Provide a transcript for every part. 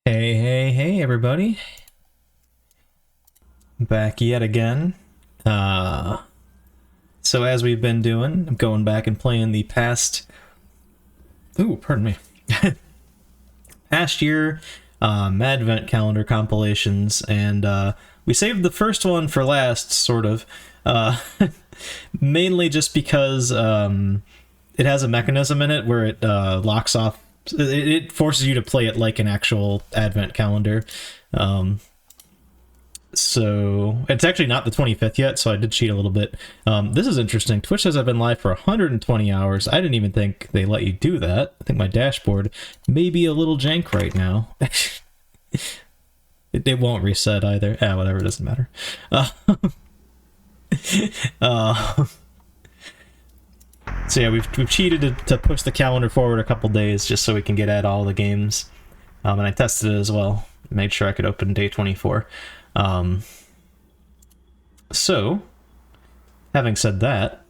Hey, everybody. Back yet again. So as we've been doing, I'm going back and playing the past... Ooh, pardon me. Past year Madvent calendar compilations, and we saved the first one for last, sort of. Mainly just because it has a mechanism in it where it locks off... It forces you to play it like an actual Advent calendar. So it's actually not the 25th yet, so I did cheat a little bit. This is interesting. Twitch says I've been live for 120 hours. I didn't even think they let you do that. I think my dashboard may be a little jank right now. it won't reset either. Whatever, it doesn't matter. So yeah, we've cheated to push the calendar forward a couple days just so we can get at all the games. And I tested it as well. Made sure I could open day 24. So, having said that,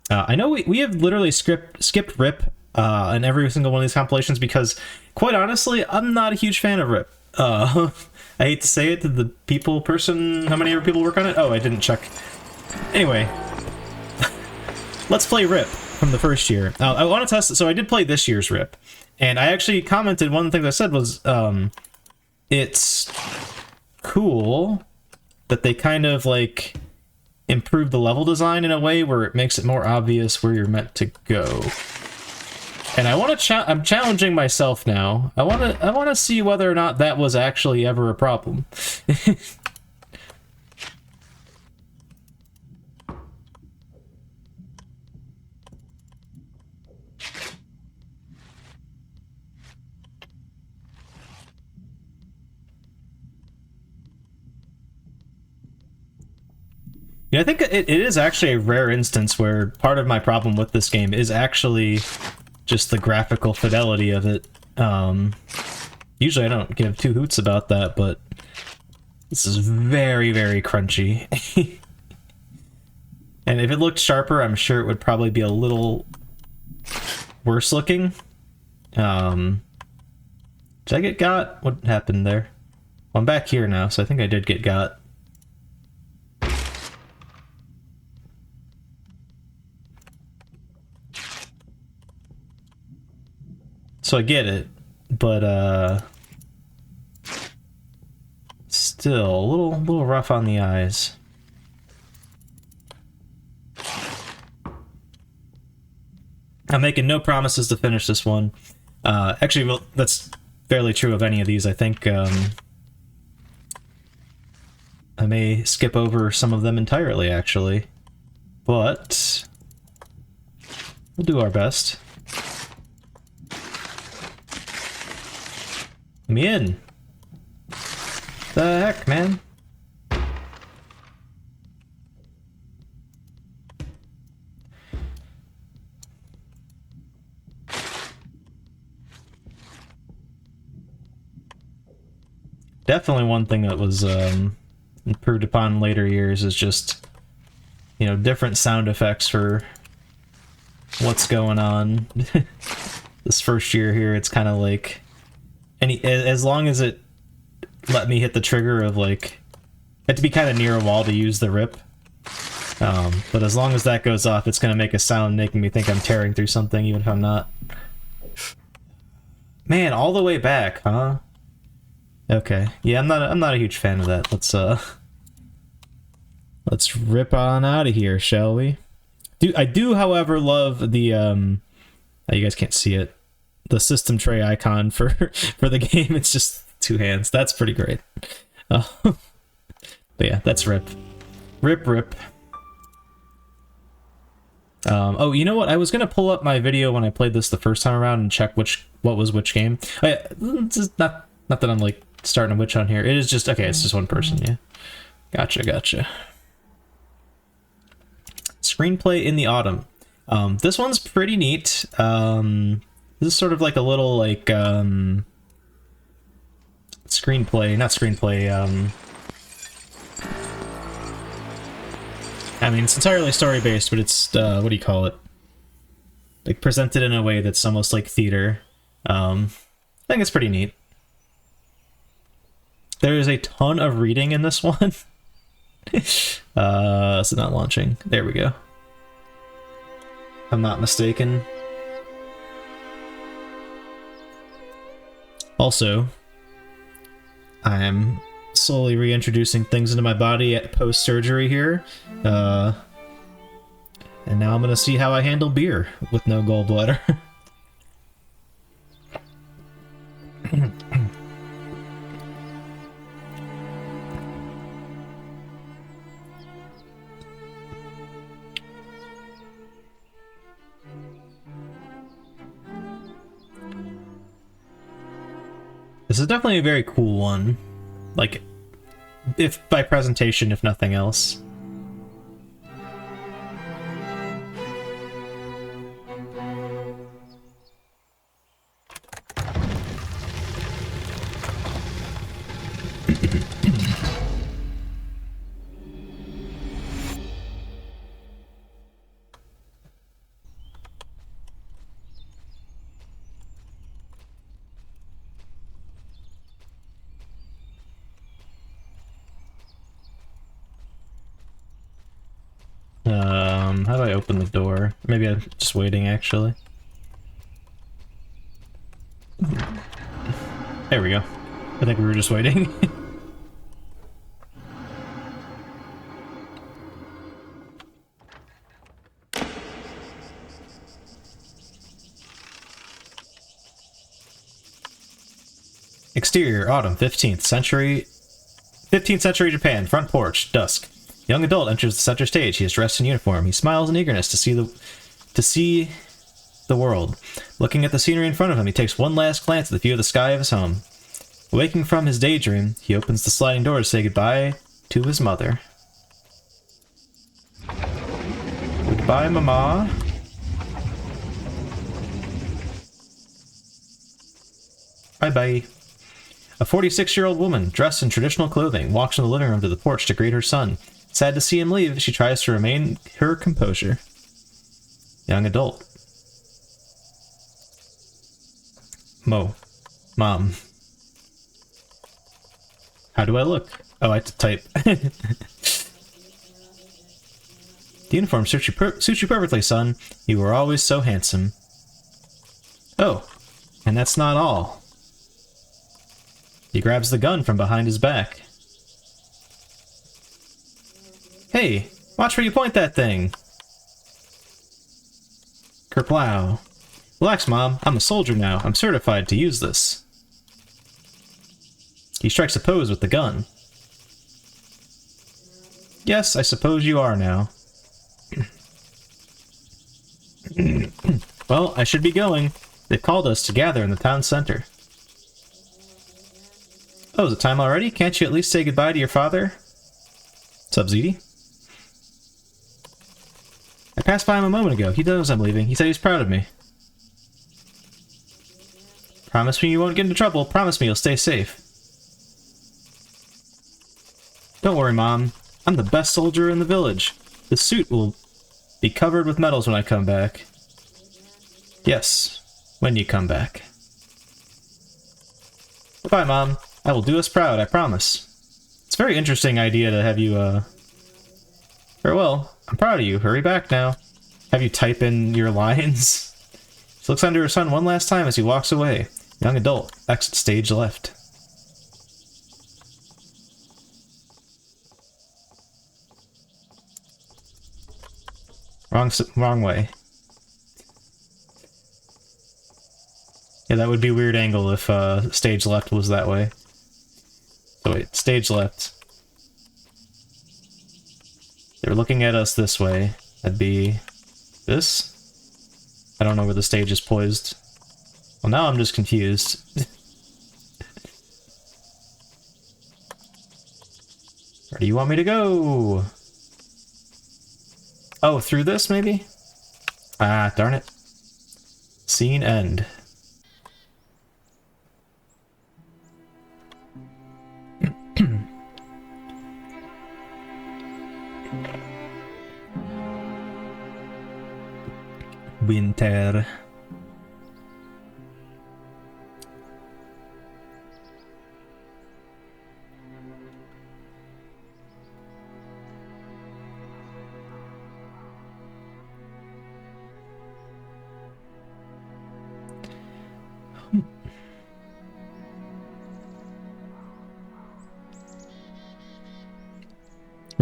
I know we have literally skipped RIP in every single one of these compilations because, quite honestly, I'm not a huge fan of RIP. I hate to say it to the person, how many other people work on it? Oh, I didn't check. Anyway, let's play RIP from the first year. I want to test it, so I did play this year's RIP, and I actually commented, one of the things I said was, it's cool that they kind of like improve the level design in a way where it makes it more obvious where you're meant to go. And I want to I'm challenging myself now. I want to see whether or not that was actually ever a problem. Yeah, I think it is actually a rare instance where part of my problem with this game is actually just the graphical fidelity of it. Usually I don't give two hoots about that, but this is very, very crunchy. And if it looked sharper, I'm sure it would probably be a little worse looking. Did I get got? What happened there? Well, I'm back here now, so I think I did get got. So I get it, but still a little rough on the eyes. I'm making no promises to finish this one. Actually, well, that's fairly true of any of these. I think I may skip over some of them entirely, actually, but we'll do our best. Let me in. The heck, man? Definitely one thing that was improved upon in later years is just, you know, different sound effects for what's going on. This first year here, it's kind of like... as long as it let me hit the trigger of, like, I had to be kind of near a wall to use the RIP. But as long as that goes off, it's gonna make a sound making me think I'm tearing through something, even if I'm not. Man, all the way back, huh? Okay, yeah, I'm not a huge fan of that. Let's rip on out of here, shall we? I do, however, love the oh, you guys can't see it. The system tray icon for the game. It's just two hands. That's pretty great. But yeah, that's RIP. RIP. Oh, you know what? I was gonna pull up my video when I played this the first time around and check what was which game. Oh, yeah, it's not that I'm like starting a witch on here. It is just okay. It's just one person. Yeah, gotcha. Screenplay in the autumn. This one's pretty neat. This is sort of like a little, like, screenplay, not screenplay, I mean, it's entirely story-based, but it's, what do you call it? Like, presented in a way that's almost like theater. I think it's pretty neat. There is a ton of reading in this one. So not launching. There we go. If I'm not mistaken. Also, I am slowly reintroducing things into my body at post-surgery here. And now I'm gonna see how I handle beer with no gallbladder. This is definitely a very cool one. Like, if by presentation, if nothing else. How do I open the door? Maybe I'm just waiting, actually. There we go. I think we were just waiting. Exterior, autumn, 15th century Japan, front porch, dusk. Young adult enters the center stage. He is dressed in uniform. He smiles in eagerness to see the world. Looking at the scenery in front of him, he takes one last glance at the view of the sky of his home. Waking from his daydream, he opens the sliding door to say goodbye to his mother. Goodbye, Mama. Bye-bye. A 46-year-old woman, dressed in traditional clothing, walks from the living room to the porch to greet her son. Sad to see him leave, she tries to remain her composure. Young adult. Mom. How do I look? Oh, I have to type. The uniform suits you perfectly, son. You were always so handsome. Oh, and that's not all. He grabs the gun from behind his back. Hey, watch where you point that thing! Kerplow. Relax, Mom. I'm a soldier now. I'm certified to use this. He strikes a pose with the gun. Yes, I suppose you are now. Well, I should be going. They've called us to gather in the town center. Oh, is it time already? Can't you at least say goodbye to your father? Sub-ZD? I passed by him a moment ago. He knows I'm leaving. He said he's proud of me. Promise me you won't get into trouble. Promise me you'll stay safe. Don't worry, Mom. I'm the best soldier in the village. The suit will be covered with medals when I come back. Yes, when you come back. Goodbye, Mom. I will do us proud, I promise. It's a very interesting idea to have you, Farewell. I'm proud of you. Hurry back now. Have you type in your lines. She looks under her son one last time as he walks away. Young adult. Exit stage left. Wrong way. Yeah, that would be a weird angle if stage left was that way. So wait, stage left. They're looking at us this way. That'd be this? I don't know where the stage is poised. Well, now I'm just confused. Where do you want me to go? Oh, through this, maybe? Ah, darn it. Scene end. Winter.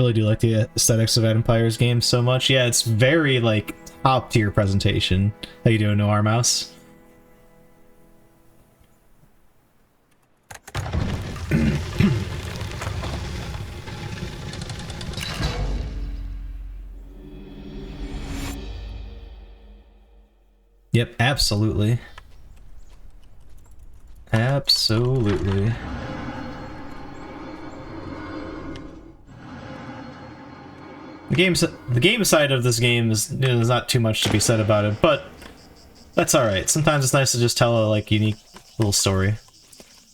Really do like the aesthetics of Empire's games so much. Yeah, it's very, like, top-tier presentation. How you doing, Noir Mouse? Yep, absolutely. Absolutely. The game side of this game is, you know, there's not too much to be said about it, but that's alright. Sometimes it's nice to just tell a, like, unique little story.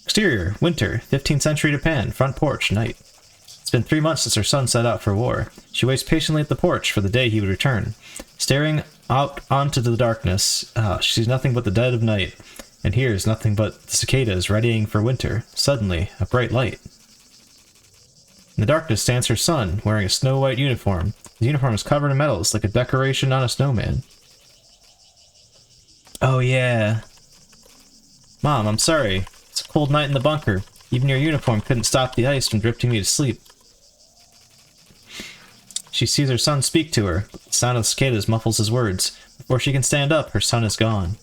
Exterior, winter, 15th century Japan, front porch, night. It's been 3 months since her son set out for war. She waits patiently at the porch for the day he would return. Staring out onto the darkness, she sees nothing but the dead of night, and hears nothing but the cicadas readying for winter. Suddenly, a bright light. In the darkness stands her son, wearing a snow-white uniform. His uniform is covered in medals, like a decoration on a snowman. Oh yeah. Mom, I'm sorry. It's a cold night in the bunker. Even your uniform couldn't stop the ice from drifting me to sleep. She sees her son speak to her. The sound of cicadas muffles his words. Before she can stand up, her son is gone.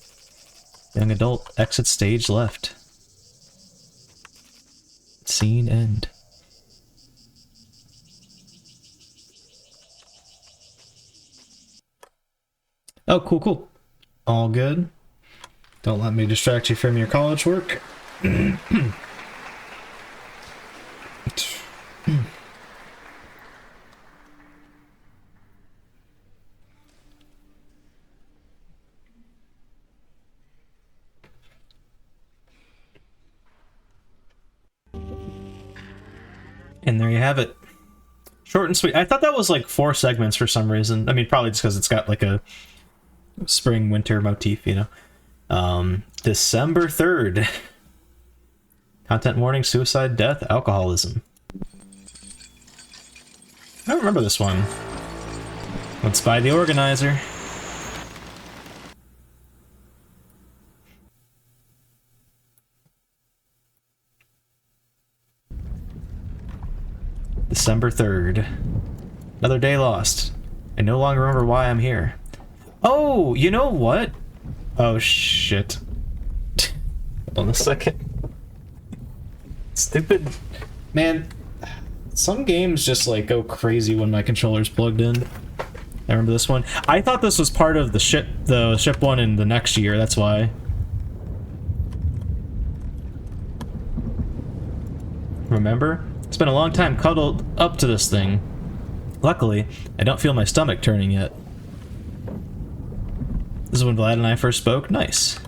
Young adult exits stage left. Scene end. Oh, cool, cool. All good. Don't let me distract you from your college work. And there you have it. Short and sweet. I thought that was like 4 segments for some reason. I mean, probably just because it's got like a spring winter motif, you know. December 3rd. Content warning: suicide, death, alcoholism. I don't remember this one. Let's buy the organizer. December 3rd. Another day lost. I no longer remember why I'm here. Oh, you know what? Oh, shit. Hold on a second. Stupid. Man, some games just, like, go crazy when my controller's plugged in. I remember this one. I thought this was part of the ship one in the next year, that's why. Remember? It's been a long time cuddled up to this thing. Luckily, I don't feel my stomach turning yet. This is when Vlad and I first spoke. Nice.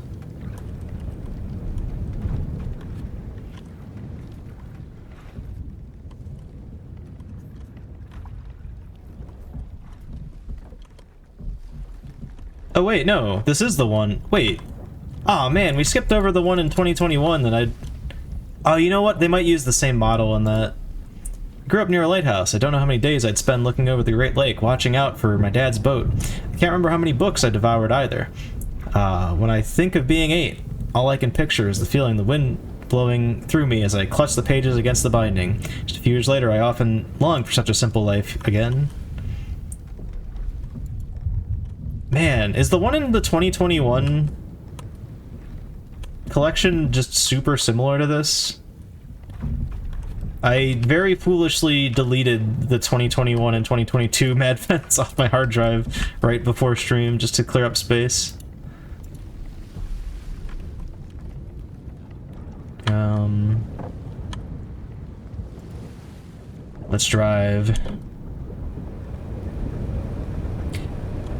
Oh wait, no. This is the one. Wait. Aw, man, we skipped over the one in 2021 that I... Oh, you know what? They might use the same model in that. I grew up near a lighthouse. I don't know how many days I'd spend looking over the Great Lake, watching out for my dad's boat. I can't remember how many books I devoured either. When I think of being 8, all I can picture is the feeling the wind blowing through me as I clutch the pages against the binding. Just a few years later, I often long for such a simple life again. Man, is the one in the 2021 collection just super similar to this? I very foolishly deleted the 2021 and 2022 Madvents off my hard drive right before stream just to clear up space. Let's drive.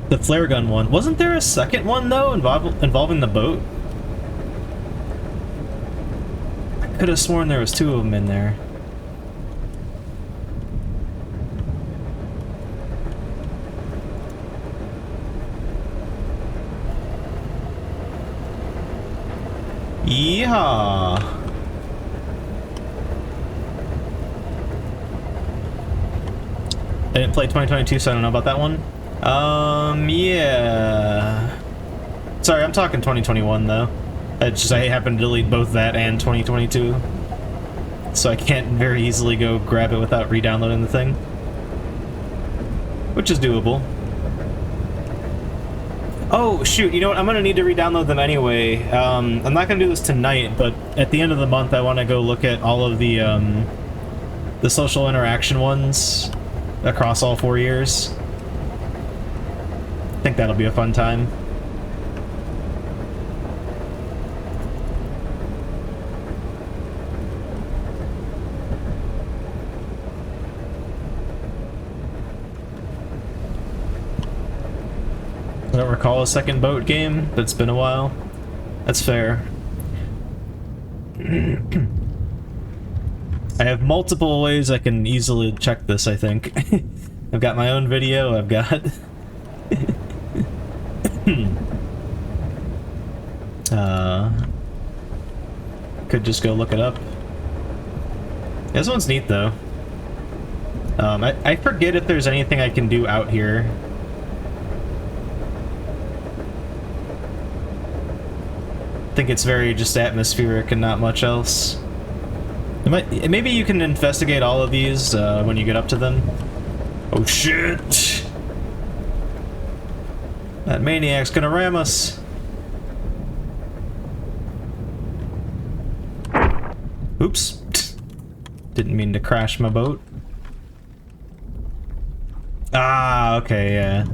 The flare gun one. Wasn't there a second one, though, involving the boat? I could have sworn there was 2 of them in there. Yeehaw! I didn't play 2022, so I don't know about that one. Yeah. Sorry, I'm talking 2021, though. It's just I happened to delete both that and 2022. So I can't very easily go grab it without re-downloading the thing. which is doable. Oh, shoot, you know what? I'm gonna need to re-download them anyway. I'm not gonna do this tonight, but at the end of the month, I want to go look at all of the social interaction ones across all 4 years. I think that'll be a fun time. I don't recall a second boat game, but it's been a while. That's fair. I have multiple ways I can easily check this, I think. I've got my own video, I've got... could just go look it up. This one's neat, though. I forget if there's anything I can do out here. I think it's very just atmospheric and not much else. Maybe you can investigate all of these when you get up to them. Oh shit! That maniac's gonna ram us. Oops. Didn't mean to crash my boat. Ah, okay, yeah.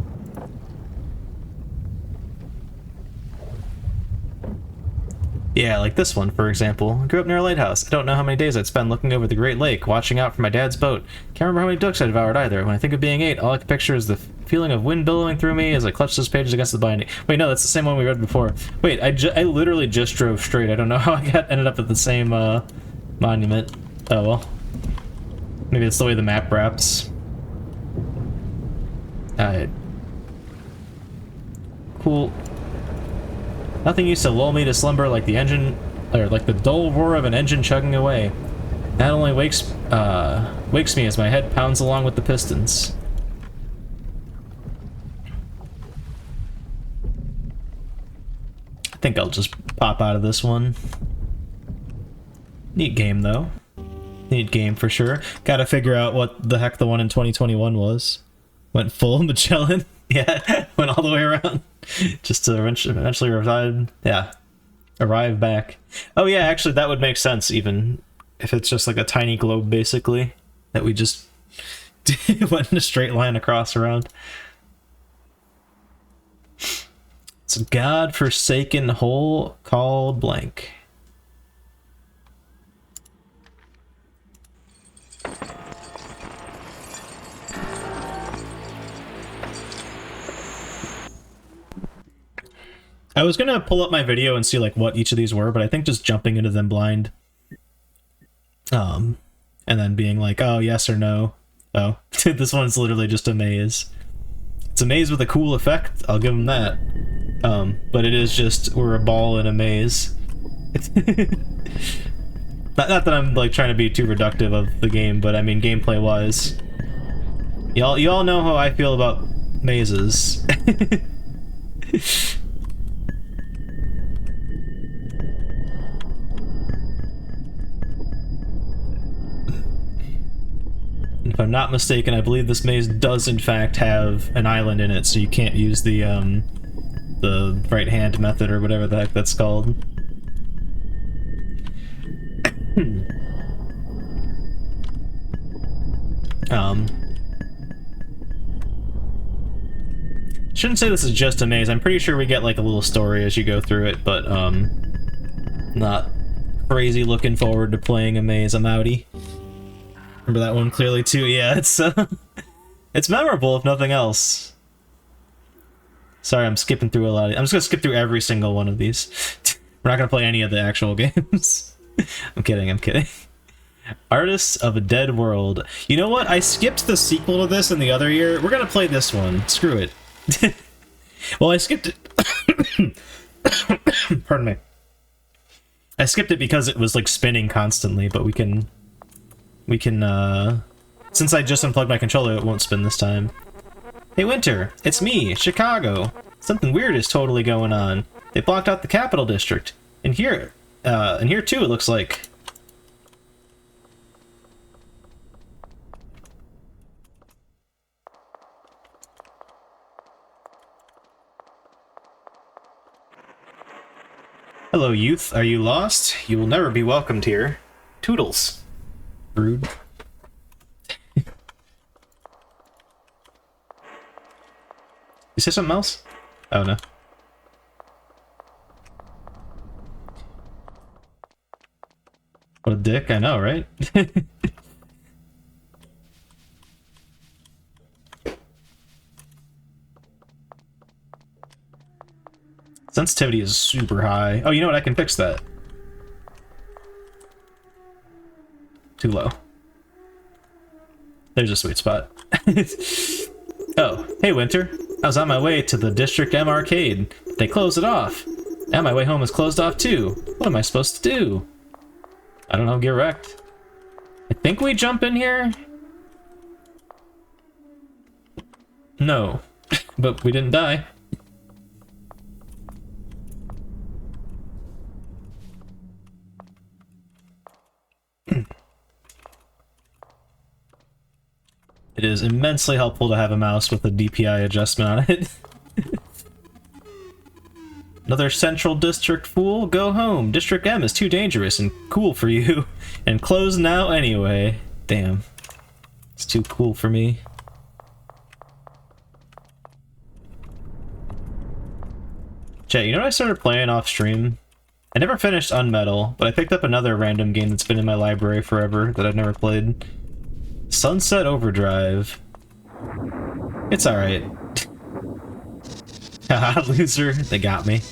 Yeah, like this one, for example. I grew up near a lighthouse. I don't know how many days I'd spend looking over the Great Lake, watching out for my dad's boat. Can't remember how many ducks I devoured either. When I think of being 8, all I can picture is the feeling of wind billowing through me as I clutch those pages against the binding. Wait, no, that's the same one we read before. Wait, I literally just drove straight. I don't know how I ended up at the same monument. Oh well. Maybe it's the way the map wraps. Cool. Nothing used to lull me to slumber like the engine, or like the dull roar of an engine chugging away. That only wakes me as my head pounds along with the pistons. I think I'll just pop out of this one. Neat game, though. Neat game for sure. Gotta figure out what the heck the one in 2021 was. Went full Magellan. Yeah, went all the way around. Just to eventually arrive back. Oh yeah, actually that would make sense, even if it's just like a tiny globe, basically, that we just went in a straight line across around. It's a god-forsaken hole called blank. I was gonna pull up my video and see like what each of these were, but I think just jumping into them blind, and then being like, oh, yes or no. Oh, this one's literally just a maze. It's a maze with a cool effect, I'll give them that. But it is just, we're a ball in a maze. Not that I'm like trying to be too reductive of the game, but I mean gameplay wise. You all know how I feel about mazes. If I'm not mistaken, I believe this maze does in fact have an island in it, so you can't use the right-hand method or whatever the heck that's called. Shouldn't say this is just a maze. I'm pretty sure we get like a little story as you go through it, but not crazy looking forward to playing a maze. I'm outie. Remember that one clearly too. Yeah, it's memorable if nothing else. Sorry, I'm skipping through a lot. I'm just gonna skip through every single one of these. We're not gonna play any of the actual games. I'm kidding. I'm kidding. Artists of a Dead World. You know what? I skipped the sequel to this in the other year. We're gonna play this one. Screw it. Well, I skipped it. Pardon me. I skipped it because it was like spinning constantly, but we can since I just unplugged my controller, it won't spin this time. Hey Winter, it's me, Chicago. Something weird is totally going on. They blocked out the Capital District. And here too, it looks like. Hello, youth. Are you lost? You will never be welcomed here. Toodles. Rude. You say something else? Oh, no. What a dick, I know, right? Sensitivity is super high. Oh, you know what? I can fix that. Too low. There's a sweet spot. Oh, hey, Winter. I was on my way to the District M arcade. They closed it off. Now my way home is closed off, too. What am I supposed to do? I don't know, get wrecked. I think we jump in here? No. But we didn't die. It is immensely helpful to have a mouse with a DPI adjustment on it. Another Central District fool? Go home. District M is too dangerous and cool for you. And closed now anyway. Damn. It's too cool for me. Chat, you know what I started playing off stream? I never finished Unmetal, but I picked up another random game that's been in my library forever that I've never played. Sunset Overdrive. It's alright. Haha, loser. They got me.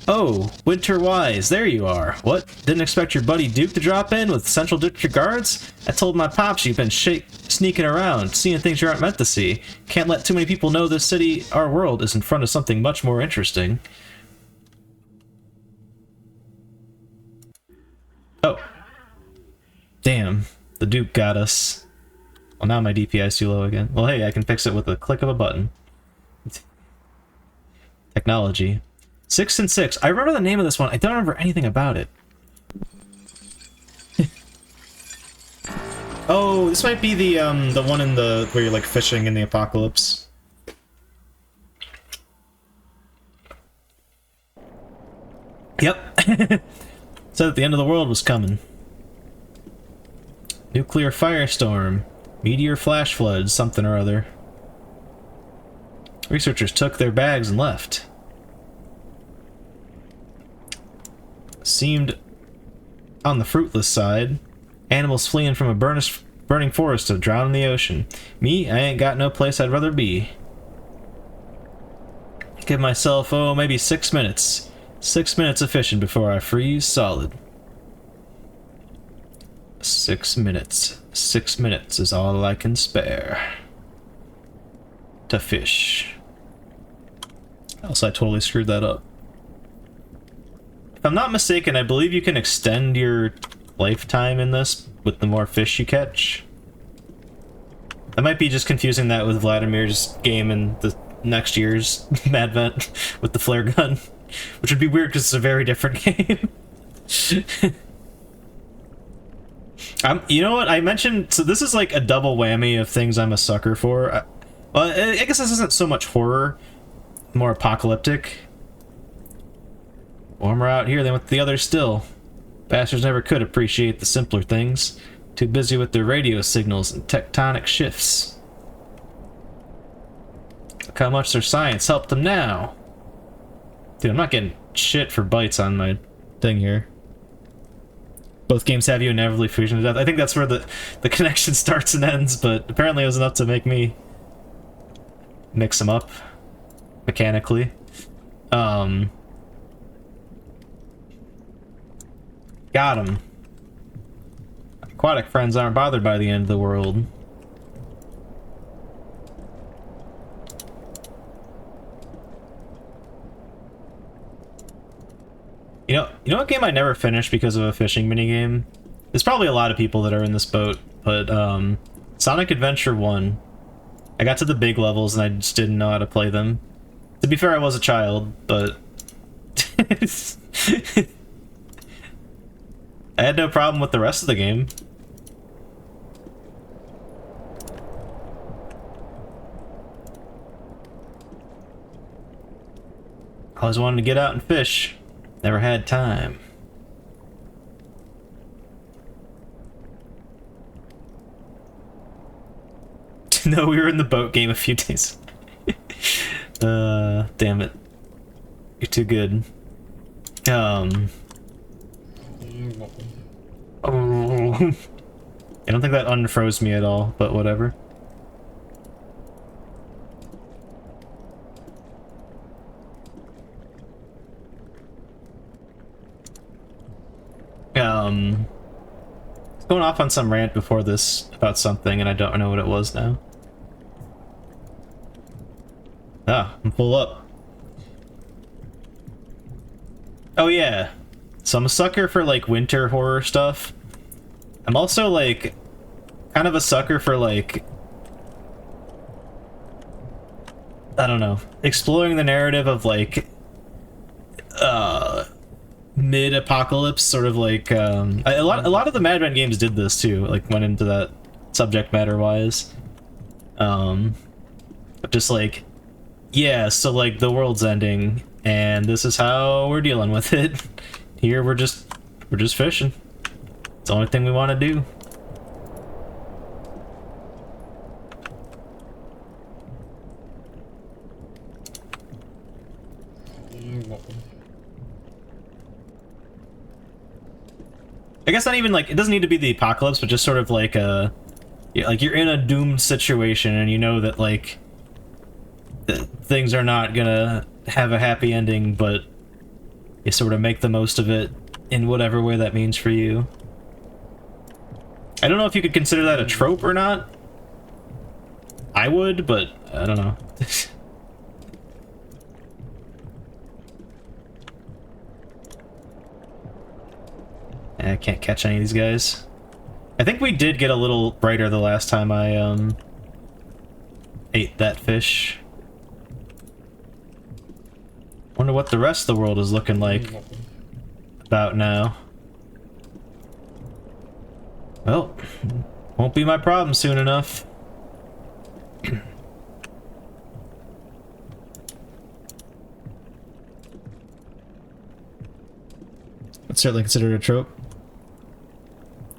Oh, Winter Wise, there you are. What? Didn't expect your buddy Duke to drop in with Central District Guards? I told my pops you've been sneaking around, seeing things you aren't meant to see. Can't let too many people know this city, our world, is in front of something much more interesting. Oh. Damn, the Duke got us. Well, now my DPI is too low again. Well, hey, I can fix it with a click of a button. Technology. 6 and 6. I remember the name of this one. I don't remember anything about it. Oh, this might be the one in the where you're like fishing in the apocalypse. Yep. Said that the end of the world was coming. Nuclear firestorm, meteor flash flood, something or other. Researchers took their bags and left. Seemed on the fruitless side. Animals fleeing from a burning forest to drown in the ocean. Me, I ain't got no place I'd rather be. Give myself, oh, maybe 6 minutes. 6 minutes of fishing before I freeze solid. 6 minutes. 6 minutes is all I can spare. To fish. Else I totally screwed that up. If I'm not mistaken, I believe you can extend your lifetime in this with the more fish you catch. I might be just confusing that with Vladimir's game in the next year's Madvent with the flare gun, which would be weird because it's a very different game. You know what? I mentioned... So this is like a double whammy of things I'm a sucker for. Well, I guess this isn't so much horror, more apocalyptic. Warmer out here than with the others still. Bastards never could appreciate the simpler things. Too busy with their radio signals and tectonic shifts. Look how much their science helped them now. Dude, I'm not getting shit for bites on my thing here. Both games have you inevitably freezing to death. I think that's where the connection starts and ends, but apparently it was enough to make me mix them up mechanically. Got him. Aquatic friends aren't bothered by the end of the world. You know what game I never finished because of a fishing minigame? There's probably a lot of people that are in this boat, but Sonic Adventure 1. I got to the big levels and I just didn't know how to play them. To be fair, I was a child, but I had no problem with the rest of the game. Always wanted to get out and fish. Never had time. No, we were in the boat game a few days. Damn it. You're too good. I don't think that unfroze me at all, but whatever. Going off on some rant before this about something, and I don't know what it was now. Ah, I'm full up. Oh yeah. So I'm a sucker for, like, winter horror stuff. I'm also, like, kind of a sucker for, like, I don't know, exploring the narrative of, like, mid-apocalypse, sort of like, a lot of the Madvent games did this too, like, went into that subject matter-wise. But just like, yeah, so, like, the world's ending, and this is how we're dealing with it. Here, we're just fishing. It's the only thing we want to do. I guess not even, like, it doesn't need to be the apocalypse, but just sort of like a, like, you're in a doomed situation and you know that, like, things are not gonna have a happy ending, but you sort of make the most of it in whatever way that means for you. I don't know if you could consider that a trope or not. I would, but I don't know. I can't catch any of these guys. I think we did get a little brighter the last time I ate that fish. Wonder what the rest of the world is looking like about now. Well, won't be my problem soon enough. It's certainly considered a trope.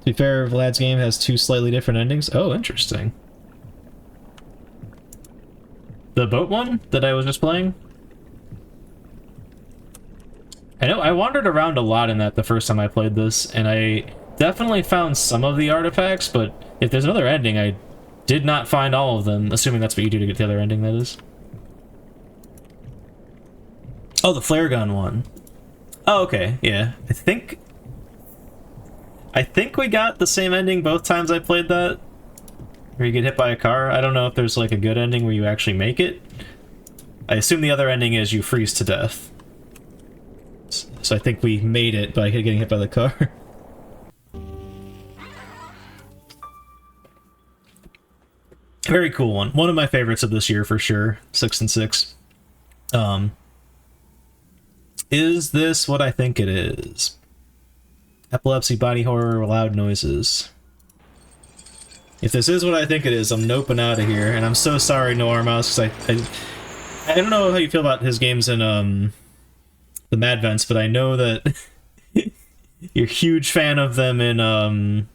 To be fair, Vlad's game has two slightly different endings. Oh, interesting. The boat one that I was just playing? I know I wandered around a lot in that the first time I played this, and I definitely found some of the artifacts, but if there's another ending, I did not find all of them, assuming that's what you do to get the other ending, that is. Oh, the flare gun one. Oh, okay, yeah. I think we got the same ending both times I played that. Where you get hit by a car. I don't know if there's, like, a good ending where you actually make it. I assume the other ending is you freeze to death. So I think we made it by getting hit by the car. Very cool one. One of my favorites of this year for sure. 6 and 6. Is this what I think it is? Epilepsy, body horror, loud noises. If this is what I think it is, I'm noping out of here, and I'm so sorry, Noir Mouse, because I don't know how you feel about his games in the Madvents, but I know that you're a huge fan of them in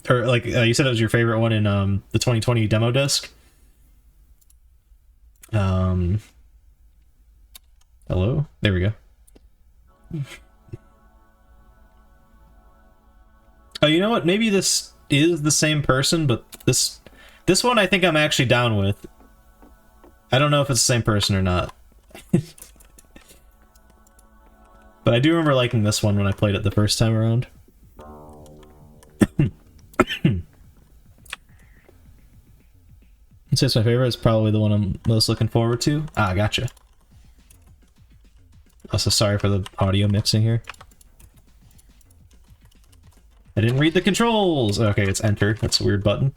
or like you said it was your favorite one in the 2020 demo disc. Hello? There we go. Oh, you know what? Maybe this is the same person, but this one I think I'm actually down with. I don't know if it's the same person or not. But I do remember liking this one when I played it the first time around. I'd say it's my favorite. It's probably the one I'm most looking forward to. Ah, gotcha. Also, sorry for the audio mixing here. I didn't read the controls! Okay, it's enter. That's a weird button.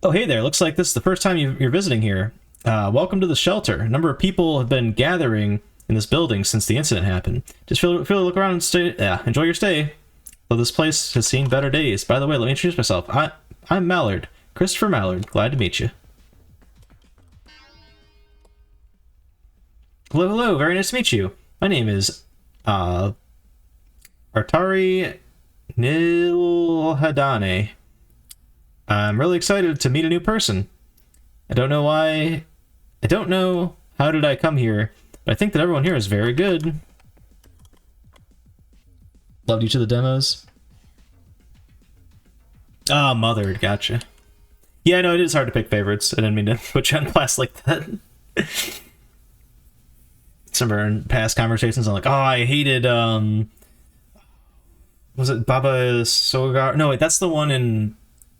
Oh, hey there. Looks like this is the first time you're visiting here. Welcome to the shelter. A number of people have been gathering in this building since the incident happened. Just look around and stay. Yeah, enjoy your stay. Well, this place has seen better days. By the way, let me introduce myself. I'm Mallard. Christopher Mallard. Glad to meet you. Hello, hello. Very nice to meet you. My name is Artari Nilhadane. I'm really excited to meet a new person. I don't know why. I don't know how did I come here, but I think that everyone here is very good. Loved each of the demos. Ah, Mothered, gotcha. Yeah, no, it is hard to pick favorites. I didn't mean to put you on blast like that. Somewhere in past conversations, I'm like, oh, I hated, was it Baba Sogar? No, wait, that's the one in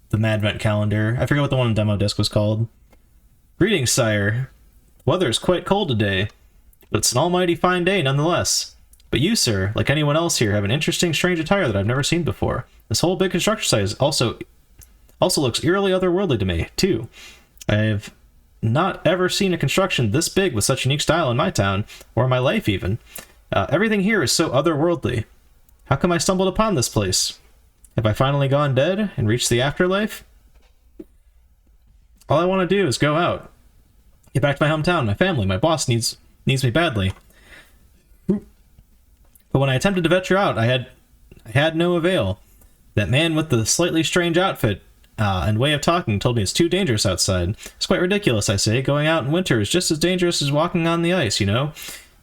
the Madvent calendar. I forget what the one in demo disc was called. Greetings, sire. The weather is quite cold today, but it's an almighty fine day nonetheless. But you, sir, like anyone else here, have an interesting, strange attire that I've never seen before. This whole big construction site is also looks eerily otherworldly to me, too. I've not ever seen a construction this big with such unique style in my town, or my life even. Everything here is so otherworldly. How come I stumbled upon this place? Have I finally gone dead and reached the afterlife? All I want to do is go out. Get back to my hometown, my family, my boss needs me badly. But when I attempted to venture out, I had no avail. That man with the slightly strange outfit and way of talking told me it's too dangerous outside. It's quite ridiculous, I say. Going out in winter is just as dangerous as walking on the ice, you know?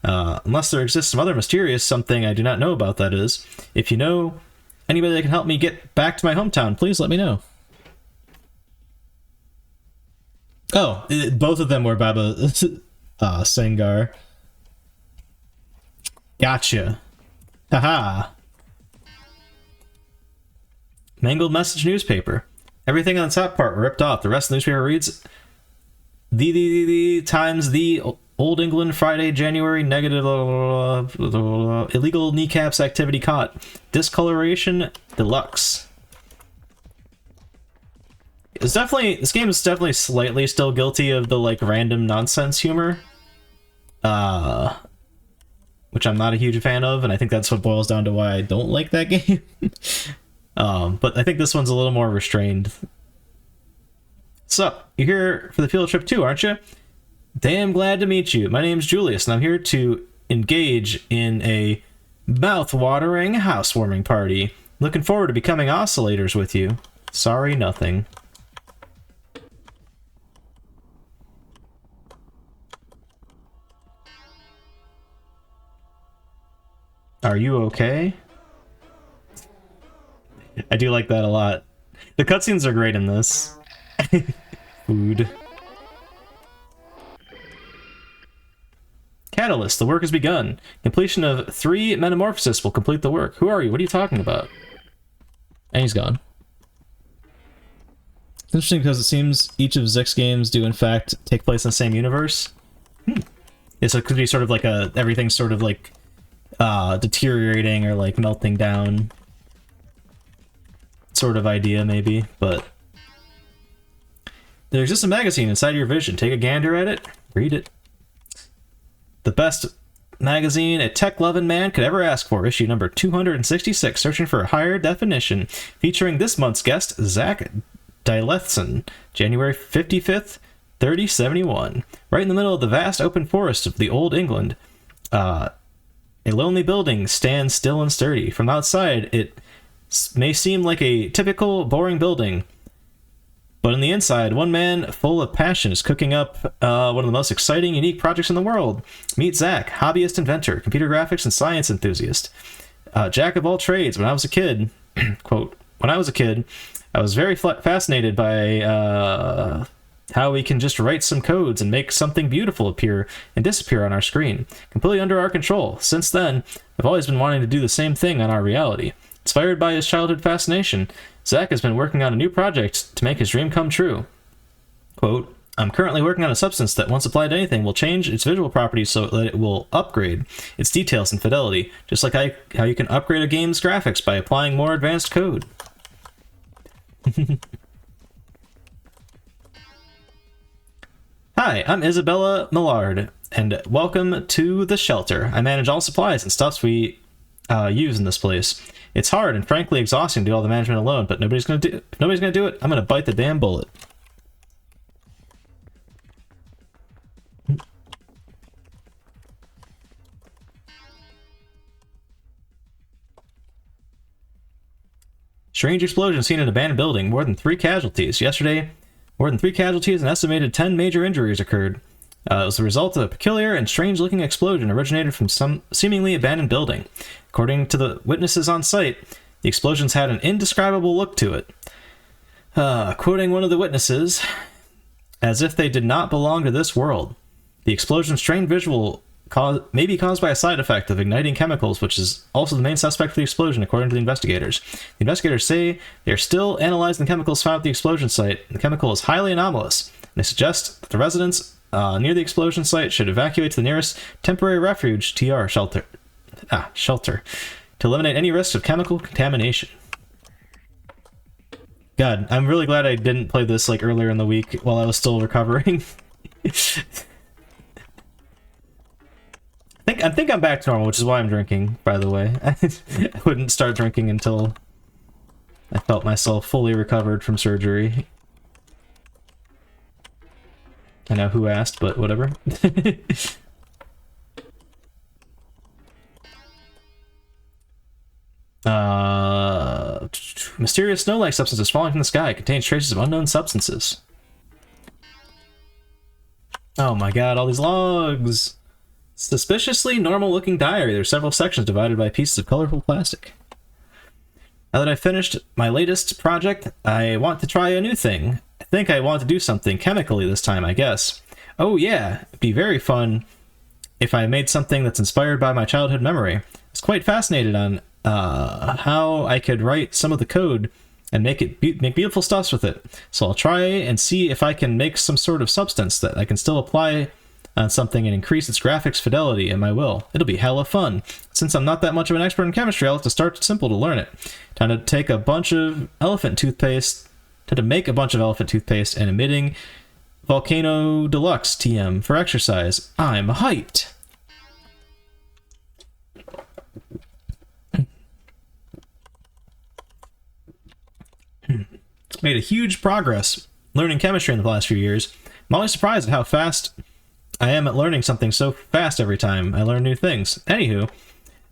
Unless there exists some other mysterious something I do not know about, that is. If you know anybody that can help me get back to my hometown, please let me know. Oh, both of them were Baba Sengar. Gotcha. Haha. Mangled message newspaper. Everything on the top part ripped off. The rest of the newspaper reads, the times the Old England Friday, January, negative, illegal kneecaps activity caught. Discoloration deluxe. This game is definitely slightly still guilty of the, like, random nonsense humor. Which I'm not a huge fan of, and I think that's what boils down to why I don't like that game. But I think this one's a little more restrained. So, you're here for the field trip too, aren't you? Damn glad to meet you. My name's Julius, and I'm here to engage in a mouth-watering housewarming party. Looking forward to becoming oscillators with you. Sorry, nothing. Are you okay? I do like that a lot. The cutscenes are great in this. Food. Catalyst, the work has begun. Completion of 3 metamorphosis will complete the work. Who are you? What are you talking about? And he's gone. It's interesting because it seems each of Zik's games do in fact take place in the same universe. Yeah, so it could be sort of like everything's sort of like deteriorating or like melting down sort of idea maybe, but there exists a magazine inside your vision. Take a gander at it, read it. The best magazine a tech-loving man could ever ask for. Issue number 266, searching for a higher definition, featuring this month's guest, Zach Dilethson, January 55th, 3071. Right in the middle of the vast open forest of the Old England, a lonely building stands still and sturdy. From outside, it may seem like a typical, boring building, but on the inside, one man full of passion is cooking up one of the most exciting, unique projects in the world. Meet Zach, hobbyist inventor, computer graphics and science enthusiast. Jack of all trades. When I was a kid, quote, when I was a kid, I was very fascinated by how we can just write some codes and make something beautiful appear and disappear on our screen, completely under our control. Since then, I've always been wanting to do the same thing on our reality. Inspired by his childhood fascination, Zach has been working on a new project to make his dream come true. Quote, I'm currently working on a substance that, once applied to anything, will change its visual properties so that it will upgrade its details and fidelity, just like how you can upgrade a game's graphics by applying more advanced code. Hi, I'm Isabella Millard, and welcome to the shelter. I manage all supplies and stuffs we use in this place. It's hard and frankly exhausting to do all the management alone, but if nobody's gonna do it, I'm gonna bite the damn bullet. Strange explosion seen in an abandoned building. More than 3 casualties. Yesterday, more than 3 casualties and estimated 10 major injuries occurred. It was the result of a peculiar and strange-looking explosion originated from some seemingly abandoned building. According to the witnesses on site, the explosions had an indescribable look to it. Quoting one of the witnesses, as if they did not belong to this world. The explosion's strange visual may be caused by a side effect of igniting chemicals, which is also the main suspect for the explosion, according to the investigators. The investigators say they are still analyzing the chemicals found at the explosion site. The chemical is highly anomalous. They suggest that the residents near the explosion site should evacuate to the nearest temporary refuge (TR) shelter to eliminate any risks of chemical contamination. God, I'm really glad I didn't play this like earlier in the week while I was still recovering. I think I'm back to normal, which is why I'm drinking, by the way. I wouldn't start drinking until I felt myself fully recovered from surgery. I know who asked, but whatever. Mysterious snow-like substances falling from the sky contains traces of unknown substances. Oh my god, all these logs! Suspiciously normal-looking diary. There are several sections divided by pieces of colorful plastic. Now that I've finished my latest project, I want to try a new thing. I think I want to do something chemically this time, I guess. Oh yeah, it'd be very fun if I made something that's inspired by my childhood memory. I was quite fascinated on how I could write some of the code and make beautiful stuffs with it. So I'll try and see if I can make some sort of substance that I can still apply on something and increase its graphics fidelity in my will. It'll be hella fun. Since I'm not that much of an expert in chemistry, I'll have to start simple to learn it. Time to take a bunch of elephant toothpaste, and emitting Volcano Deluxe TM for exercise. I'm hyped. Made a huge progress learning chemistry in the last few years. I'm always surprised at how fast I am at learning something so fast every time I learn new things. Anywho,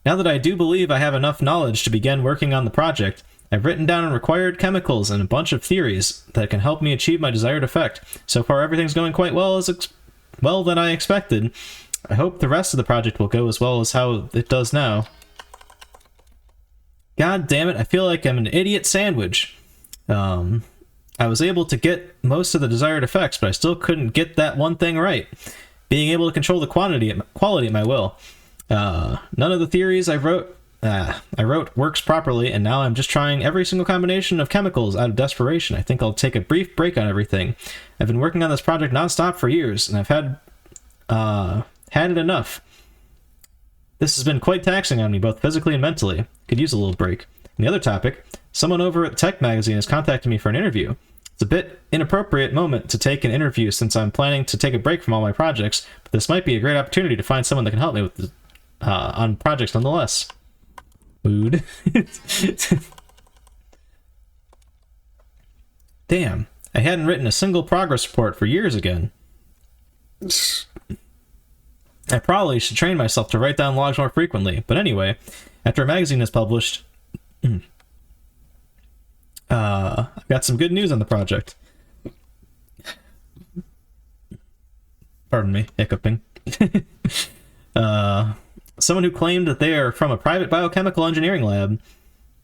now that I do believe I have enough knowledge to begin working on the project, I've written down required chemicals and a bunch of theories that can help me achieve my desired effect. So far, everything's going quite well than I expected. I hope the rest of the project will go as well as how it does now. God damn it, I feel like I'm an idiot sandwich. I was able to get most of the desired effects, but I still couldn't get that one thing right. Being able to control the quality at my will. None of the theories I wrote works properly, and now I'm just trying every single combination of chemicals out of desperation. I think I'll take a brief break on everything. I've been working on this project nonstop for years, and I've had it enough. This has been quite taxing on me, both physically and mentally. Could use a little break. And the other topic, someone over at Tech Magazine has contacted me for an interview. It's a bit inappropriate moment to take an interview since I'm planning to take a break from all my projects, but this might be a great opportunity to find someone that can help me with on projects nonetheless. Mood. Damn, I hadn't written a single progress report for years again. I probably should train myself to write down logs more frequently, but anyway, after a magazine is published, I've got some good news on the project. Pardon me, hiccuping. Someone who claimed that they are from a private biochemical engineering lab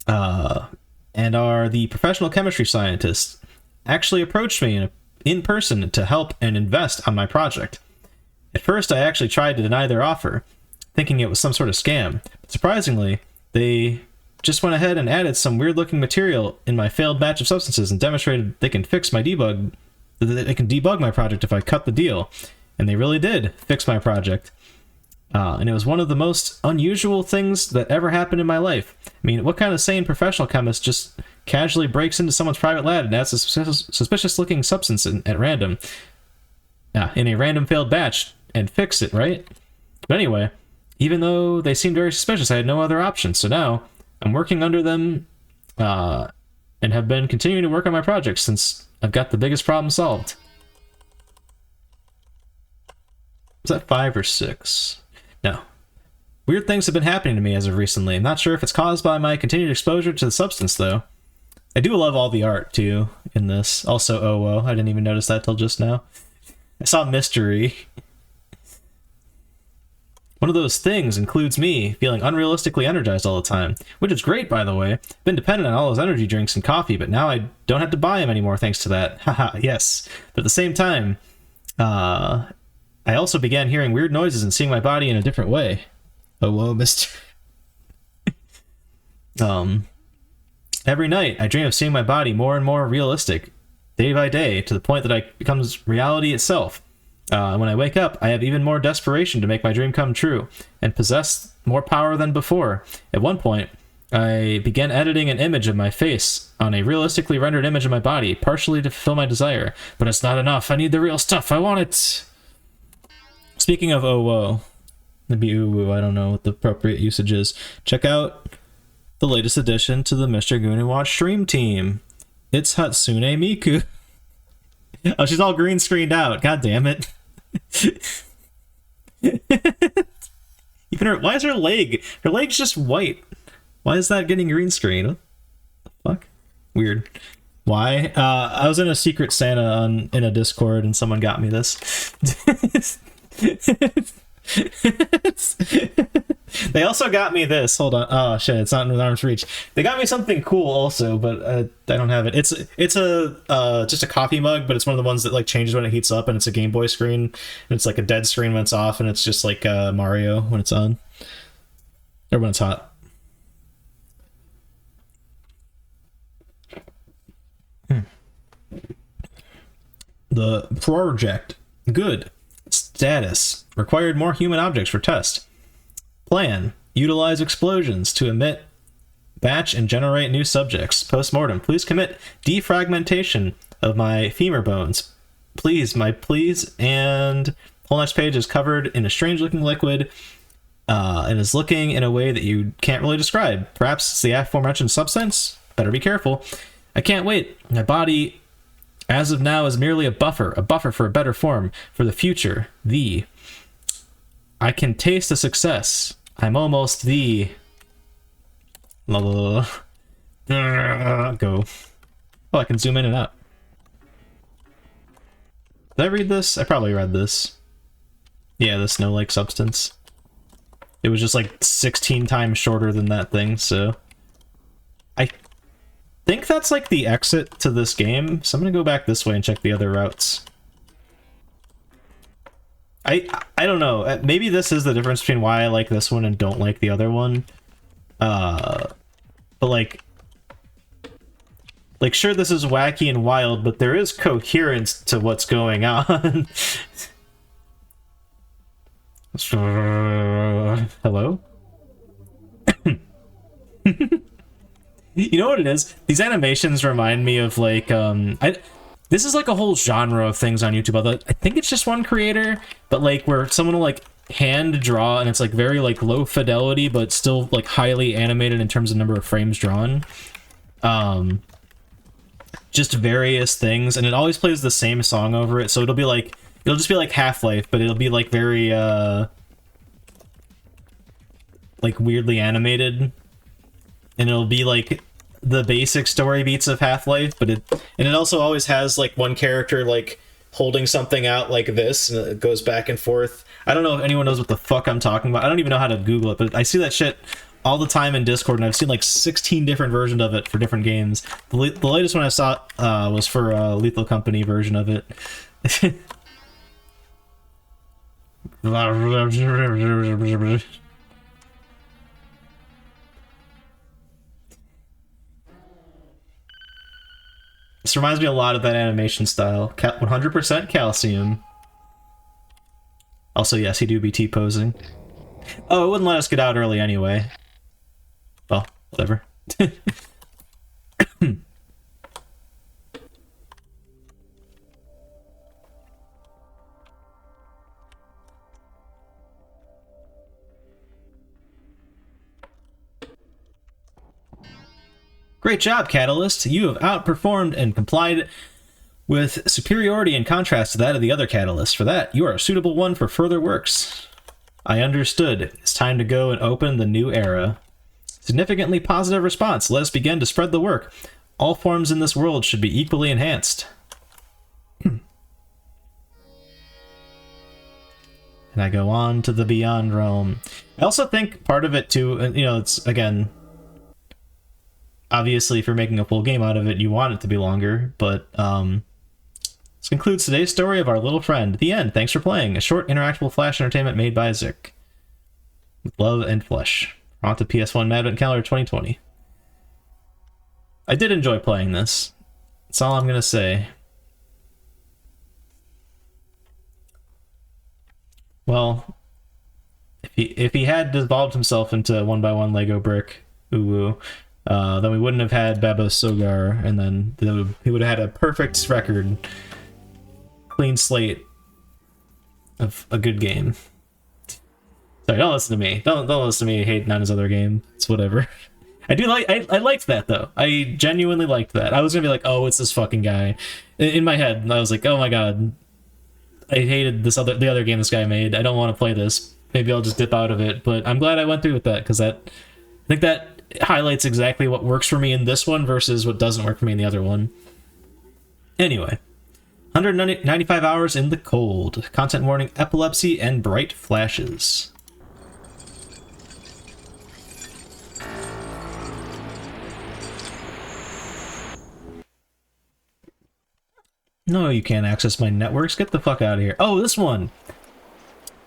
and are the professional chemistry scientists actually approached me in person to help and invest on my project. At first, I actually tried to deny their offer, thinking it was some sort of scam. But surprisingly, they just went ahead and added some weird-looking material in my failed batch of substances and demonstrated they can debug my project if I cut the deal. And they really did fix my project. And it was one of the most unusual things that ever happened in my life. I mean, what kind of sane professional chemist just casually breaks into someone's private lab and adds a suspicious-looking substance at random, in a random failed batch, and fix it, right? But anyway, even though they seemed very suspicious, I had no other option. So now I'm working under them and have been continuing to work on my project since I've got the biggest problem solved. Was that 5 or 6? No. Weird things have been happening to me as of recently. I'm not sure if it's caused by my continued exposure to the substance, though. I do love all the art, too, in this. Also, oh, I didn't even notice that till just now. I saw mystery. One of those things includes me feeling unrealistically energized all the time, which is great, by the way. Been dependent on all those energy drinks and coffee, but now I don't have to buy them anymore thanks to that. Haha, yes. But at the same time, I also began hearing weird noises and seeing my body in a different way. Oh, whoa, mister. Every night, I dream of seeing my body more and more realistic, day by day, to the point that it becomes reality itself. When I wake up, I have even more desperation to make my dream come true, and possess more power than before. At one point, I began editing an image of my face on a realistically rendered image of my body, partially to fulfill my desire. But it's not enough. I need the real stuff. I want it. Speaking of oh whoa, maybe ooh woo, I don't know what the appropriate usage is. Check out the latest addition to the Mr. Goon and Watch stream team. It's Hatsune Miku. Oh, she's all green screened out. God damn it. Even why is her leg? Her leg's just white. Why is that getting green screen? What the fuck? Weird. Why? I was in a Secret Santa in a Discord and someone got me this. They also got me this. Hold on. Oh shit, it's not in arm's reach. They got me something cool also, but I don't have it. It's a just a coffee mug, but it's one of the ones that like changes when it heats up, and it's a Game Boy screen, and it's like a dead screen when it's off, and it's just like Mario when it's on, or when it's hot. The project. Good. Status. Required more human objects for test. Plan. Utilize explosions to emit, batch, and generate new subjects. Postmortem. Please commit defragmentation of my femur bones. Please, and the whole next page is covered in a strange-looking liquid and is looking in a way that you can't really describe. Perhaps it's the aforementioned substance? Better be careful. I can't wait. My body, as of now, is merely a buffer for a better form, for the future, I can taste a success. I'm almost the... Go. Oh, I can zoom in and out. Did I read this? I probably read this. Yeah, the snow-like substance. It was just like 16 times shorter than that thing, so... I think that's like the exit to this game, so I'm gonna go back this way and check the other routes. I don't know. Maybe this is the difference between why I like this one and don't like the other one. But like sure, this is wacky and wild, but there is coherence to what's going on. Hello? You know what it is? These animations remind me of like this is like a whole genre of things on YouTube. Although I think it's just one creator, but like where someone will like hand draw and it's like very like low fidelity, but still like highly animated in terms of number of frames drawn. Just various things, and it always plays the same song over it. So it'll just be like Half-Life, but it'll be like very like weirdly animated, and it'll be like the basic story beats of Half-Life, but it also always has like one character like holding something out like this, and it goes back and forth. I don't know if anyone knows what the fuck I'm talking about. I don't even know how to Google it, but I see that shit all the time in Discord, and I've seen like 16 different versions of it for different games. The latest one I saw was for a Lethal Company version of it. This reminds me a lot of that animation style. 100% calcium. Also, yes, he do be T-posing. Oh, it wouldn't let us get out early anyway. Well, whatever. Great job, Catalyst. You have outperformed and complied with superiority in contrast to that of the other Catalysts. For that, you are a suitable one for further works. I understood. It's time to go and open the new era. Significantly positive response. Let us begin to spread the work. All forms in this world should be equally enhanced. And I go on to the Beyond realm. I also think part of it too, you know, it's, again, obviously if you're making a full game out of it, you want it to be longer, but this concludes today's story of our little friend. The end. Thanks for playing. A short interactable flash entertainment made by Zik. With love and flesh. On to PS1 Madvent Calendar 2020. I did enjoy playing this. That's all I'm gonna say. Well, if he had devolved himself into a 1x1 Lego brick, then we wouldn't have had Babos Sogar, and then he would have had a perfect record, clean slate of a good game. Sorry, don't listen to me. Don't listen to me hating on his other game. It's whatever. I liked that though. I genuinely liked that. I was gonna be like, oh, it's this fucking guy. In my head, I was like, oh my god, I hated the other game this guy made. I don't want to play this. Maybe I'll just dip out of it. But I'm glad I went through with that, because I think that highlights exactly what works for me in this one versus what doesn't work for me in the other one. Anyway, 195 hours in the cold. Content warning: epilepsy and bright flashes. No, you can't access my networks. Get the fuck out of here. Oh, this one!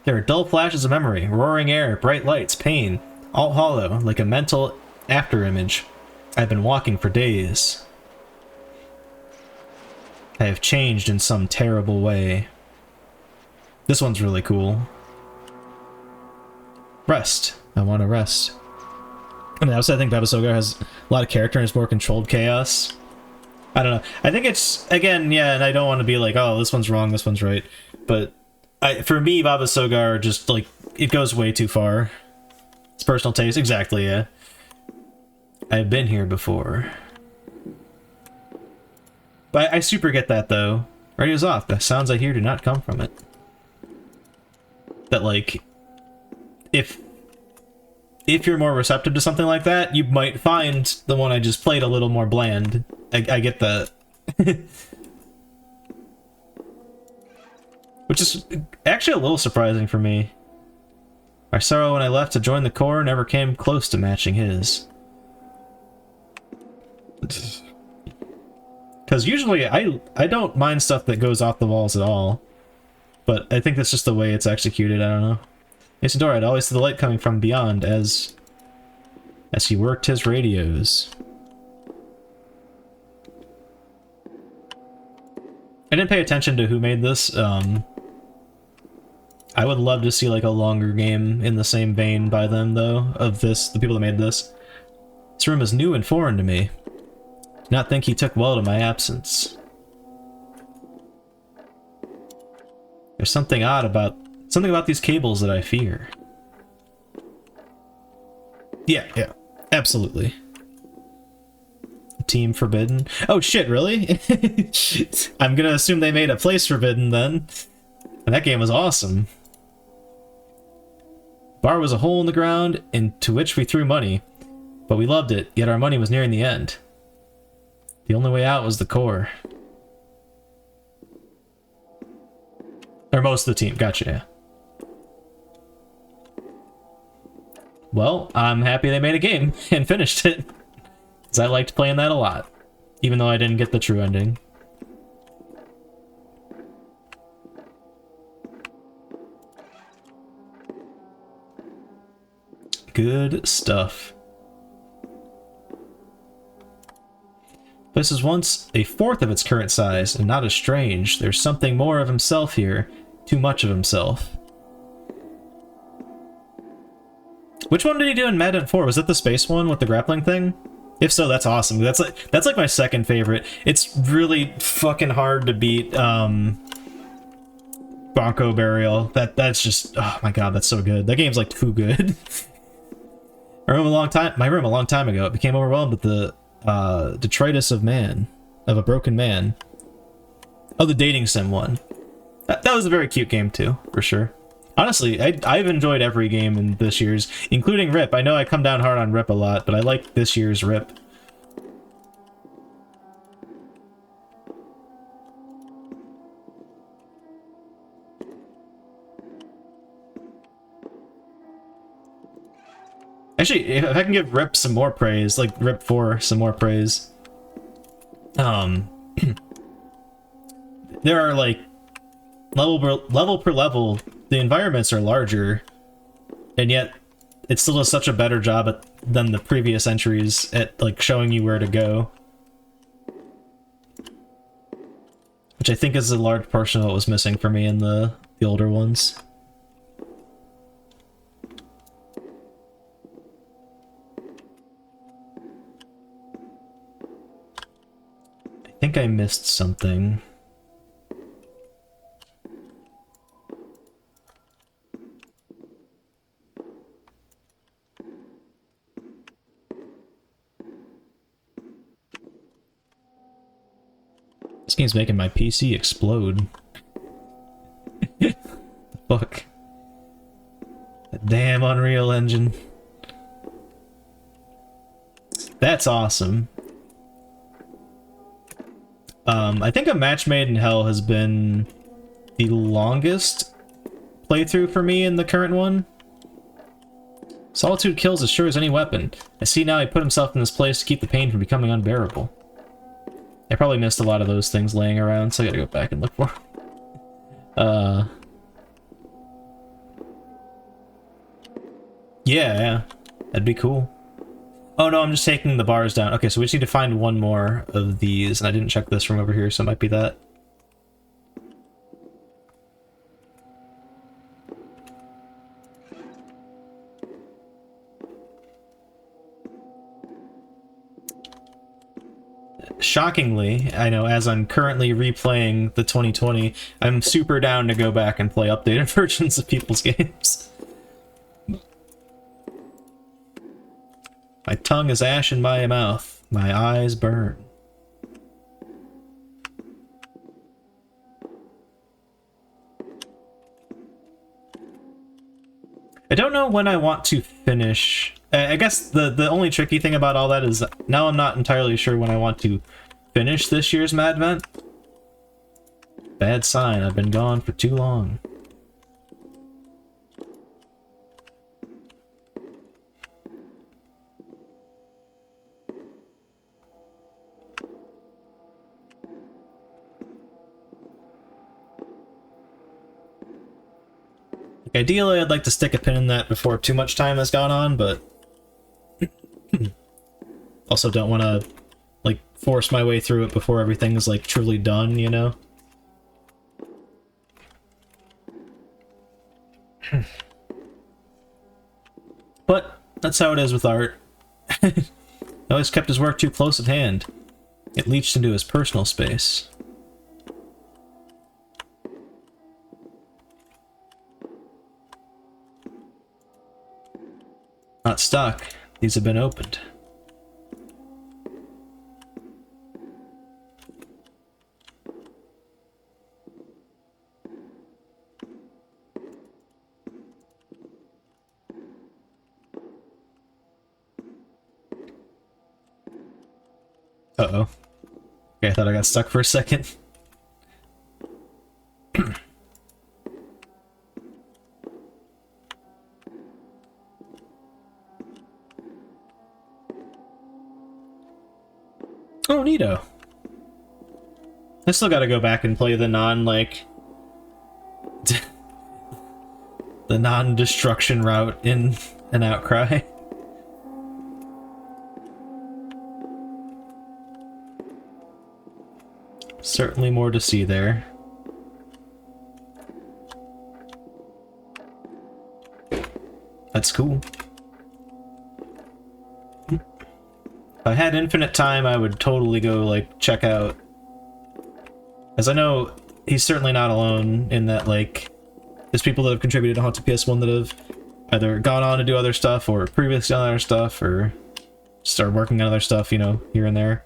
There are dull flashes of memory, roaring air, bright lights, pain, all hollow, like a mental afterimage. I've been walking for days. I have changed in some terrible way. This one's really cool. Rest. I want to rest. I mean, also I think Babos Sogar has a lot of character and is more controlled chaos. I don't know. I think it's, again, yeah, and I don't want to be like, oh, this one's wrong, this one's right. But for me, Babos Sogar just, like, it goes way too far. It's personal taste. Exactly, yeah. I've been here before. But I super get that, though. Radio's off. The sounds I hear do not come from it. That, like, if you're more receptive to something like that, you might find the one I just played a little more bland. I get that. Which is actually a little surprising for me. My sorrow when I left to join the Corps never came close to matching his. Because usually I don't mind stuff that goes off the walls at all. But I think that's just the way it's executed, I don't know. Isidore, I'd always see the light coming from beyond as he worked his radios. I didn't pay attention to who made this. I would love to see like a longer game in the same vein by them, though, of the people that made this. This room is new and foreign to me. Do not think he took well to my absence. There's something odd about these cables that I fear. Yeah, absolutely. Team Forbidden. Oh shit, really? I'm gonna assume they made a Place Forbidden then. And that game was awesome. Bar was a hole in the ground into which we threw money, but we loved it, yet our money was nearing the end. The only way out was the Corps. Or most of the team, gotcha, yeah. Well, I'm happy they made a game and finished it. Because I liked playing that a lot. Even though I didn't get the true ending. Good stuff. This is once a fourth of its current size, and not as strange. There's something more of himself here. Too much of himself. Which one did he do in Madvent 4? Was it the space one with the grappling thing? If so, that's awesome. That's like my second favorite. It's really fucking hard to beat Bronco Burial. That's just, oh my god, that's so good. That game's like too good. My room a long time ago, it became overwhelmed with the detritus of a broken man. Oh, the dating sim one. That was a very cute game too, for sure. Honestly, I've enjoyed every game in this year's, including RIP. I know I come down hard on RIP a lot, but I like this year's RIP. Actually, if I can give Rip some more praise, like Rip 4 some more praise. There are like level per level, the environments are larger, and yet it still does such a better job than the previous entries at like showing you where to go. Which I think is a large portion of what was missing for me in the older ones. I think I missed something. This game's making my PC explode. Fuck. That damn Unreal Engine. That's awesome. I think A Match Made in Hell has been the longest playthrough for me in the current one. Solitude kills as sure as any weapon. I see now he put himself in this place to keep the pain from becoming unbearable. I probably missed a lot of those things laying around, so I gotta go back and look for them. Yeah, that'd be cool. Oh no, I'm just taking the bars down. Okay, so we just need to find one more of these, and I didn't check this from over here, so it might be that. Shockingly, I know, as I'm currently replaying the 2020, I'm super down to go back and play updated versions of people's games. My tongue is ash in my mouth. My eyes burn. I don't know when I want to finish. I guess the only tricky thing about all that is now I'm not entirely sure when I want to finish this year's Madvent. Bad sign, I've been gone for too long. Ideally, I'd like to stick a pin in that before too much time has gone on, but also don't want to, like, force my way through it before everything's, like, truly done, you know? But that's how it is with art. He always kept his work too close at hand. It leached into his personal space. Not stuck. These have been opened. Uh-oh. Okay, I thought I got stuck for a second. Oh, neato. I still gotta go back and play the like... the non-destruction route in an Outcry. Certainly more to see there. That's cool. If I had infinite time, I would totally go, like, check out... As I know, he's certainly not alone in that, like, there's people that have contributed to Haunted PS1 that have either gone on to do other stuff, or previously done other stuff, or started working on other stuff, you know, here and there.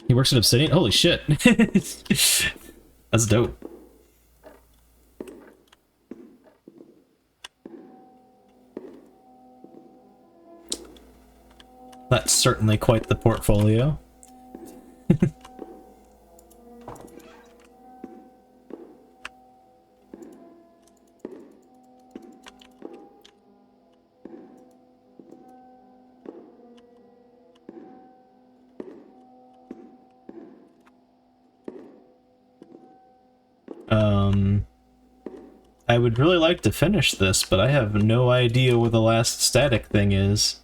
He works at Obsidian? Holy shit. That's dope. That's certainly quite the portfolio. I would really like to finish this, but I have no idea where the last static thing is.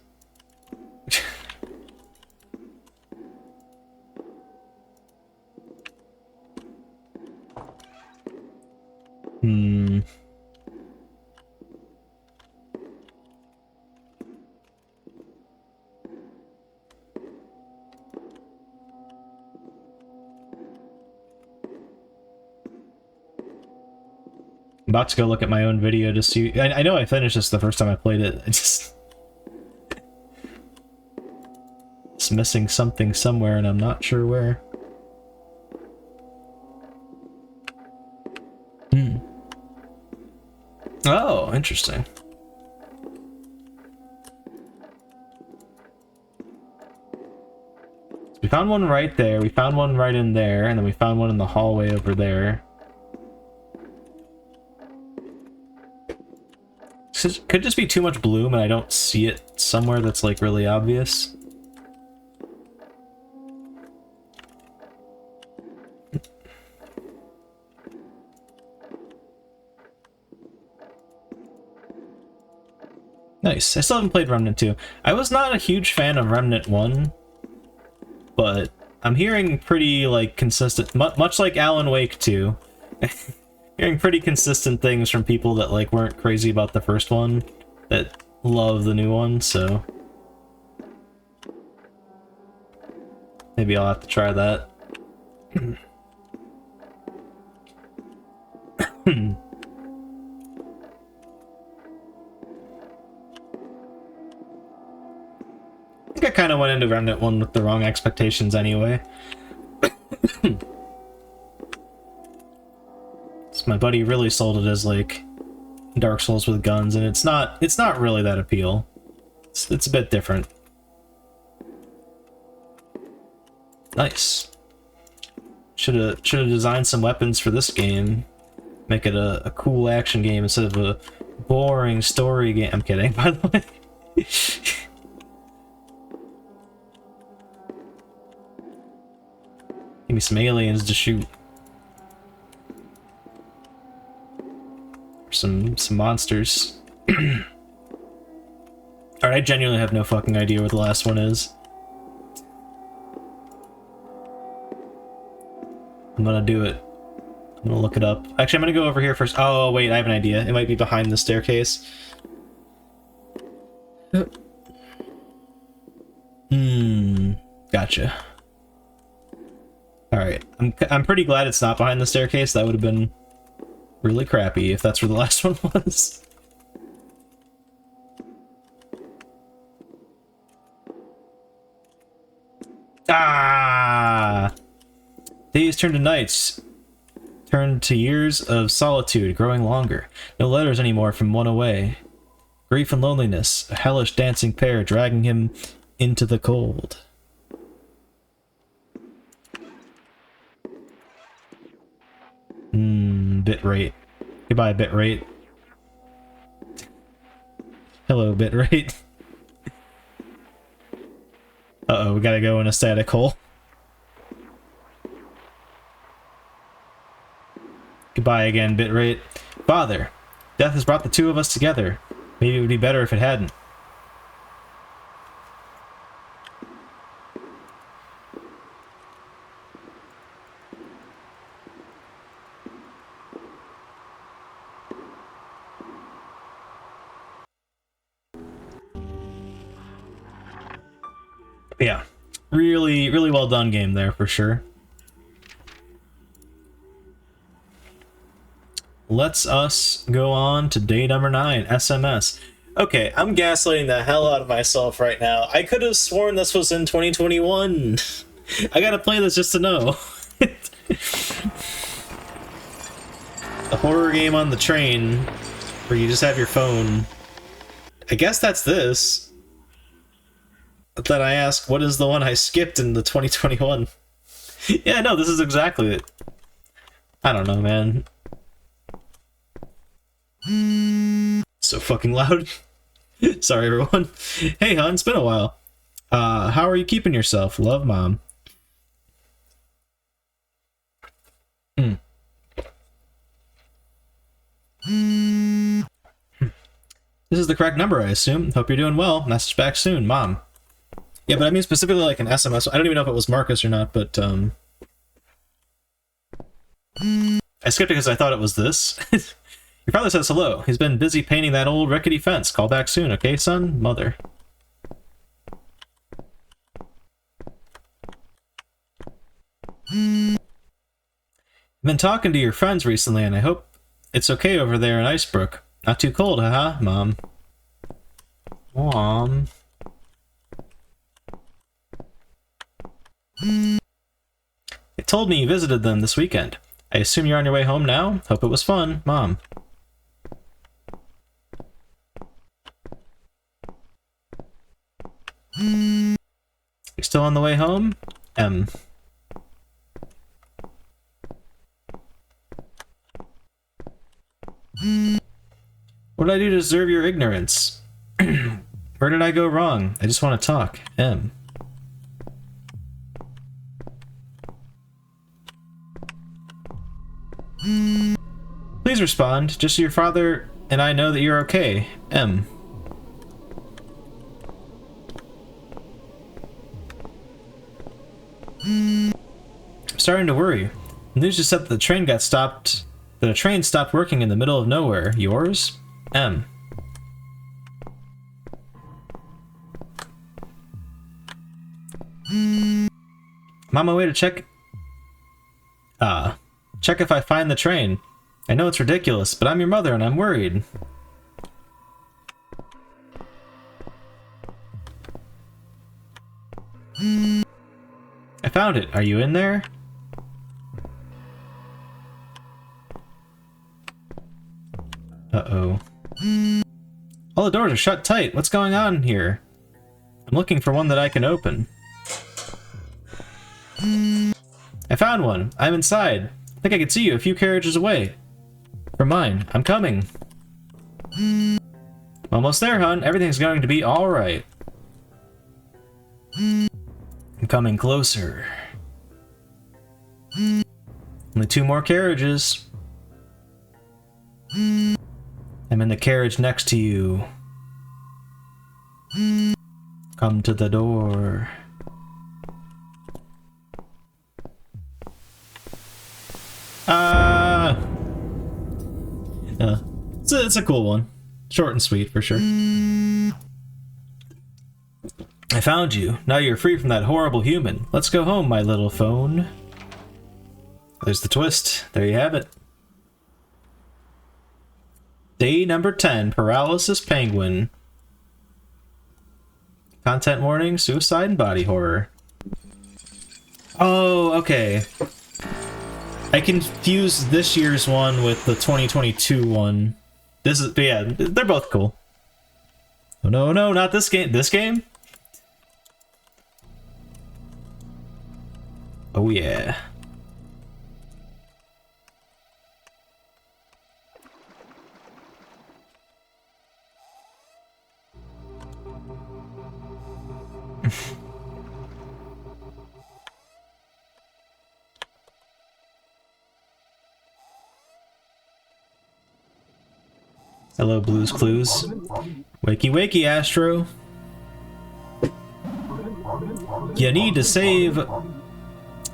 Hmm. I'm about to go look at my own video to see. I know I finished this the first time I played it. It's missing something somewhere, and I'm not sure where. Hmm. Oh, interesting. So we found one right there. We found one right in there, and then we found one in the hallway over there. Could just be too much bloom and I don't see it somewhere that's like really obvious. Nice. I still haven't played Remnant 2. I was not a huge fan of Remnant 1, but I'm hearing pretty like consistent, much like Alan Wake 2. Hearing pretty consistent things from people that like weren't crazy about the first one, that love the new one, so maybe I'll have to try that. I think I kind of went into Remnant 1 with the wrong expectations anyway. My buddy really sold it as like Dark Souls with guns, and it's not really that appeal. It's a bit different. Nice. Should have designed some weapons for this game. Make it a cool action game instead of a boring story game. I'm kidding, by the way. Give me some aliens to shoot. Some monsters. Alright, I genuinely have no fucking idea where the last one is. I'm gonna do it. I'm gonna look it up. Actually, I'm gonna go over here first. Oh, wait, I have an idea. It might be behind the staircase. Gotcha. Alright, I'm pretty glad it's not behind the staircase. That would have been really crappy if that's where the last one was. Ah! Days turn to nights. Turn to years of solitude, growing longer. No letters anymore from one away. Grief and loneliness, a hellish dancing pair dragging him into the cold. Bitrate. Goodbye, bitrate. Hello, bitrate. Uh-oh, we gotta go in a static hole. Goodbye again, bitrate. Father, death has brought the two of us together. Maybe it would be better if it hadn't. Yeah, really, really well done game there for sure. Let's us go on to day number 9, SMS. Okay, I'm gaslighting the hell out of myself right now. I could have sworn this was in 2021. I gotta play this just to know. A horror game on the train where you just have your phone. I guess that's this. Then I ask, what is the one I skipped in the 2021? Yeah, no, this is exactly it. I don't know, man. So fucking loud. Sorry, everyone. Hey, hon, it's been a while. How are you keeping yourself? Love, Mom. This is the correct number, I assume. Hope you're doing well. Message back soon, Mom. Yeah, but I mean specifically like an SMS. I don't even know if it was Marcus or not, but I skipped it because I thought it was this. Your father says hello. He's been busy painting that old rickety fence. Call back soon, okay, son? Mother. I've been talking to your friends recently, and I hope it's okay over there in Icebrook. Not too cold, haha, Mom. Mom. They told me you visited them this weekend. I assume you're on your way home now? Hope it was fun, Mom. You're still on the way home? M. What did I do to deserve your ignorance? Where did I go wrong? I just want to talk. M. Please respond, just so your father and I know that you're okay. M. I'm starting to worry. The news just said that the train got stopped. That a train stopped working in the middle of nowhere. Yours? M. I'm on my way to check if I find the train. I know it's ridiculous, but I'm your mother and I'm worried. I found it. Are you in there? Uh-oh. All the doors are shut tight. What's going on here? I'm looking for one that I can open. I found one. I'm inside. I think I can see you a few carriages away. From mine. I'm coming. Almost there, hon. Everything's going to be alright. I'm coming closer. Only 2 more carriages. I'm in the carriage next to you. Come to the door. It's a cool one. Short and sweet, for sure. I found you. Now you're free from that horrible human. Let's go home, my little phone. There's the twist. There you have it. Day number 10, Paralysis Penguin. Content warning, suicide and body horror. Oh, okay. I confused this year's one with the 2022 one. This is, but yeah, they're both cool. Oh no, no, not this game. This game? Oh yeah. Hello, Blues Clues. Wakey wakey, Astro. You need to save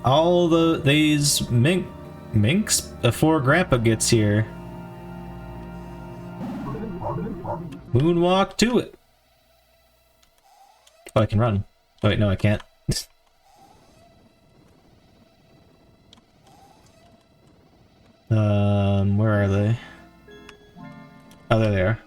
all these minks before Grandpa gets here. Moonwalk to it. Oh, I can run. Oh, wait, no, I can't. Where are they? Oh, there they are.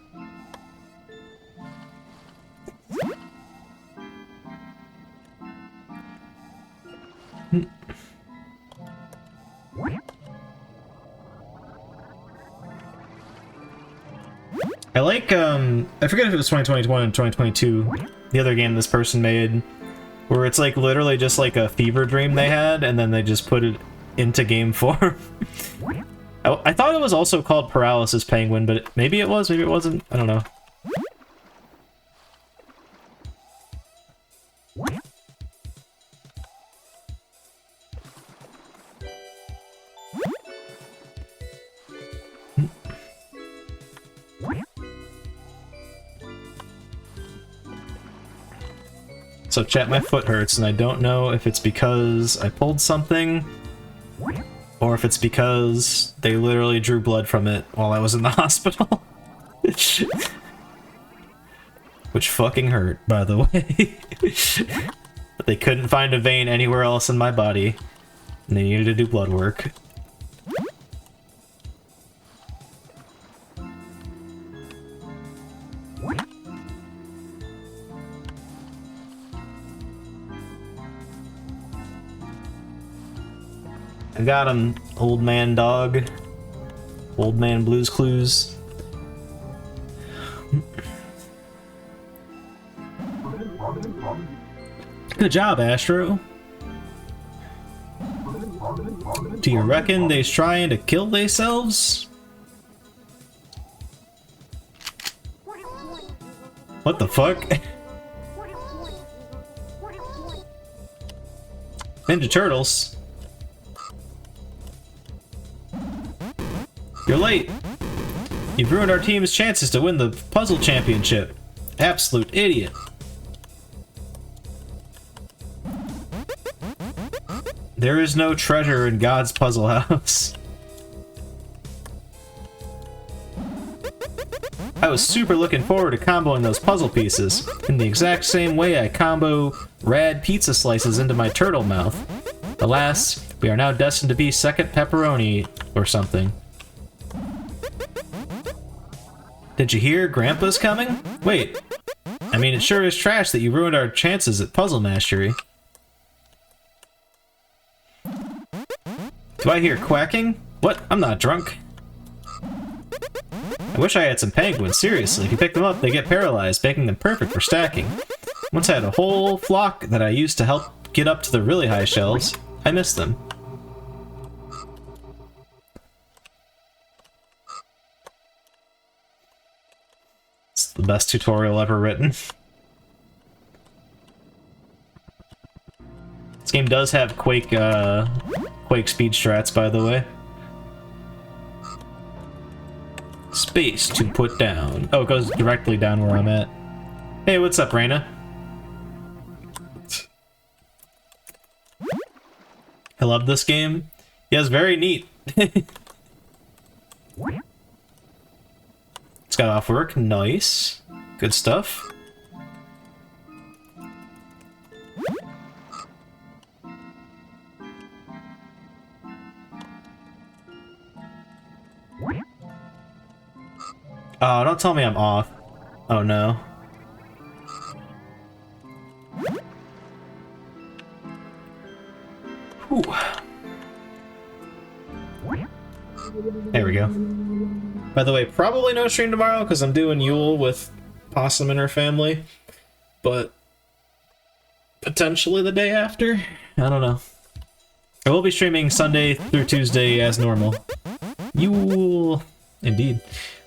I like, I forget if it was 2021 and 2022, the other game this person made, where it's like literally just like a fever dream they had, and then they just put it into game form. I thought it was also called Paralysis Penguin, but maybe it was, maybe it wasn't, I don't know. So chat, my foot hurts, and I don't know if it's because I pulled something, or if it's because they literally drew blood from it while I was in the hospital. Which fucking hurt, by the way. But they couldn't find a vein anywhere else in my body, and they needed to do blood work. I got him, old man dog. Old man Blues Clues. Good job, Astro. Do you reckon they's trying to kill theyselves? What the fuck? Ninja Turtles. You're late. You've ruined our team's chances to win the puzzle championship. Absolute idiot. There is no treasure in God's puzzle house. I was super looking forward to comboing those puzzle pieces, in the exact same way I combo rad pizza slices into my turtle mouth. Alas, we are now destined to be second pepperoni or something. Did you hear Grandpa's coming? Wait, I mean, it sure is trash that you ruined our chances at puzzle mastery. Do I hear quacking? What? I'm not drunk. I wish I had some penguins, seriously. If you pick them up, they get paralyzed, making them perfect for stacking. Once I had a whole flock that I used to help get up to the really high shelves. I miss them. It's the best tutorial ever written. This game does have Quake speed strats, by the way. Space to put down. Oh, it goes directly down where I'm at. Hey, what's up, Raina? I love this game. Yeah, it's very neat. It's got off work. Nice. Good stuff. Oh, don't tell me I'm off. Oh no. Whew. There we go. By the way, probably no stream tomorrow because I'm doing Yule with Possum and her family, but potentially the day after? I don't know. I will be streaming Sunday through Tuesday as normal. Yule! Indeed.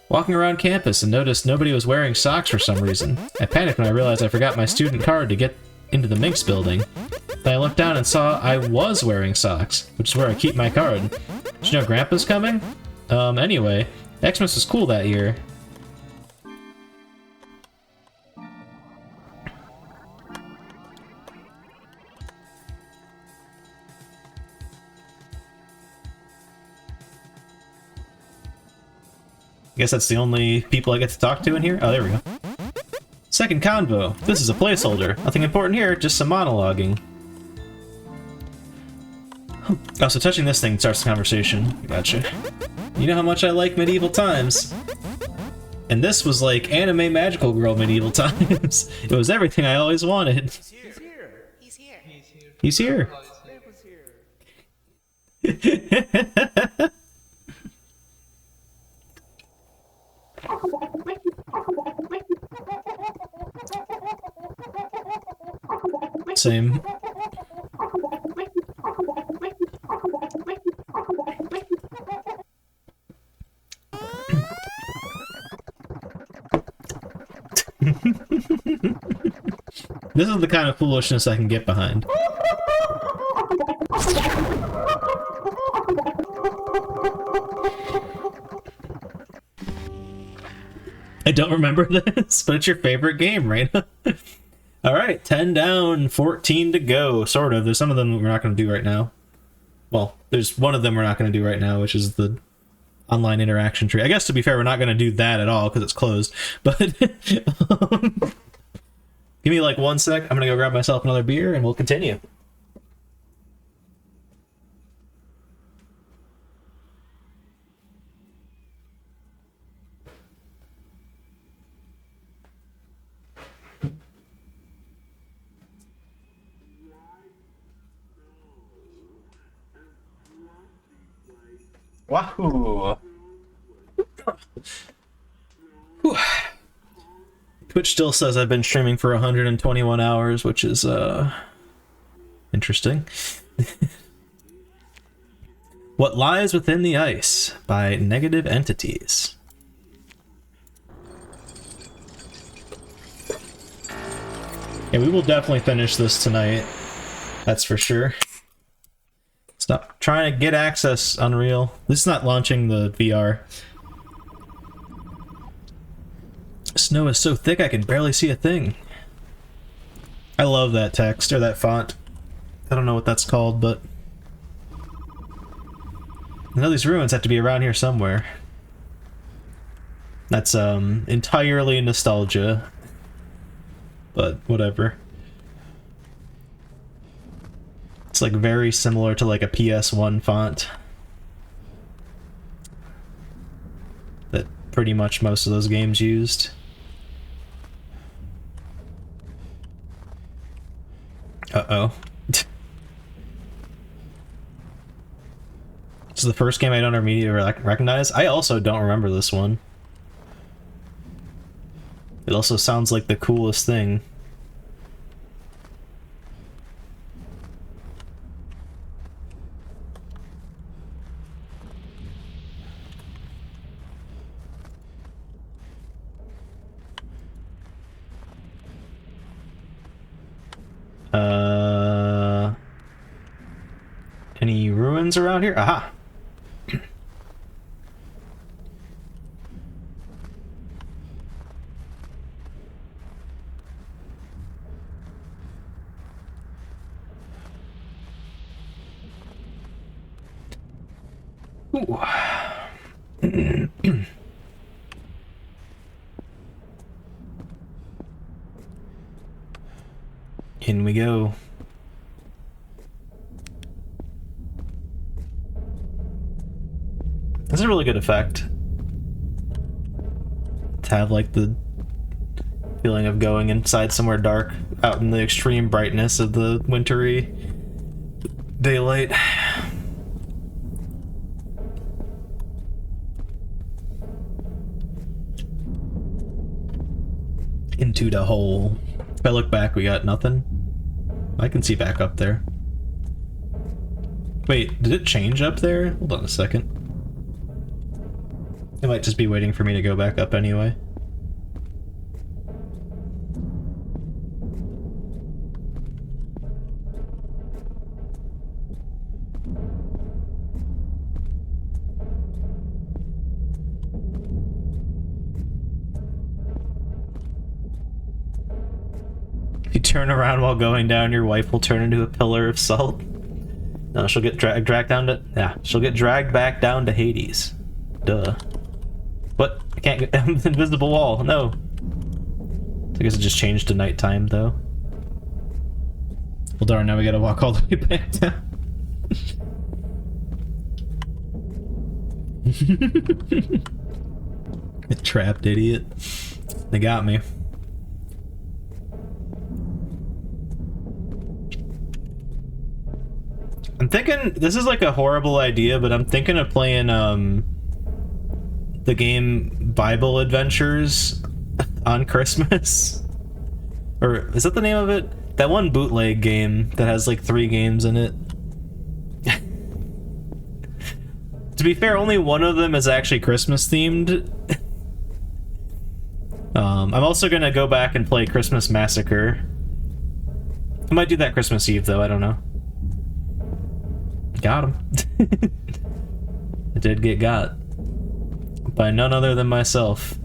Walking around campus and noticed nobody was wearing socks for some reason. I panicked when I realized I forgot my student card to get into the Minx building. Then I looked down and saw I was wearing socks, which is where I keep my card. Did you know Grandpa's coming? Anyway, Xmas was cool that year. I guess that's the only people I get to talk to in here. Oh, there we go. Second convo. This is a placeholder. Nothing important here, just some monologuing. Oh, so touching this thing starts the conversation. Gotcha. You know how much I like medieval times. And this was like anime magical girl medieval times. It was everything I always wanted. He's here. He's here. He's here. Same. This is the kind of foolishness I can get behind. I don't remember this, but it's your favorite game, right? All right, 10 down, 14 to go, sort of. There's some of them we're not going to do right now. Well, there's one of them we're not going to do right now, which is the online interaction tree. I guess, to be fair, we're not going to do that at all because it's closed. But give me like 1 sec. I'm going to go grab myself another beer and we'll continue. Wahoo! Whew. Twitch still says I've been streaming for 121 hours, which is, interesting. What Lies Within the Ice by Negative Entities. Yeah, we will definitely finish this tonight. That's for sure. Stop trying to get access, Unreal. This is not launching the VR. Snow is so thick I can barely see a thing. I love that text, or that font. I don't know what that's called, but... I know these ruins have to be around here somewhere. That's, entirely nostalgia. But, whatever. It's, like, very similar to, like, a PS1 font. That pretty much most of those games used. Uh-oh. This is the first game I don't immediately recognize. I also don't remember this one. It also sounds like the coolest thing. Any ruins around here? Aha! Ooh. In we go. That's a really good effect. To have like the feeling of going inside somewhere dark out in the extreme brightness of the wintry daylight. Into the hole. If I look back, we got nothing. I can see back up there. Wait, did it change up there? Hold on a second. It might just be waiting for me to go back up anyway. If you turn around while going down, your wife will turn into a pillar of salt. No, she'll get dragged down to... Yeah, she'll get dragged back down to Hades. Duh. What? I can't get down the invisible wall. No. I guess it just changed to nighttime, though. Well, darn, now we gotta walk all the way back down. Trapped idiot. They got me. I'm thinking, this is like a horrible idea, but I'm thinking of playing, the game Bible Adventures on Christmas. Or, is that the name of it? That one bootleg game that has like 3 games in it. To be fair, only one of them is actually Christmas themed. I'm also gonna go back and play Christmas Massacre. I might do that Christmas Eve though, I don't know. Got him. I did get got. By none other than myself.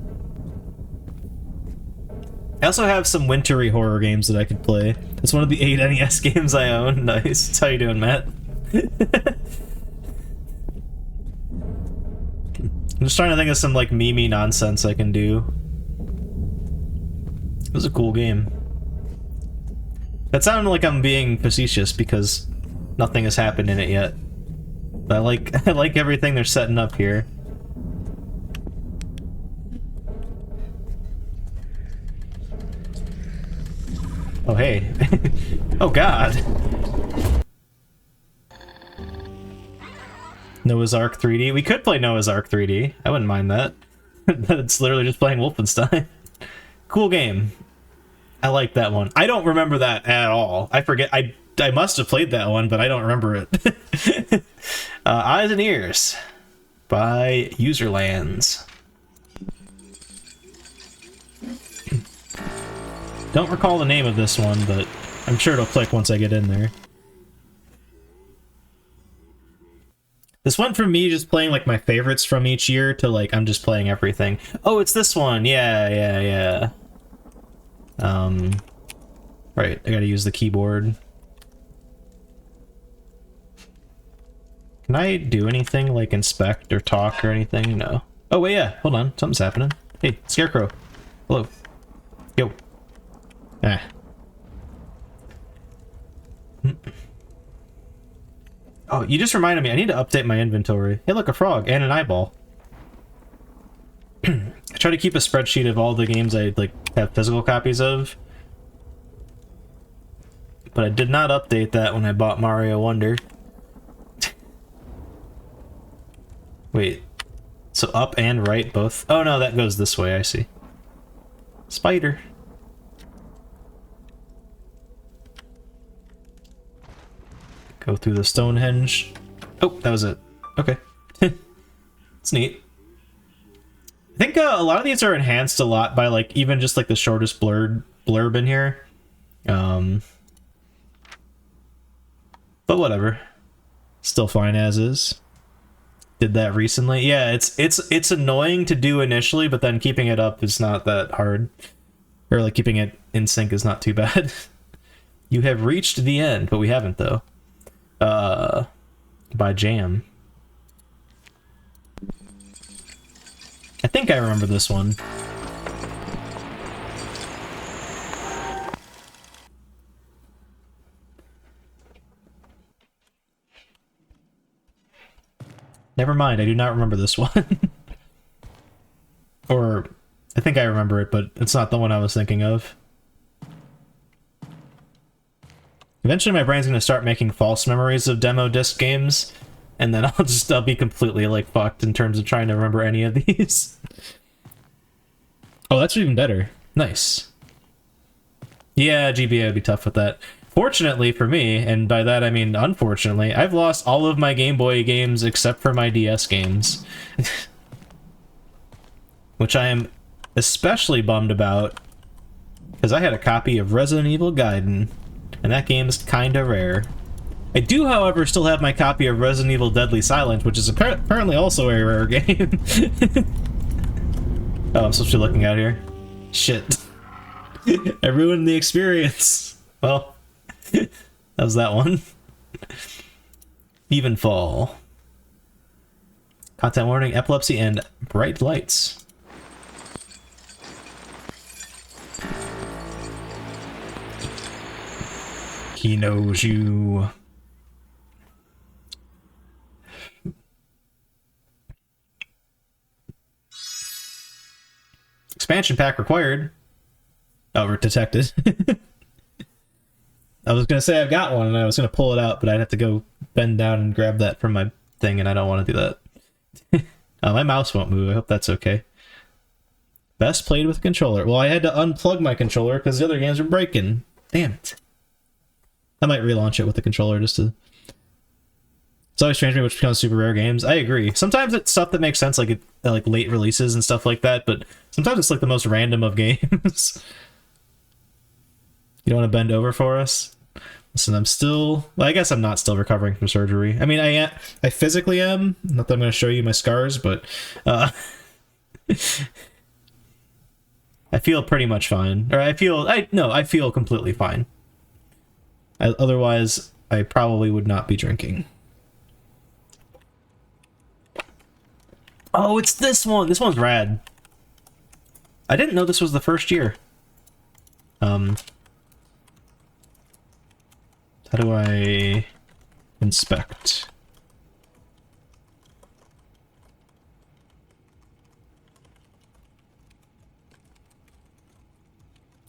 I also have some wintry horror games that I could play. It's one of the 8 NES games I own. Nice. How you doing, Matt? I'm just trying to think of some like meme nonsense I can do. It was a cool game. That sounded like I'm being facetious because nothing has happened in it yet. But I like everything they're setting up here. Oh hey. Oh god. Noah's Ark 3D. We could play Noah's Ark 3D. I wouldn't mind that. It's literally just playing Wolfenstein. Cool game. I like that one. I don't remember that at all. I forget. I must have played that one, but I don't remember it. Eyes and Ears by Userlands. Don't recall the name of this one, but I'm sure it'll click once I get in there. This went from me just playing like my favorites from each year to like I'm just playing everything. Oh, it's this one. Yeah. Right, I gotta use the keyboard. Can I do anything like inspect or talk or anything? No. Oh wait, yeah, hold on, something's happening. Hey, Scarecrow. Hello. Yo. Ah. Oh, you just reminded me, I need to update my inventory. Hey look, a frog and an eyeball. I try to keep a spreadsheet of all the games I like have physical copies of. But I did not update that when I bought Mario Wonder. Wait. So up and right both? Oh no, that goes this way, I see. Spider. Go through the Stonehenge. Oh, that was it. Okay. It's neat. I think a lot of these are enhanced a lot by like even just like the shortest blurb in here. But whatever. Still fine as is. Did that recently. Yeah, it's annoying to do initially, but then keeping it up is not that hard. Or like keeping it in sync is not too bad. You have reached the end, but we haven't though. By Jam. I think I remember this one. Never mind, I do not remember this one. Or, I think I remember it, but it's not the one I was thinking of. Eventually my brain's gonna start making false memories of demo disc games, and then I'll be completely, like, fucked in terms of trying to remember any of these. Oh, that's even better. Nice. Yeah, GBA would be tough with that. Fortunately for me, and by that I mean unfortunately, I've lost all of my Game Boy games except for my DS games. Which I am especially bummed about, because I had a copy of Resident Evil Gaiden, and that game is kinda rare. I do, however, still have my copy of Resident Evil Deadly Silence, which is apparently also a rare game. Oh, I'm supposed to be looking out here. Shit. I ruined the experience. Well, that was that one. Evenfall. Content warning, epilepsy, and bright lights. He knows you. Expansion pack required. Oh, we're detected. I was gonna say I've got one and I was gonna pull it out, but I'd have to go bend down and grab that from my thing, and I don't want to do that. My mouse won't move. I hope that's okay. Best played with a controller. Well, I had to unplug my controller because the other games were breaking. Damn it. I might relaunch it with the controller just to... It's always strange to me which becomes super rare games. I agree. Sometimes it's stuff that makes sense, like like late releases and stuff like that, but sometimes it's like the most random of games. You don't want to bend over for us? Listen, I'm still... Well, I guess I'm not still recovering from surgery. I mean, I physically am. Not that I'm going to show you my scars, but... I I feel pretty much fine. Or I feel completely fine. Otherwise, I probably would not be drinking. Oh, it's this one. This one's rad. I didn't know this was the first year. How do I inspect?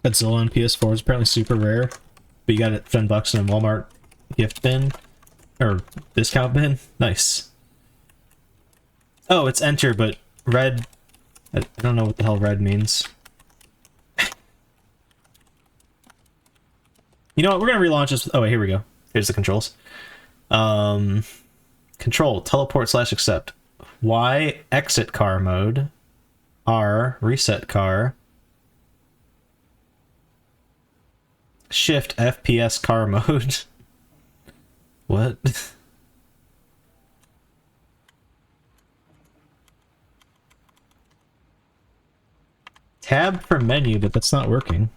Godzilla on PS4 is apparently super rare, but you got it for $10 in a Walmart gift bin or discount bin. Nice. Oh, it's enter, but red. I don't know what the hell red means. You know what? We're gonna relaunch this. Oh wait, here we go. Here's the controls. Control teleport / accept. Y exit car mode. R reset car. Shift FPS car mode. What? Tab for menu, but that's not working.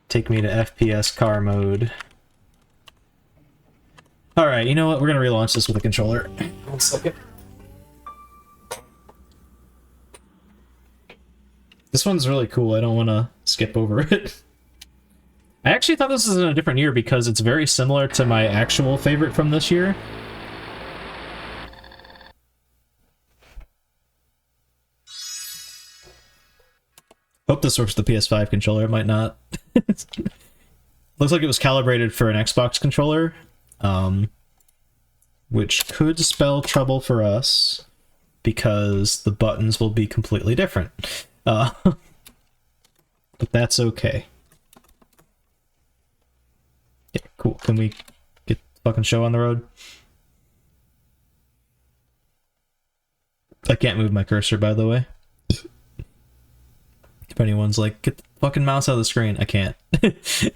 Take me to FPS car mode. Alright, you know what? We're gonna relaunch this with a controller. 1 second. This one's really cool. I don't want to skip over it. I actually thought this was in a different year because it's very similar to my actual favorite from this year. Hope this works with the PS5 controller. It might not. Looks like it was calibrated for an Xbox controller, which could spell trouble for us because the buttons will be completely different. But that's okay. Yeah, cool. Can we get the fucking show on the road? I can't move my cursor, by the way. If anyone's like, get the fucking mouse out of the screen, I can't. It's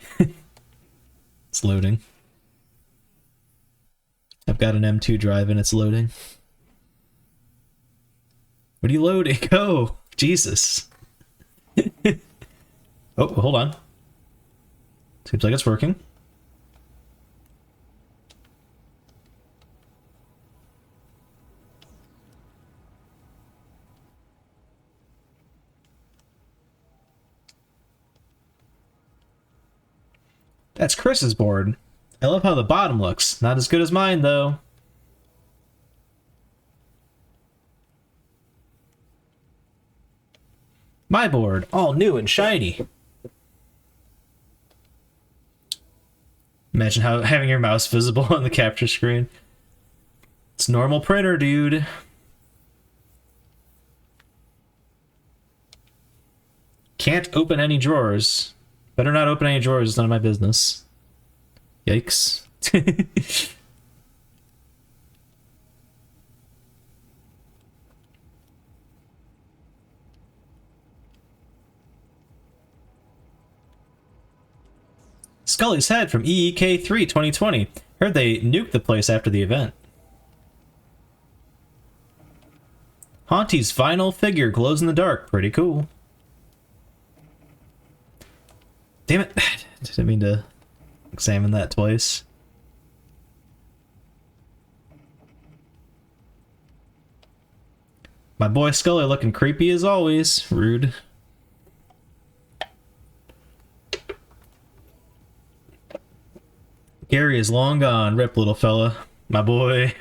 loading. I've got an M2 drive and it's loading. What are you loading? Oh, Jesus. Oh, hold on. Seems like it's working. That's Chris's board. I love how the bottom looks. Not as good as mine, though. My board, all new and shiny. Imagine how having your mouse visible on the capture screen. It's normal printer, dude. Can't open any drawers. Better not open any drawers, it's none of my business. Yikes. Scully's head from EEK3 2020. Heard they nuked the place after the event. Haunty's vinyl figure glows in the dark. Pretty cool. Damn it. Didn't mean to examine that twice. My boy Scully looking creepy as always. Rude. Gary is long gone. Rip, little fella. My boy.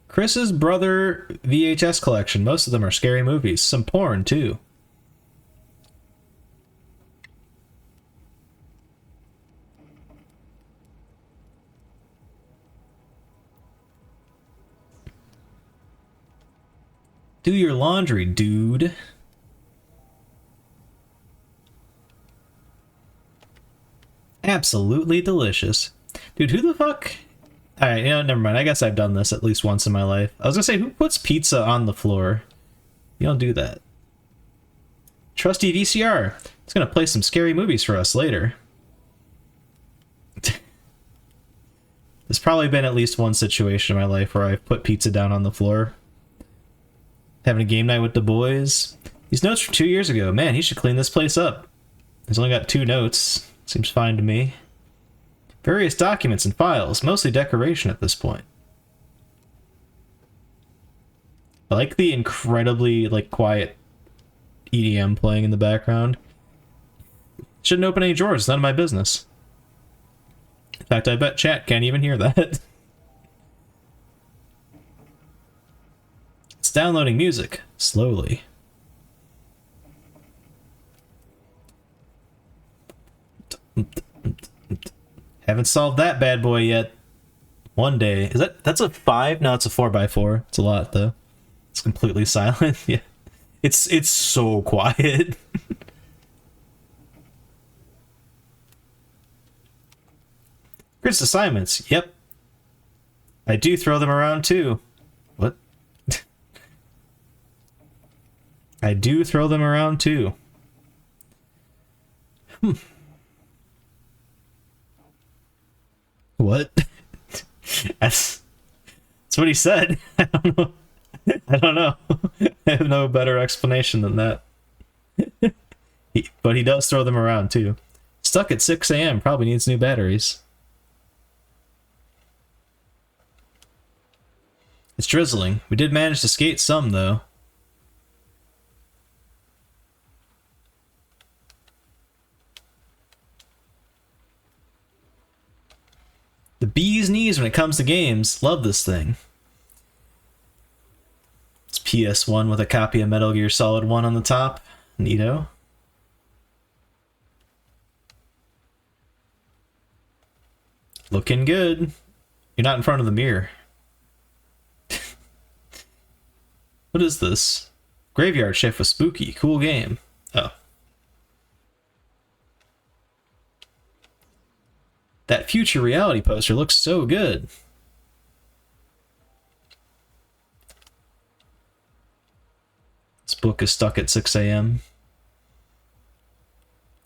Chris's brother VHS collection. Most of them are scary movies. Some porn, too. Do your laundry, dude. Absolutely delicious. Dude, who the fuck? Alright, you know, never mind. I guess I've done this at least once in my life. I was gonna say, who puts pizza on the floor? You don't do that. Trusty VCR. It's gonna play some scary movies for us later. There's probably been at least one situation in my life where I've put pizza down on the floor. Having a game night with the boys. These notes from 2 years ago. Man, he should clean this place up. He's only got 2 notes. Seems fine to me. Various documents and files. Mostly decoration at this point. I like the incredibly, like, quiet EDM playing in the background. Shouldn't open any drawers. It's none of my business. In fact, I bet chat can't even hear that. It's downloading music. Slowly. Haven't solved that bad boy yet. One day. Is that's a 5? No, it's a 4x4. It's a lot, though. It's completely silent. Yeah. It's so quiet. Chris assignments. Yep. I do throw them around too. What? I do throw them around too. What? That's what he said. I don't know. I don't know. I have no better explanation than that. But he does throw them around too. Stuck at 6 a.m. Probably needs new batteries. It's drizzling. We did manage to skate some, though. The bee's knees when it comes to games. Love this thing. It's PS1 with a copy of Metal Gear Solid 1 on the top. Neato. Looking good. You're not in front of the mirror. What is this? Graveyard Shift was spooky. Cool game. Oh. That future reality poster looks so good. This book is stuck at 6 a.m.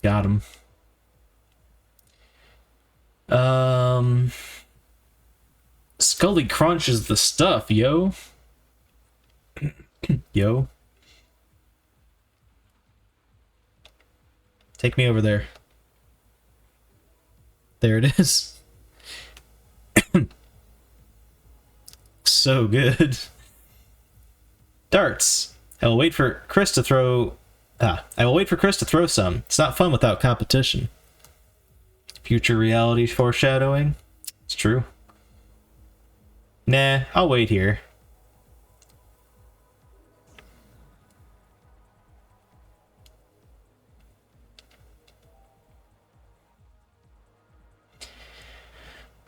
Got him. Scully Crunch is the stuff, yo. Yo. Take me over there. There it is. So good. Darts. I will wait for Chris to throw... I will wait for Chris to throw some. It's not fun without competition. Future reality foreshadowing. It's true. Nah, I'll wait here.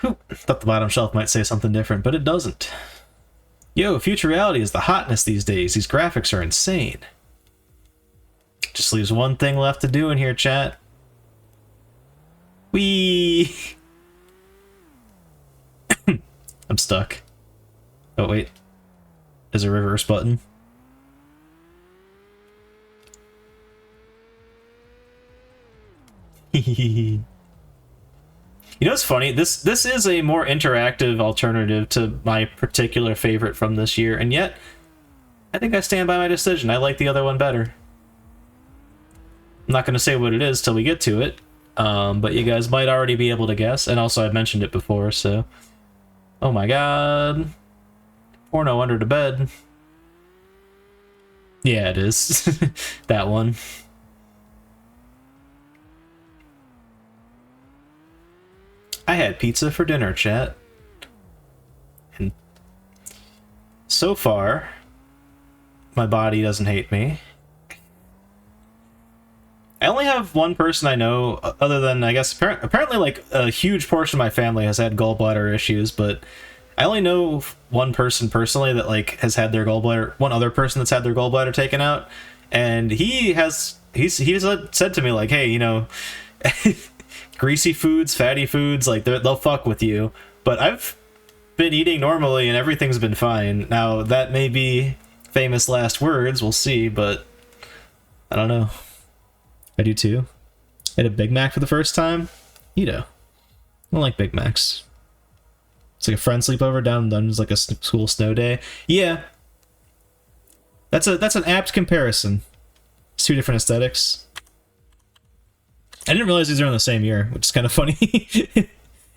Whew, thought the bottom shelf might say something different, but it doesn't. Yo, future reality is the hotness these days. These graphics are insane. Just leaves one thing left to do in here, chat. Whee! I'm stuck. Oh, wait. There's a reverse button. You know what's funny? This is a more interactive alternative to my particular favorite from this year, and yet I think I stand by my decision. I like the other one better. I'm not going to say what it is till we get to it, but you guys might already be able to guess, and also I've mentioned it before, so... Oh my god. Porno under the bed. Yeah, it is. That one. I had pizza for dinner, chat. And so far, my body doesn't hate me. I only have one person I know, other than, I guess, apparently, like, a huge portion of my family has had gallbladder issues, but I only know one person personally that, like, has had their gallbladder, one other person that's had their gallbladder taken out, and he said to me, like, hey, you know, greasy foods, fatty foods, like, they'll fuck with you, but I've been eating normally and everything's been fine. Now, that may be famous last words, we'll see, but I don't know. I do too. I had a Big Mac for the first time. You know, I don't like Big Macs. It's like a friend sleepover down in Dungeons, like a school snow day. Yeah. That's an apt comparison. It's two different aesthetics. I didn't realize these are in the same year, which is kind of funny.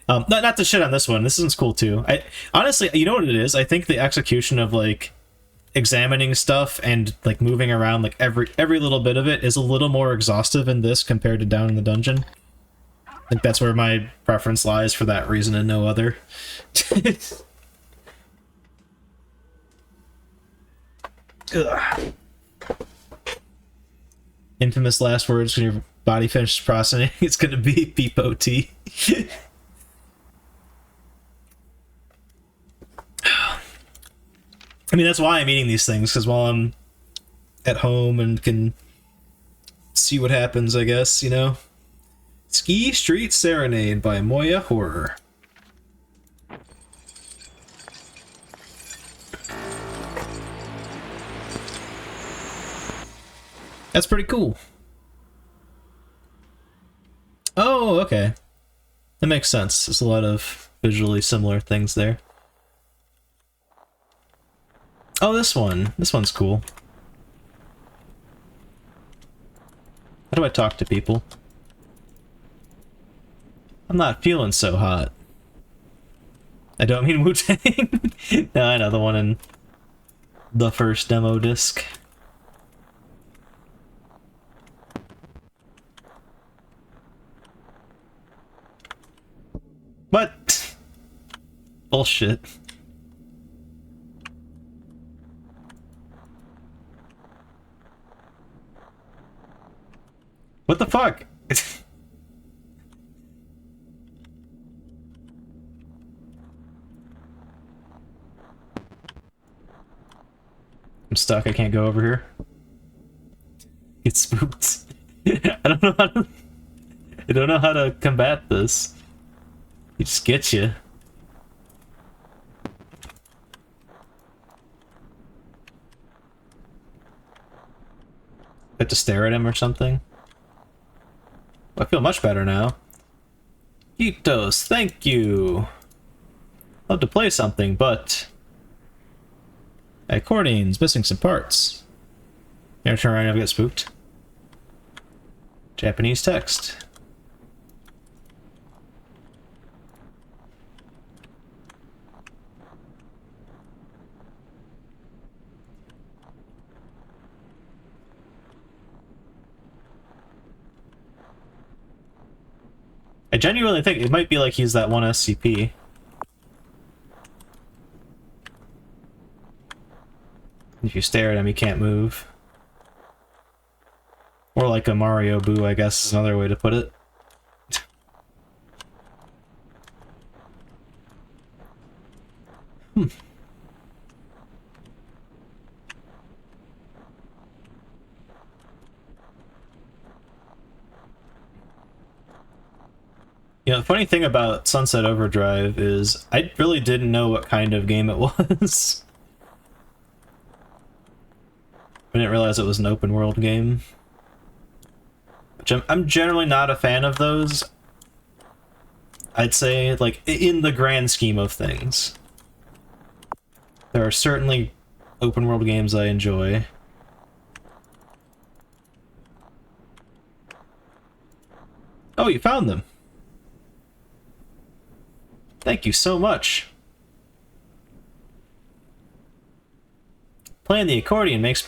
Not to shit on this one. This one's cool too. Honestly, you know what it is? I think the execution of like examining stuff and like moving around, like every little bit of it, is a little more exhaustive in this compared to Down in the Dungeon. I think that's where my preference lies for that reason and no other. Ugh. Infamous last words when your body finishes processing. It's gonna be beep OT. I mean, that's why I'm eating these things, because while I'm at home and can see what happens, I guess, you know? Ski Street Serenade by Moya Horror. That's pretty cool. Oh, okay. That makes sense. There's a lot of visually similar things there. Oh, this one. This one's cool. How do I talk to people? I'm not feeling so hot. I don't mean Wu-Tang. No, I know, the one in the first demo disc. What? Bullshit. What the fuck? I'm stuck, I can't go over here. Get spooked. I don't know how to combat this. He just gets you. Have to stare at him or something? I feel much better now. Kitos, thank you. Love to play something, but accordion's missing some parts. You ever turn around and get spooked? Japanese text. I genuinely think it might be like he's that one SCP. If you stare at him, he can't move. Or like a Mario Boo, I guess is another way to put it. You know, the funny thing about Sunset Overdrive is I really didn't know what kind of game it was. I didn't realize it was an open world game. Which I'm generally not a fan of those. I'd say, like, in the grand scheme of things. There are certainly open world games I enjoy. Oh, you found them. Thank you so much. Playing the accordion makes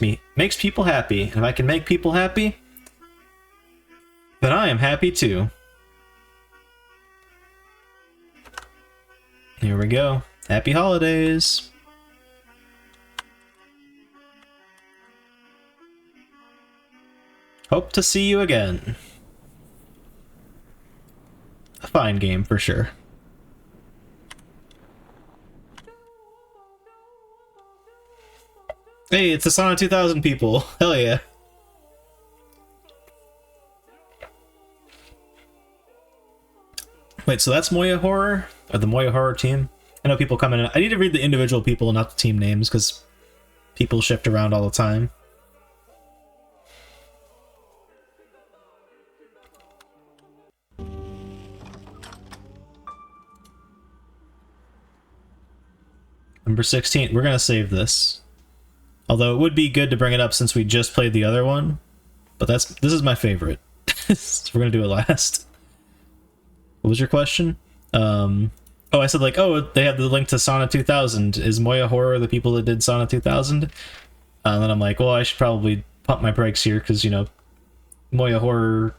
people happy, and if I can make people happy, then I am happy too. Here we go. Happy holidays. Hope to see you again. A fine game for sure. Hey, it's the Sonic 2000 people. Hell yeah. Wait, so that's Moya Horror? Or the Moya Horror team? I know people come in. I need to read the individual people, not the team names, because people shift around all the time. Number 16. We're gonna save this. Although it would be good to bring it up since we just played the other one. But this is my favorite. So we're gonna do it last. What was your question? Oh, I said like, oh, they have the link to Sauna 2000. Is Moya Horror the people that did Sauna 2000? And then I'm like, well, I should probably pump my brakes here because, you know, Moya Horror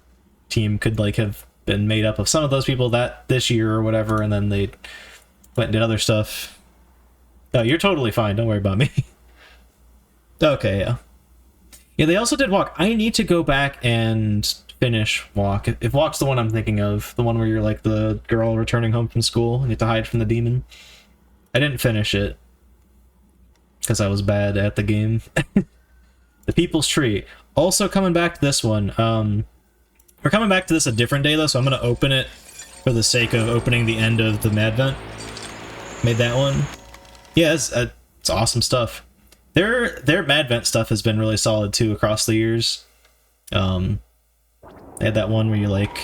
team could like have been made up of some of those people that this year or whatever, and then they went and did other stuff. Oh, you're totally fine. Don't worry about me. Okay, yeah. Yeah, they also did Walk. I need to go back and finish Walk. If Walk's the one I'm thinking of, the one where you're like the girl returning home from school and you have to hide from the demon. I didn't finish it because I was bad at the game. The People's Tree. Also coming back to this one. We're coming back to this a different day though, so I'm going to open it for the sake of opening the end of the Madvent. Made that one. Yeah, it's awesome stuff. Their Madvent stuff has been really solid too across the years. They had that one where you like...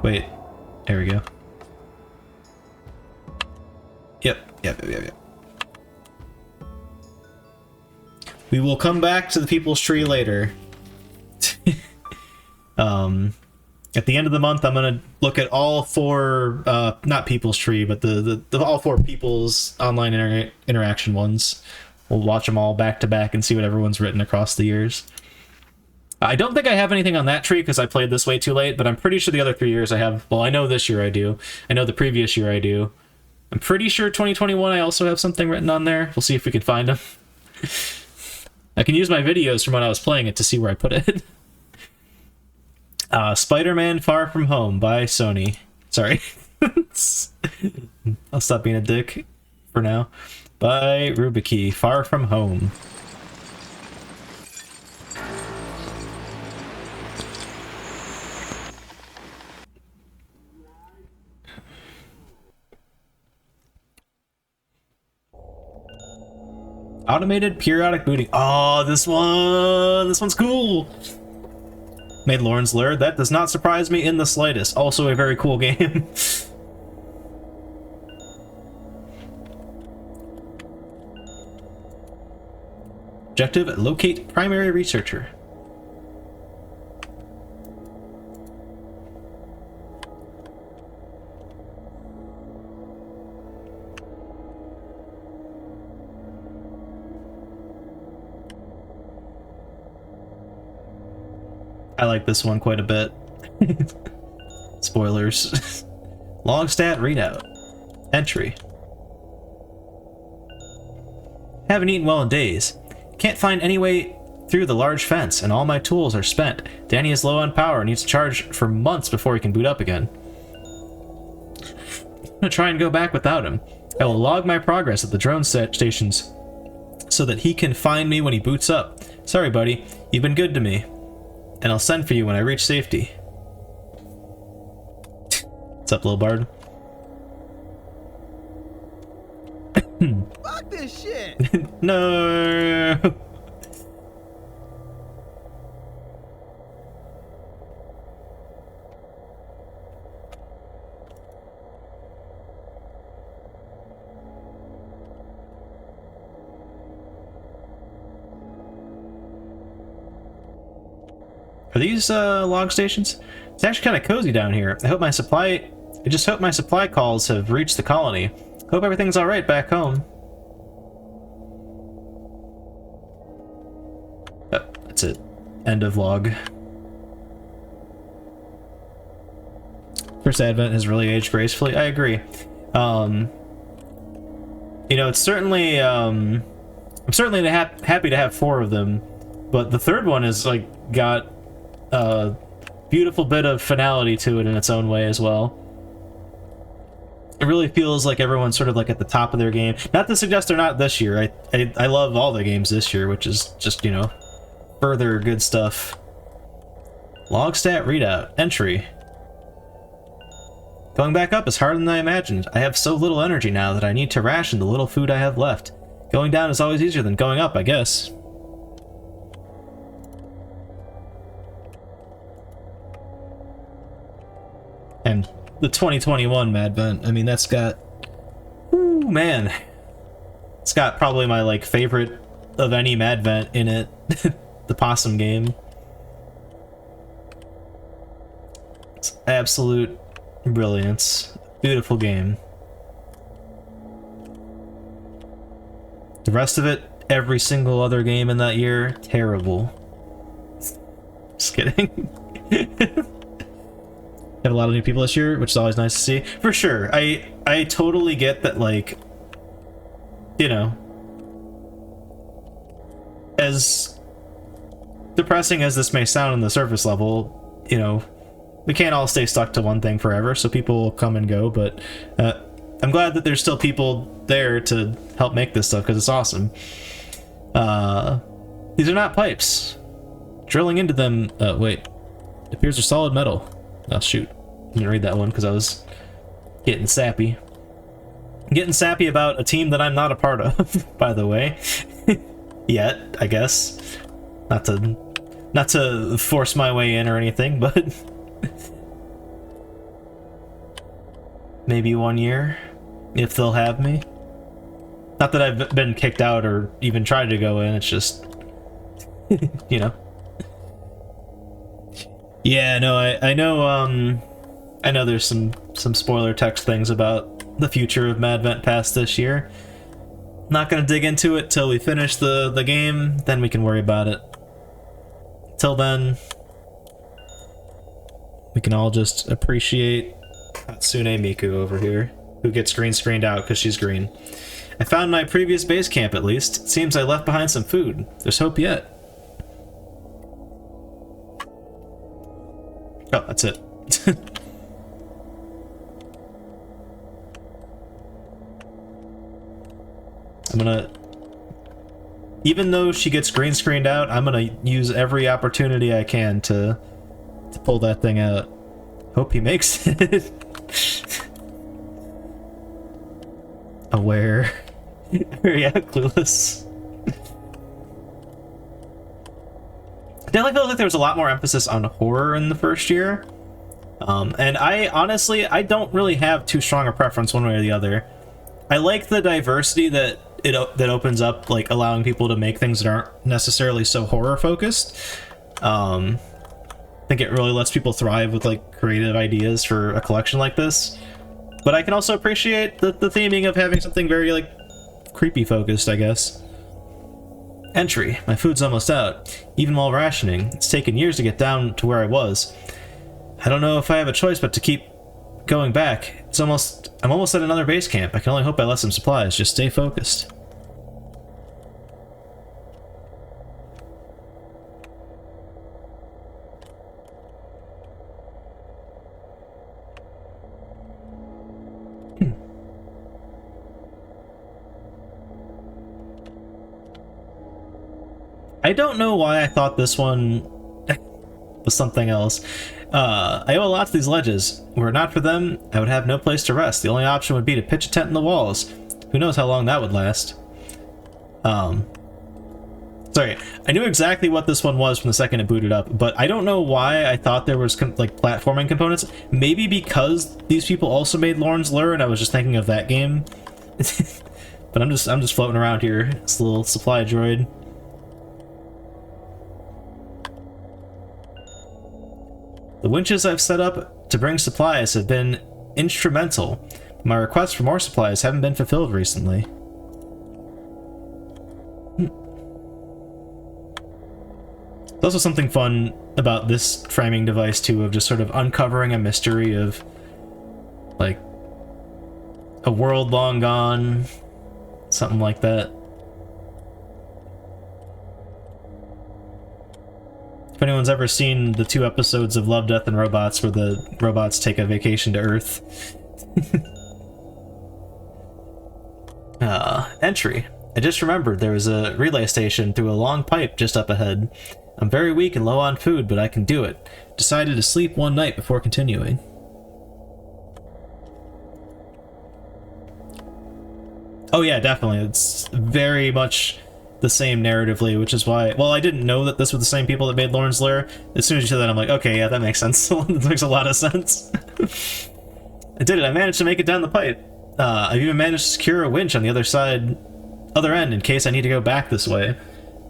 Wait, there we go. Yep. We will come back to the People's Tree later. At the end of the month, I'm gonna look at all four, not People's Tree, but the all four People's online interaction ones. We'll watch them all back to back and see what everyone's written across the years. I don't think I have anything on that tree because I played this way too late, but I'm pretty sure the other 3 years I have. Well, I know this year I do. I know the previous year I do. I'm pretty sure 2021 I also have something written on there. We'll see if we can find them. I can use my videos from when I was playing it to see where I put it. Spider-Man Far From Home by Sony. Sorry. I'll stop being a dick for now. By Rubiki, Far From Home. Automated periodic booting. Oh, this one's cool. Made Lauren's Lair. That does not surprise me in the slightest. Also a very cool game. Objective, locate primary researcher. I like this one quite a bit. Spoilers. Long stat readout. Entry. Haven't eaten well in days. Can't find any way through the large fence, and all my tools are spent. Danny is low on power and needs to charge for months before he can boot up again. I'm gonna try and go back without him. I will log my progress at the drone stations so that he can find me when he boots up. Sorry, buddy. You've been good to me. And I'll send for you when I reach safety. What's up, little bard? Fuck this shit! No! Are these log stations? It's actually kind of cozy down here. I just hope my supply calls have reached the colony. Hope everything's all right back home. Oh, that's it. End of log. First Advent has really aged gracefully. I agree. You know, it's certainly I'm certainly happy to have 4 of them, but the third one is like got a beautiful bit of finality to it in its own way as well. It really feels like everyone's sort of like at the top of their game. Not to suggest they're not this year. I love all the games this year, which is just, you know, further good stuff. Log stat readout. Entry. Going back up is harder than I imagined. I have so little energy now that I need to ration the little food I have left. Going down is always easier than going up, I guess. And the 2021 Madvent, I mean, that's got... Ooh, man. It's got probably my, like, favorite of any Madvent in it. The possum game. It's absolute brilliance. Beautiful game. The rest of it, every single other game in that year, terrible. Just kidding. Have a lot of new people this year, which is always nice to see. For sure. I totally get that, like, you know, as depressing as this may sound on the surface level, you know, we can't all stay stuck to one thing forever, so people will come and go, but I'm glad that there's still people there to help make this stuff, because it's awesome. These are not pipes. Drilling into them, wait. It appears they're solid metal. Oh, shoot. I didn't read that one because I was getting sappy. Getting sappy about a team that I'm not a part of, by the way. Yet, I guess. Not to force my way in or anything, but maybe 1 year, if they'll have me. Not that I've been kicked out or even tried to go in, it's just, you know. Yeah, no, I know there's some spoiler text things about the future of Madvent past this year. Not gonna dig into it till we finish the game, then we can worry about it. Till then, we can all just appreciate Hatsune Miku over here, who gets green screened out because she's green. I found my previous base camp, at least. It seems I left behind some food. There's hope yet. Oh, that's it. I'm gonna... Even though she gets green screened out, I'm gonna use every opportunity I can to pull that thing out. Hope he makes it. Aware. Yeah, clueless. I definitely feel like there was a lot more emphasis on horror in the first year. And I honestly, I don't really have too strong a preference one way or the other. I like the diversity that that opens up, like allowing people to make things that aren't necessarily so horror focused. I think it really lets people thrive with like creative ideas for a collection like this. But I can also appreciate the theming of having something very like creepy focused, I guess. Entry. My food's almost out. Even while rationing, it's taken years to get down to where I was. I don't know if I have a choice but to keep going back. I'm almost at another base camp. I can only hope I left some supplies. Just stay focused. I don't know why I thought this one was something else. I owe a lot to these ledges. Were it not for them, I would have no place to rest. The only option would be to pitch a tent in the walls. Who knows how long that would last. Sorry, I knew exactly what this one was from the second it booted up, but I don't know why I thought there was like platforming components. Maybe because these people also made Lorne's Lure and I was just thinking of that game. But I'm just floating around here, this little supply droid. The winches I've set up to bring supplies have been instrumental. My requests for more supplies haven't been fulfilled recently. There's also something fun about this framing device too, of just sort of uncovering a mystery of like a world long gone, something like that. If anyone's ever seen the 2 episodes of Love, Death, and Robots where the robots take a vacation to Earth. Entry. I just remembered there was a relay station through a long pipe just up ahead. I'm very weak and low on food, but I can do it. Decided to sleep one night before continuing. Oh yeah, definitely. It's very much the same narratively, which is why... Well, I didn't know that this was the same people that made Lorne's Lair. As soon as you said that, I'm like, okay, yeah, that makes sense. That makes a lot of sense. I did it. I managed to make it down the pipe. I've even managed to secure a winch on the other side Other end, in case I need to go back this way.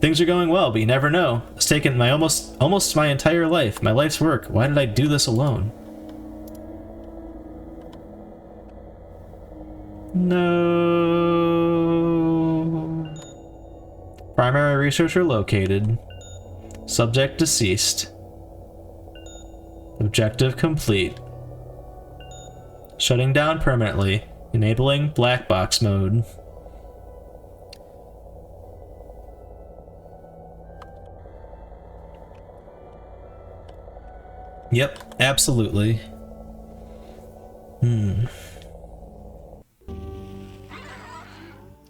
Things are going well, but you never know. It's taken my almost my entire life, my life's work. Why did I do this alone? No. Primary researcher located. Subject deceased. Objective complete. Shutting down permanently. Enabling black box mode. Yep, absolutely.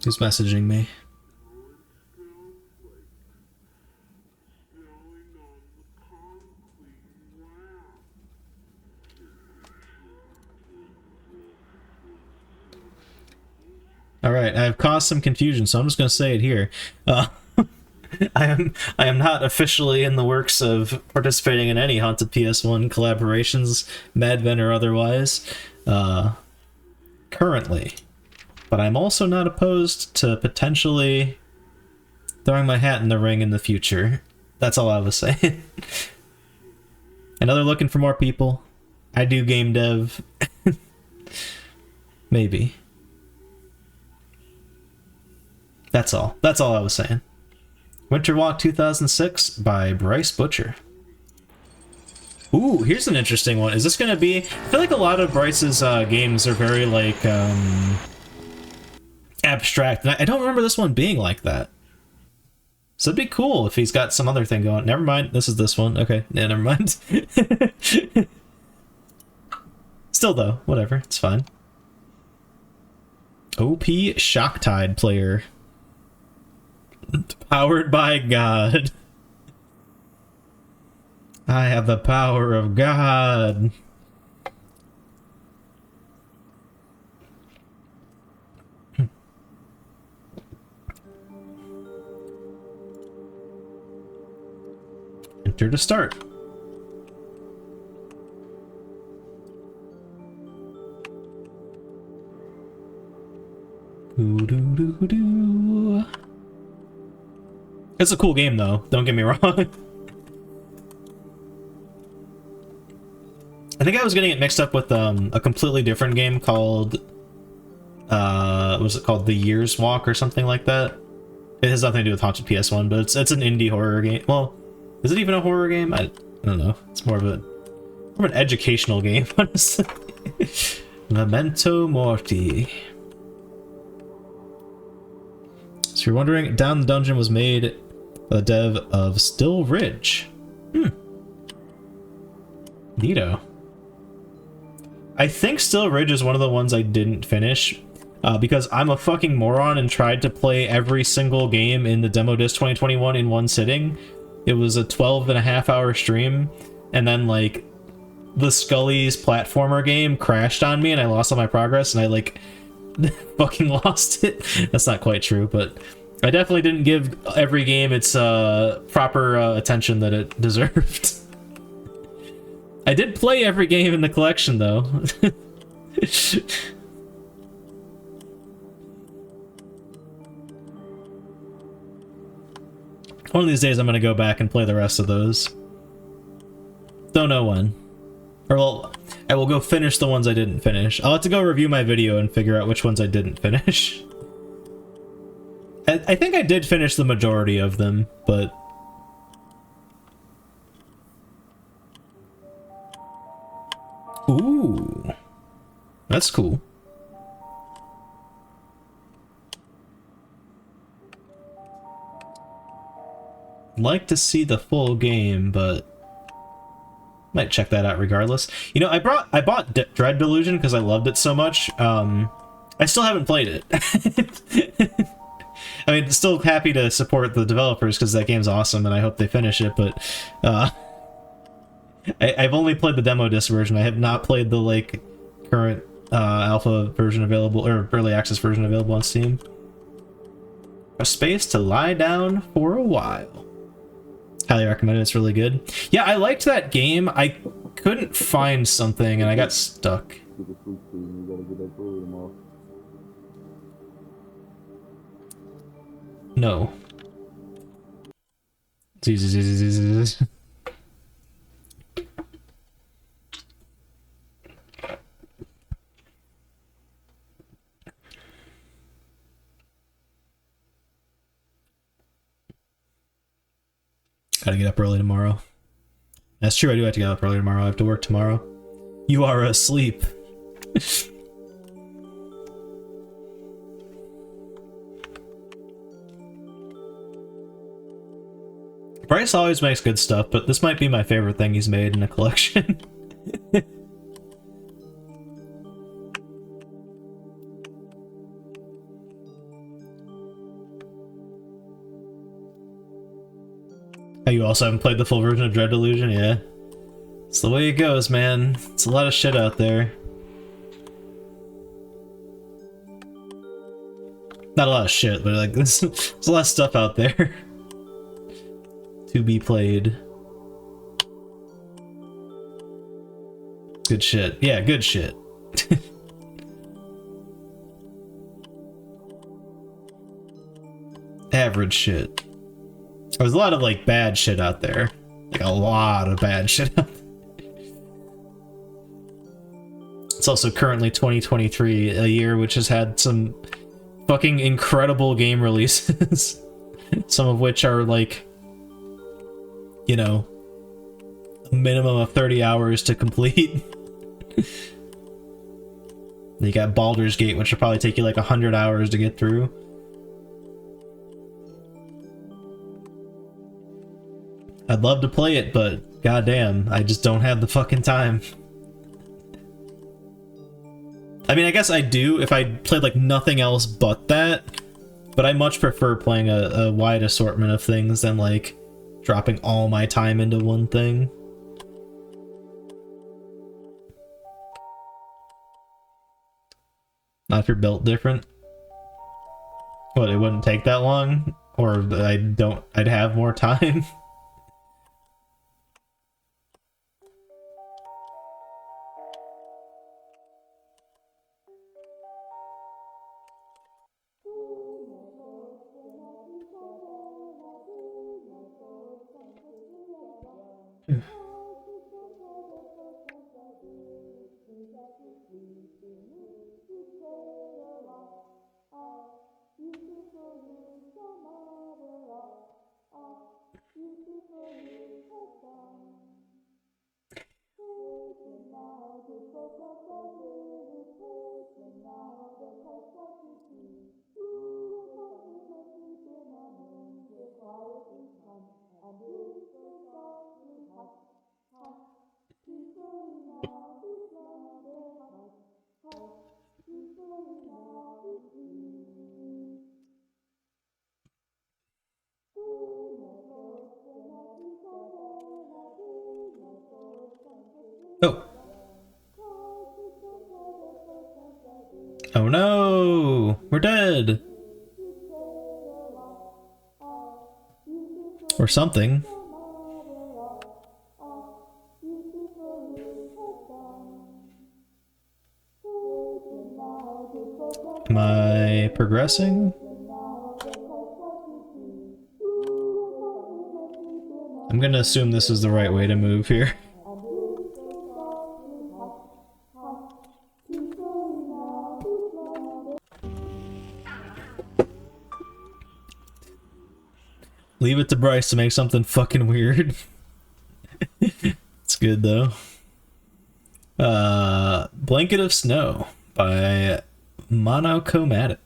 Who's messaging me? Alright, I've caused some confusion, so I'm just gonna say it here. I am not officially in the works of participating in any Haunted PS1 collaborations, Madvent or otherwise, currently. But I'm also not opposed to potentially throwing my hat in the ring in the future. That's all I was saying. I know they're looking for more people. I do game dev. Maybe. That's all. That's all I was saying. Winter Walk 2006 by Bryce Butcher. Ooh, here's an interesting one. Is this gonna be... I feel like a lot of Bryce's games are very, like, abstract. And I don't remember this one being like that. So it'd be cool if he's got some other thing going. Never mind, this is this one. Okay, yeah, never mind. Still, though, whatever. It's fine. OP Shocktide player. Powered by God. I have the power of God. Enter to start. Doo-doo-doo-doo. It's a cool game, though. Don't get me wrong. I think I was getting it mixed up with a completely different game called... was it called The Year's Walk or something like that? It has nothing to do with Haunted PS1, but it's an indie horror game. Well, is it even a horror game? I don't know. It's more of an educational game, honestly. Memento Mori. So you're wondering, Down the Dungeon was made by the dev of Still Ridge. Neato. I think Still Ridge is one of the ones I didn't finish, because I'm a fucking moron and tried to play every single game in the Demo Disc 2021 in one sitting. It was a 12.5-hour stream, and then, like, the Scully's platformer game crashed on me and I lost all my progress, and I, like, fucking lost it. That's not quite true, but I definitely didn't give every game its proper attention that it deserved. I did play every game in the collection, though. One of these days I'm gonna go back and play the rest of those. Don't know when. Or, well, I will go finish the ones I didn't finish. I'll have to go review my video and figure out which ones I didn't finish. I think I did finish the majority of them, but... Ooh. That's cool. Like to see the full game, but... might check that out regardless. You know, I bought Dread Delusion because I loved it so much. I still haven't played it. I mean, still happy to support the developers because that game's awesome and I hope they finish it, but I've only played the demo disc version. I have not played the, like, current alpha version available, or early access version available on Steam. A space to lie down for a while. Highly recommend it, it's really good. Yeah, I liked that game. I couldn't find something and I got stuck. No. Gotta get up early tomorrow. That's true, I do have to get up early tomorrow. I have to work tomorrow. You are asleep. Bryce always makes good stuff, but this might be my favorite thing he's made in a collection. Oh, you also haven't played the full version of Dread Delusion? Yeah. It's the way it goes, man. It's a lot of shit out there. Not a lot of shit, but like, there's a lot of stuff out there to be played. Good shit. Yeah, good shit. Average shit. There's a lot of like bad shit out there. Like a lot of bad shit out there. It's also currently 2023, a year which has had some fucking incredible game releases. Some of which are like, you know, a minimum of 30 hours to complete. You got Baldur's Gate, which will probably take you like 100 hours to get through. I'd love to play it, but goddamn, I just don't have the fucking time. I mean, I guess I do if I played like nothing else but that, but I much prefer playing a wide assortment of things than like dropping all my time into one thing. Not if you're built different. What, it wouldn't take that long? Or I'd have more time? Oh. Oh no! We're dead! Or something. Am I progressing? I'm gonna assume this is the right way to move here. Leave it to Bryce to make something fucking weird. It's good though. Blanket of Snow by Monochromatic.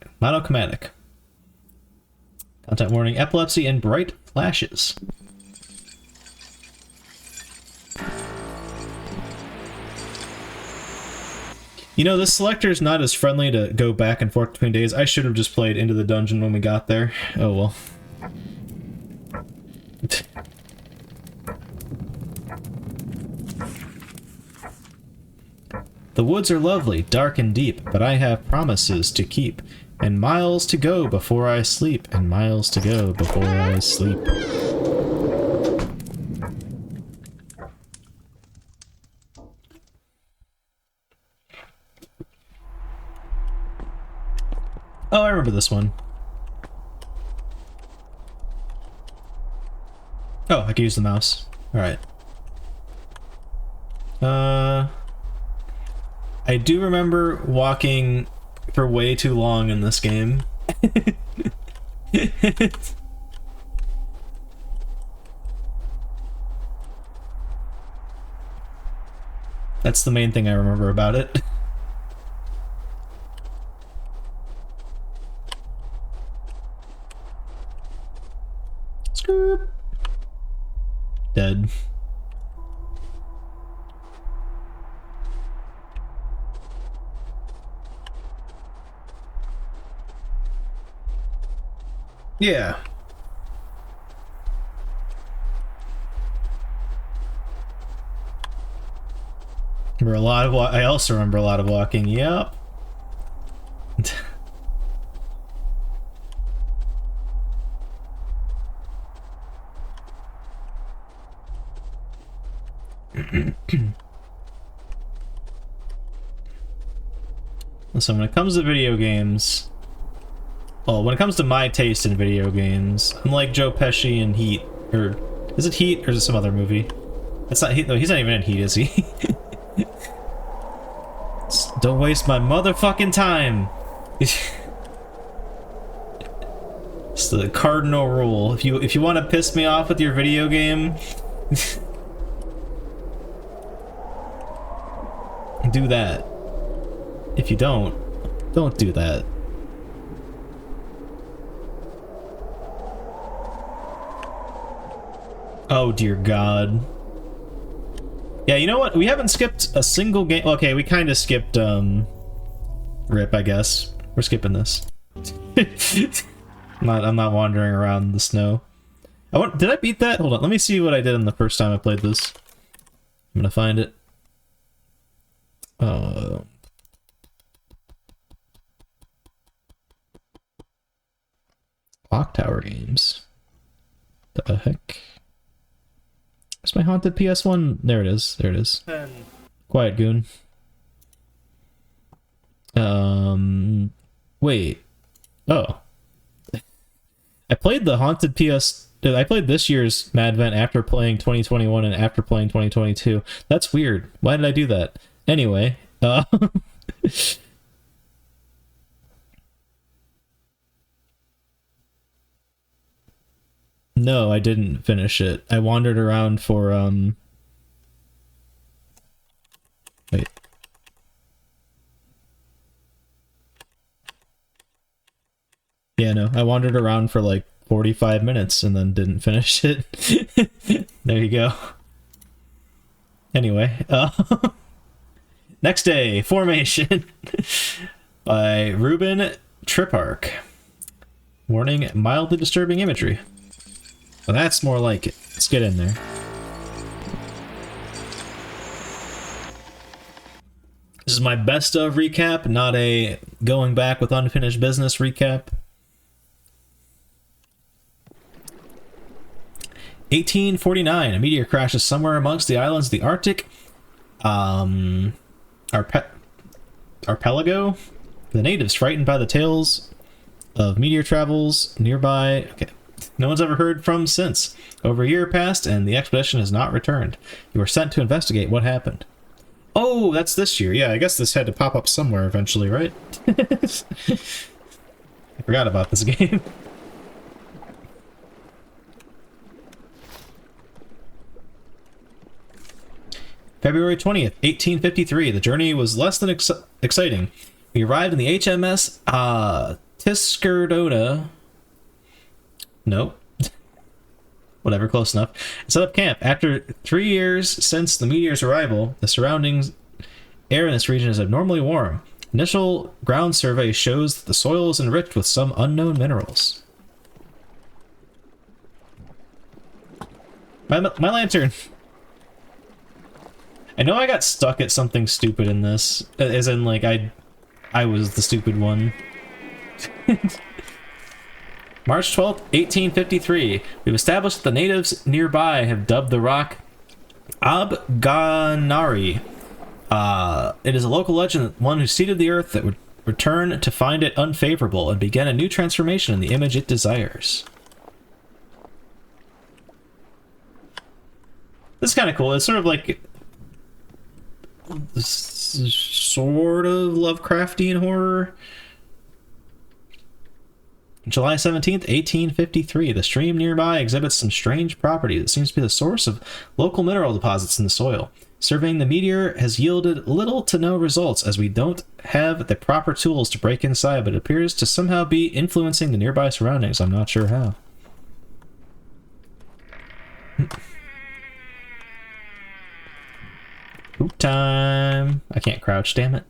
Content warning: epilepsy and bright flashes. You know, this selector is not as friendly to go back and forth between days. I should have just played Into the Dungeon when we got there. Oh well. The woods are lovely, dark and deep, but I have promises to keep, and miles to go before I sleep, and miles to go before I sleep. Oh, I remember this one. Oh, I can use the mouse. Alright. I do remember walking for way too long in this game. That's the main thing I remember about it. Screw. Dead. Yeah. Remember a lot of I also remember a lot of walking. Yep. So when it comes to video games, well, when it comes to my taste in video games, I'm like Joe Pesci in Heat, or is it Heat, or is it some other movie? It's not Heat, though. He's not even in Heat, is he? Don't waste my motherfucking time. It's the cardinal rule. If you want to piss me off with your video game, do that. If you don't do that. Oh dear God. Yeah, you know what? We haven't skipped a single game. Okay, we kind of skipped RIP, I guess. We're skipping this. I'm not wandering around the snow. Did I beat that? Hold on, let me see what I did in the first time I played this. I'm gonna find it. Clock Tower games. The heck? Where's my haunted PS1? There it is. There it is. Quiet Goon. Wait. Oh. I played the haunted I played this year's Madvent after playing 2021 and after playing 2022. That's weird. Why did I do that? Anyway, no, I didn't finish it. I wandered around for, wait. Yeah, no, I wandered around for like 45 minutes and then didn't finish it. There you go. Anyway, next day, Formation by Ruben Tripark. Warning, mildly disturbing imagery. Well, that's more like it. Let's get in there. This is my best of recap, not a going back with unfinished business recap. 1849, a meteor crashes somewhere amongst the islands of the Arctic. Archipelago. The natives, frightened by the tales of meteor travels nearby. Okay. No one's ever heard from since. Over a year passed, and the expedition has not returned. You were sent to investigate what happened. Oh, that's this year. Yeah, I guess this had to pop up somewhere eventually, right? I forgot about this game. February 20th, 1853. The journey was less than exciting. We arrived in the HMS Tiskerdona. Nope. Whatever, close enough. Set up camp. After 3 years since the meteor's arrival, the surrounding air in this region is abnormally warm. Initial ground survey shows that the soil is enriched with some unknown minerals. My lantern! I know I got stuck at something stupid in this, as in, like, I was the stupid one. March 12th, 1853. We've established that the natives nearby have dubbed the rock Abganari. It is a local legend that one who seeded the earth that would return to find it unfavorable and begin a new transformation in the image it desires. This is kind of cool. It's sort of like sort of Lovecraftian horror. July 17th, 1853. The stream nearby exhibits some strange property that seems to be the source of local mineral deposits in the soil. Surveying the meteor has yielded little to no results, as we don't have the proper tools to break inside, but it appears to somehow be influencing the nearby surroundings. I'm not sure how. Poop time. I can't crouch, damn it.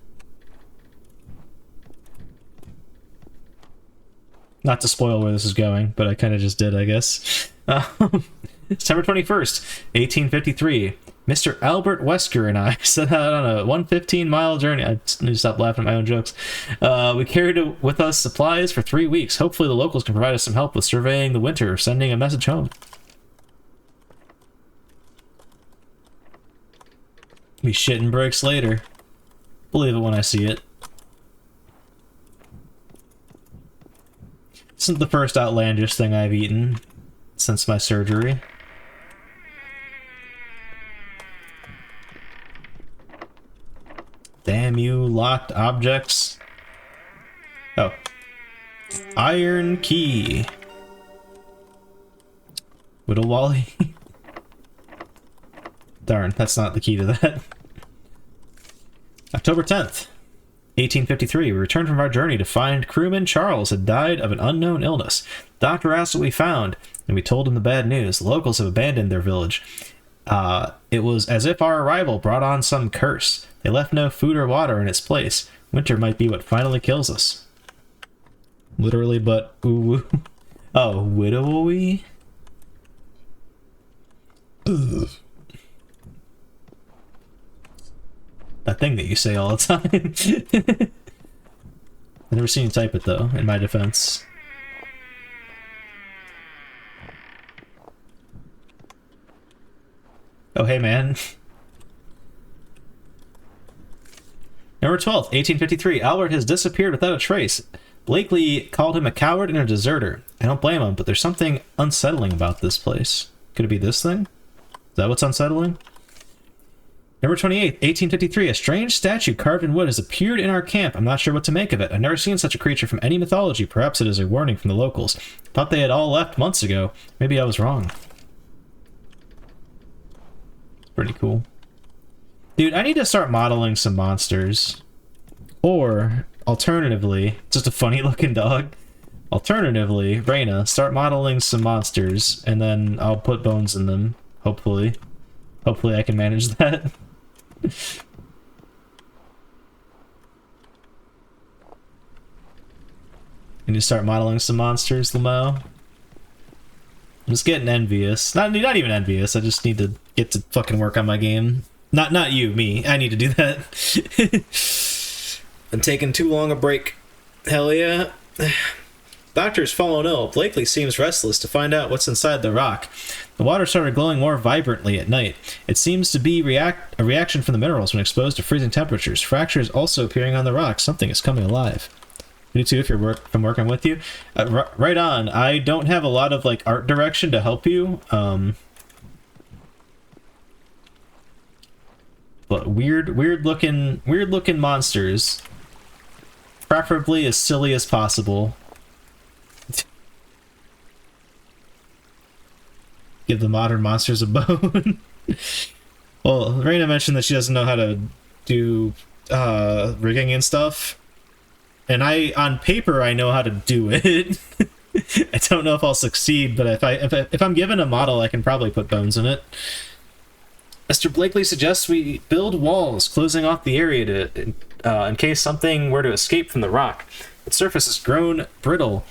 Not to spoil where this is going, but I kind of just did, I guess. September 21st, 1853. Mr. Albert Wesker and I set out on a 115-mile journey. I just need to stop laughing at my own jokes. We carried with us supplies for 3 weeks. Hopefully the locals can provide us some help with surveying the winter or sending a message home. Be shitting bricks later. Believe it when I see it. This isn't the first outlandish thing I've eaten since my surgery. Damn you, locked objects. Oh. Iron key. Whittle Wally. Darn, that's not the key to that. October 10th, 1853. We returned from our journey to find crewman Charles had died of an unknown illness. The doctor asked what we found, and we told him the bad news. The locals have abandoned their village. It was as if our arrival brought on some curse. They left no food or water in its place. Winter might be what finally kills us. Literally, but ooh. Oh, widowy? Ugh. That thing that you say all the time. I've never seen you type it, though, in my defense. Oh, hey, man. November 12th, 1853. Albert has disappeared without a trace. Blakely called him a coward and a deserter. I don't blame him, but there's something unsettling about this place. Could it be this thing? Is that what's unsettling? November 28th, 1853. A strange statue carved in wood has appeared in our camp. I'm not sure what to make of it. I've never seen such a creature from any mythology. Perhaps it is a warning from the locals. Thought they had all left months ago. Maybe I was wrong. Pretty cool. Dude, I need to start modeling some monsters. Or, alternatively, just a funny looking dog. Alternatively, Reyna, start modeling some monsters, and then I'll put bones in them, hopefully. Hopefully I can manage that. Can you start modeling some monsters, Lamo? I'm just getting envious. Not even envious, I just need to get to fucking work on my game. Not you, me. I need to do that. Been taking too long a break. Hell yeah. Doctor's fallen ill. Blakely seems restless to find out what's inside the rock. The water started glowing more vibrantly at night. It seems to be a reaction from the minerals when exposed to freezing temperatures. Fractures also appearing on the rock. Something is coming alive. You too, if I'm working with you. Right on. I don't have a lot of like art direction to help you. But weird looking monsters. Preferably as silly as possible. Give the modern monsters a bone. Well, Reyna mentioned that she doesn't know how to do rigging and stuff. And on paper, I know how to do it. I don't know if I'll succeed, but if I'm given a model, I can probably put bones in it. Mr. Blakely suggests we build walls closing off the area in case something were to escape from the rock. Its surface has grown brittle,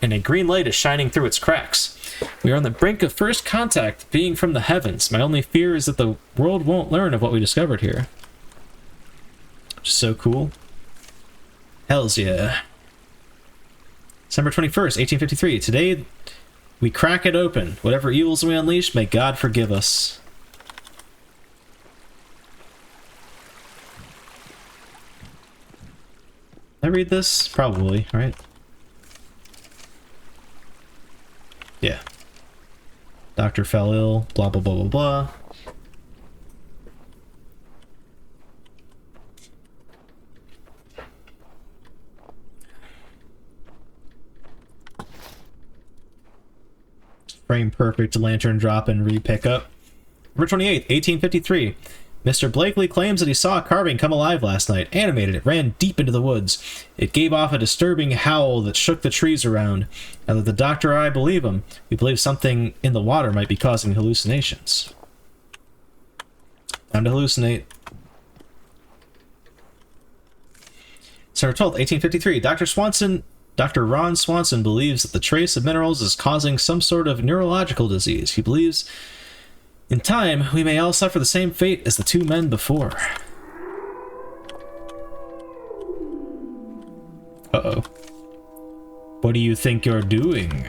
and a green light is shining through its cracks. We are on the brink of first contact, being from the heavens. My only fear is that the world won't learn of what we discovered here. Which is so cool. Hells yeah. December 21st, 1853. Today, we crack it open. Whatever evils we unleash, may God forgive us. Did I read this? Probably, right? Yeah. Doctor fell ill, blah, blah, blah, blah, blah. frame perfect lantern drop and re-pickup. Number 28, 1853. Mr. Blakely claims that he saw a carving come alive last night. Animated, it ran deep into the woods. It gave off a disturbing howl that shook the trees around. Now that the doctor or I believe him, we believe something in the water might be causing hallucinations. Time to hallucinate. December 12th, 1853. Dr. Ron Swanson believes that the trace of minerals is causing some sort of neurological disease. He believes in time, we may all suffer the same fate as the two men before. Uh-oh. What do you think you're doing?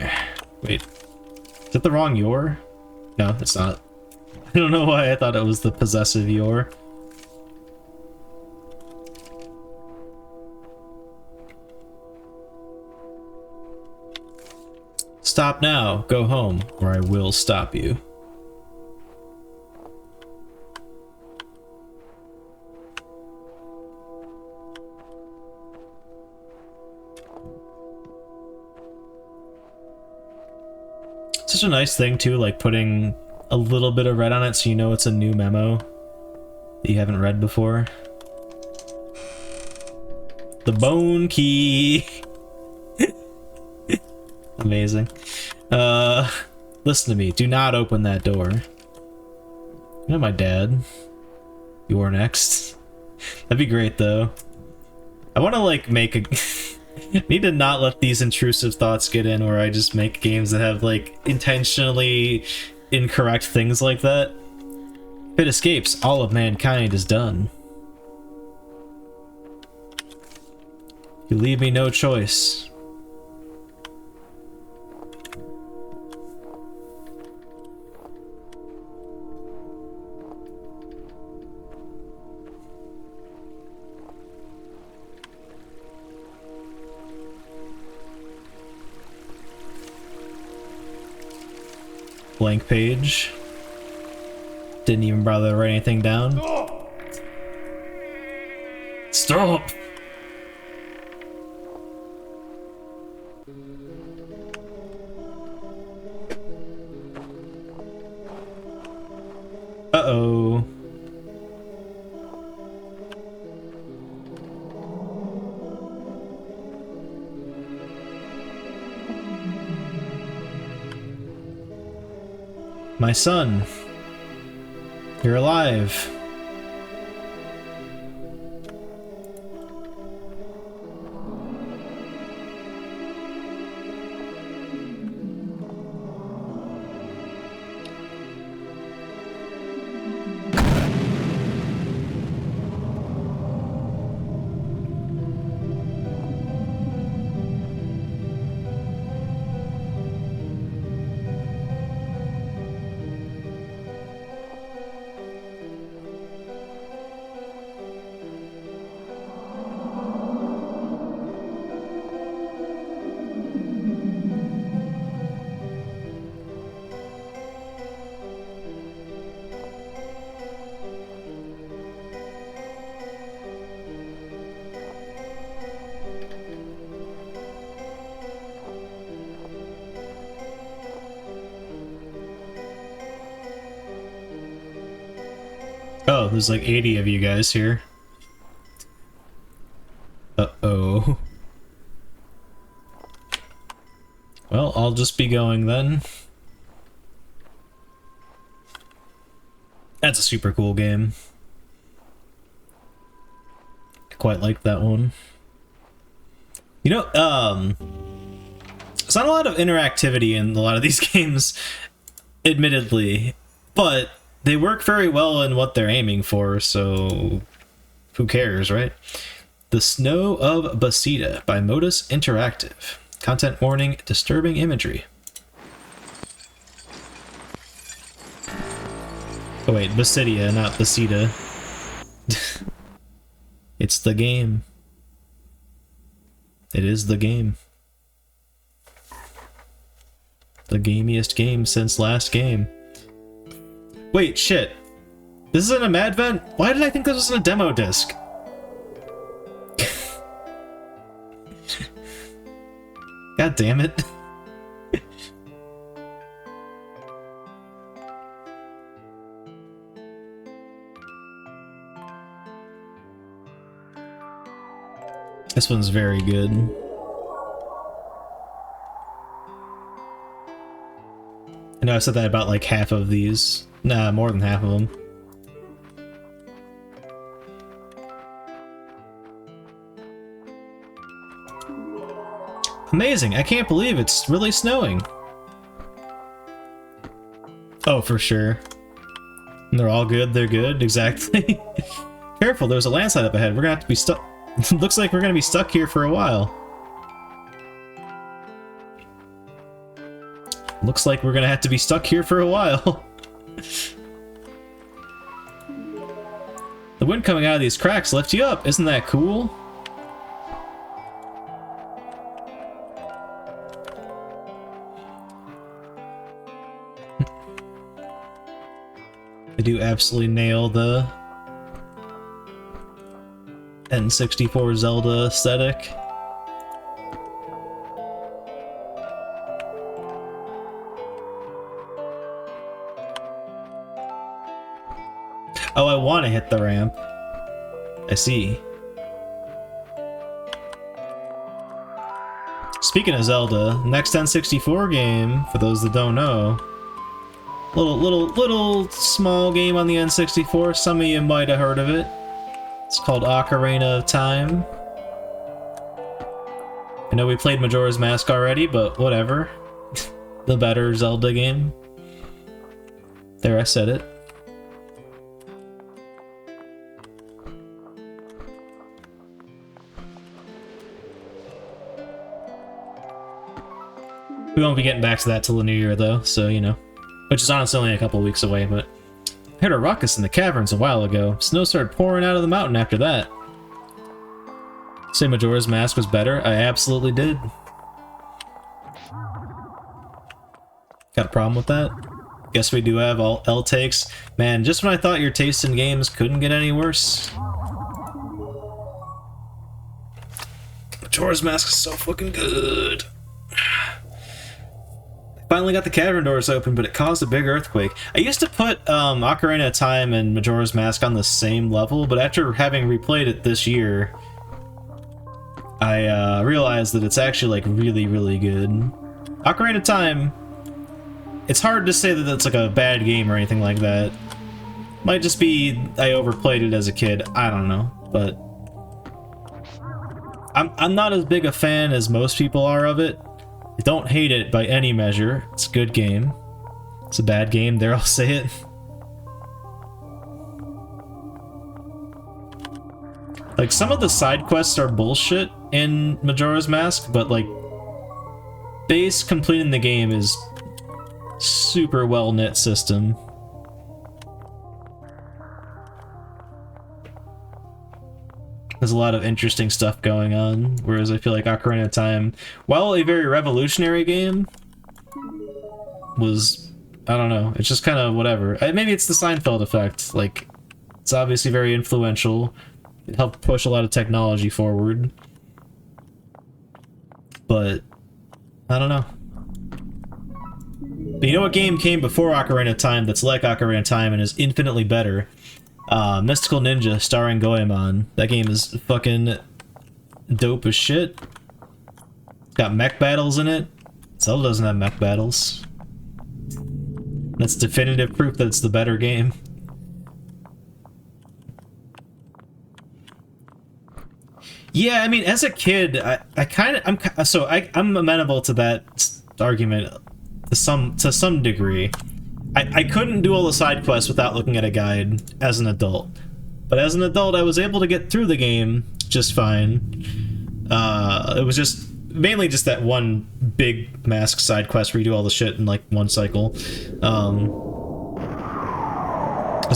Wait. Is that the wrong Yor? No, it's not. I don't know why I thought it was the possessive Yor. Stop now. Go home, or I will stop you. Such a nice thing too, like putting a little bit of red on it so you know it's a new memo that you haven't read before. The bone key. Amazing. Listen to me. Do not open that door. You know my dad. You're next. That'd be great though. I want to like make a need to not let these intrusive thoughts get in where I just make games that have like intentionally incorrect things like that. If it escapes, all of mankind is done. You leave me no choice. Blank page. Didn't even bother to write anything down. Stop! Uh-oh. My son, you're alive. Oh, there's like 80 of you guys here. Uh-oh. Well, I'll just be going then. That's a super cool game. I quite like that one. You know, there's not a lot of interactivity in a lot of these games, admittedly, but they work very well in what they're aiming for, so who cares, right? The Snow of Basida by Modus Interactive. Content warning, disturbing imagery. Oh wait, Basidia, not Basida. It's the game. It is the game. The gamiest game since last game. Wait, shit. This isn't a Madvent? Why did I think this was a demo disc? God damn it. This one's very good. I know I said that about like half of these. Nah, more than half of them. Amazing! I can't believe it's really snowing. Oh, for sure. And they're all good, they're good, exactly. Careful, there's a landslide up ahead. We're gonna have to be stuck. Looks like we're gonna be stuck here for a while. Looks like we're gonna have to be stuck here for a while. The wind coming out of these cracks lifts you up, isn't that cool? I do absolutely nail the N64 Zelda aesthetic. Oh, I want to hit the ramp. I see. Speaking of Zelda, next N64 game, for those that don't know, little small game on the N64. Some of you might have heard of it. It's called Ocarina of Time. I know we played Majora's Mask already, but whatever. The better Zelda game. There, I said it. We won't be getting back to that till the new year, though, so, you know. Which is honestly only a couple weeks away, but... I heard a ruckus in the caverns a while ago. Snow started pouring out of the mountain after that. Say Majora's Mask was better? I absolutely did. Got a problem with that? Guess we do have all L takes. Man, just when I thought your taste in games couldn't get any worse. Majora's Mask is so fucking good. Finally got the cavern doors open, but it caused a big earthquake. I used to put Ocarina of Time and Majora's Mask on the same level, but after having replayed it this year, I realized that it's actually like really, really good. Ocarina of Time, it's hard to say that it's like a bad game or anything like that. Might just be I overplayed it as a kid. I don't know, but I'm not as big a fan as most people are of it. I don't hate it by any measure. It's a good game. It's a bad game, there I'll say it. Like, some of the side quests are bullshit in Majora's Mask, but like, base completing the game is super well knit system. There's a lot of interesting stuff going on, whereas I feel like Ocarina of Time, while a very revolutionary game, was, I don't know, it's just kind of whatever. Maybe it's the Seinfeld effect, like, it's obviously very influential, it helped push a lot of technology forward, but, I don't know. But you know what game came before Ocarina of Time that's like Ocarina of Time and is infinitely better? Mystical Ninja starring Goemon. That game is fucking dope as shit. It's got mech battles in it. Zelda doesn't have mech battles. That's definitive proof that it's the better game. Yeah, I mean, as a kid, I'm amenable to that argument to some degree. I couldn't do all the side quests without looking at a guide as an adult. But as an adult, I was able to get through the game just fine. It was just mainly just that one big mask side quest where you do all the shit in like one cycle. This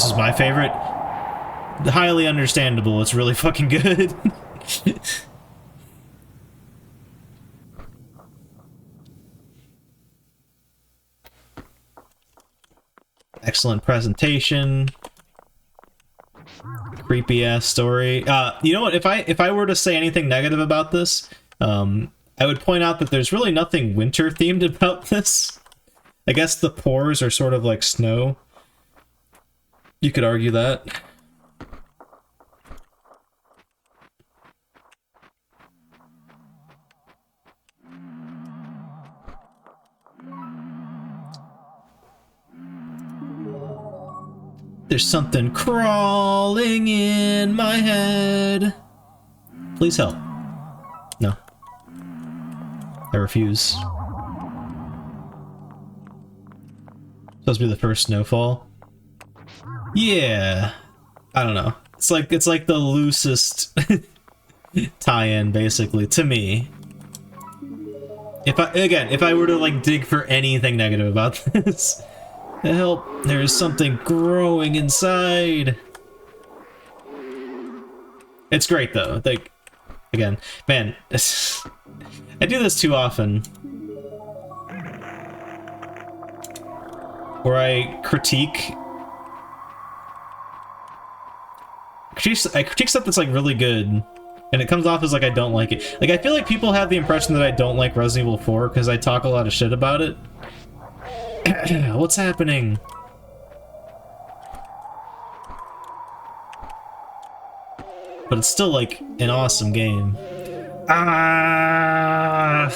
is my favorite. Highly understandable. It's really fucking good. Excellent presentation. Creepy ass story. You know what? If I were to say anything negative about this, I would point out that there's really nothing winter themed about this. I guess the pores are sort of like snow. You could argue that. There's something crawling in my head. Please help. No. I refuse. Supposed to be the first snowfall. Yeah. I don't know. It's like the loosest tie-in, basically, to me. If I were to like dig for anything negative about this, help! There's something growing inside. It's great though. Like, again, man, I do this too often, where I critique stuff that's like really good. And it comes off as like I don't like it. Like, I feel like people have the impression that I don't like Resident Evil 4 because I talk a lot of shit about it. What's happening? But it's still like an awesome game. Ah!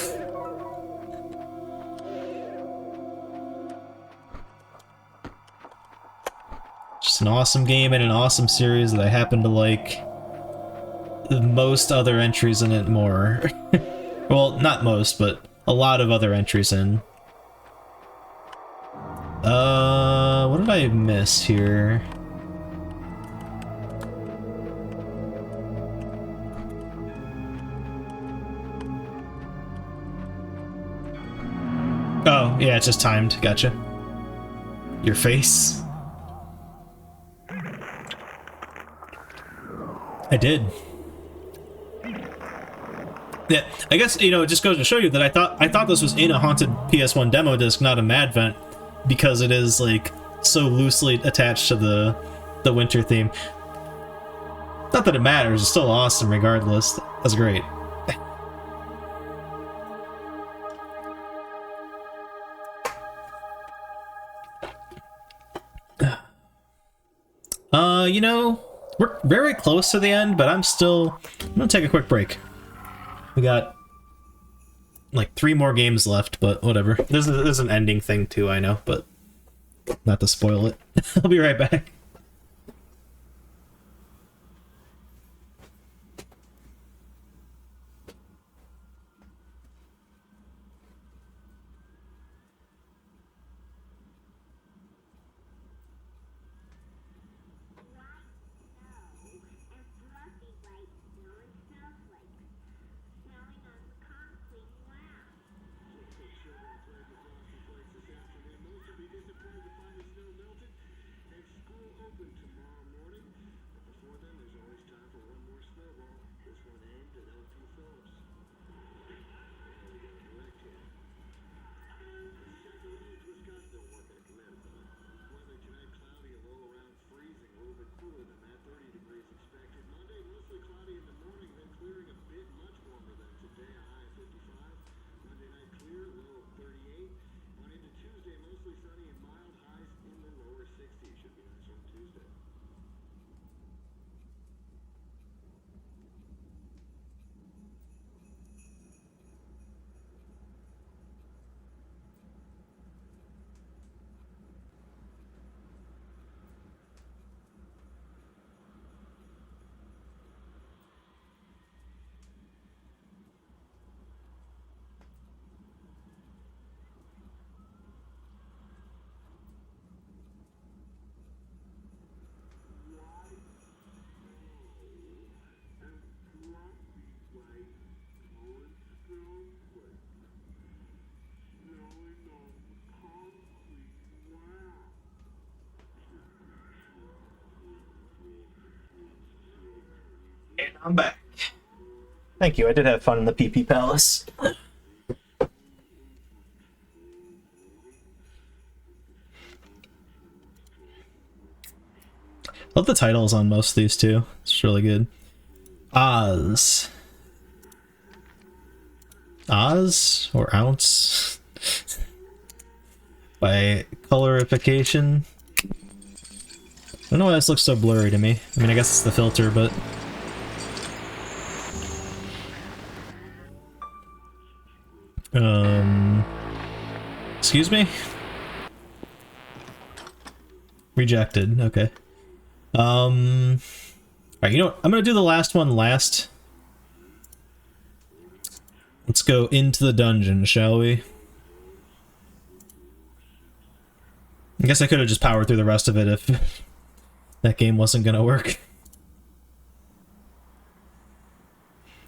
Just an awesome game and an awesome series that I happen to like most other entries in it more. Well, not most, but a lot of other entries in. What did I miss here? Oh, yeah, it's just timed. Gotcha. Your face. I did. Yeah, I guess, you know, it just goes to show you that I thought this was in a Haunted PS1 demo disc, not a Madvent, because it is like so loosely attached to the winter theme. Not that it matters, it's still awesome regardless. That's great. You know, we're very close to the end, but I'm gonna take a quick break. We got like 3 more games left, but whatever. There's an ending thing too, I know, but not to spoil it. I'll be right back. And I'm back. Thank you, I did have fun in the PP Palace. Love the titles on most of these too. It's really good. Oz. Oz? Or Ounce? By colorification. I don't know why this looks so blurry to me. I mean, I guess it's the filter, but... Excuse me? Rejected, okay. Alright, you know what? I'm gonna do the last one last. Let's go into the dungeon, shall we? I guess I could have just powered through the rest of it if that game wasn't gonna work.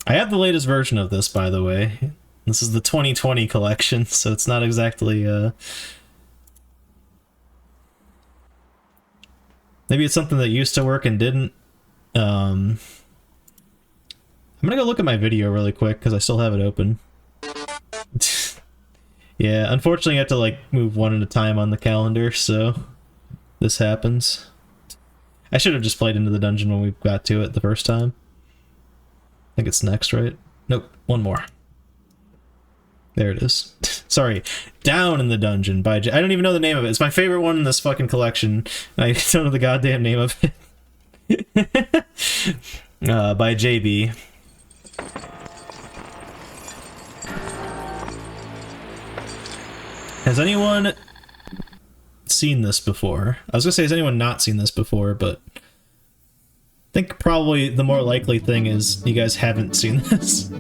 I have the latest version of this, by the way. This is the 2020 collection, so it's not exactly, maybe it's something that used to work and didn't. I'm gonna go look at my video really quick, because I still have it open. Yeah, unfortunately I have to, like, move one at a time on the calendar, so this happens. I should have just played into the dungeon when we got to it the first time. I think it's next, right? Nope, one more. There it is. Sorry. Down in the Dungeon by I don't even know the name of it. It's my favorite one in this fucking collection. I don't know the goddamn name of it. By JB. Has anyone seen this before? I was gonna say, has anyone not seen this before, but I think probably the more likely thing is you guys haven't seen this.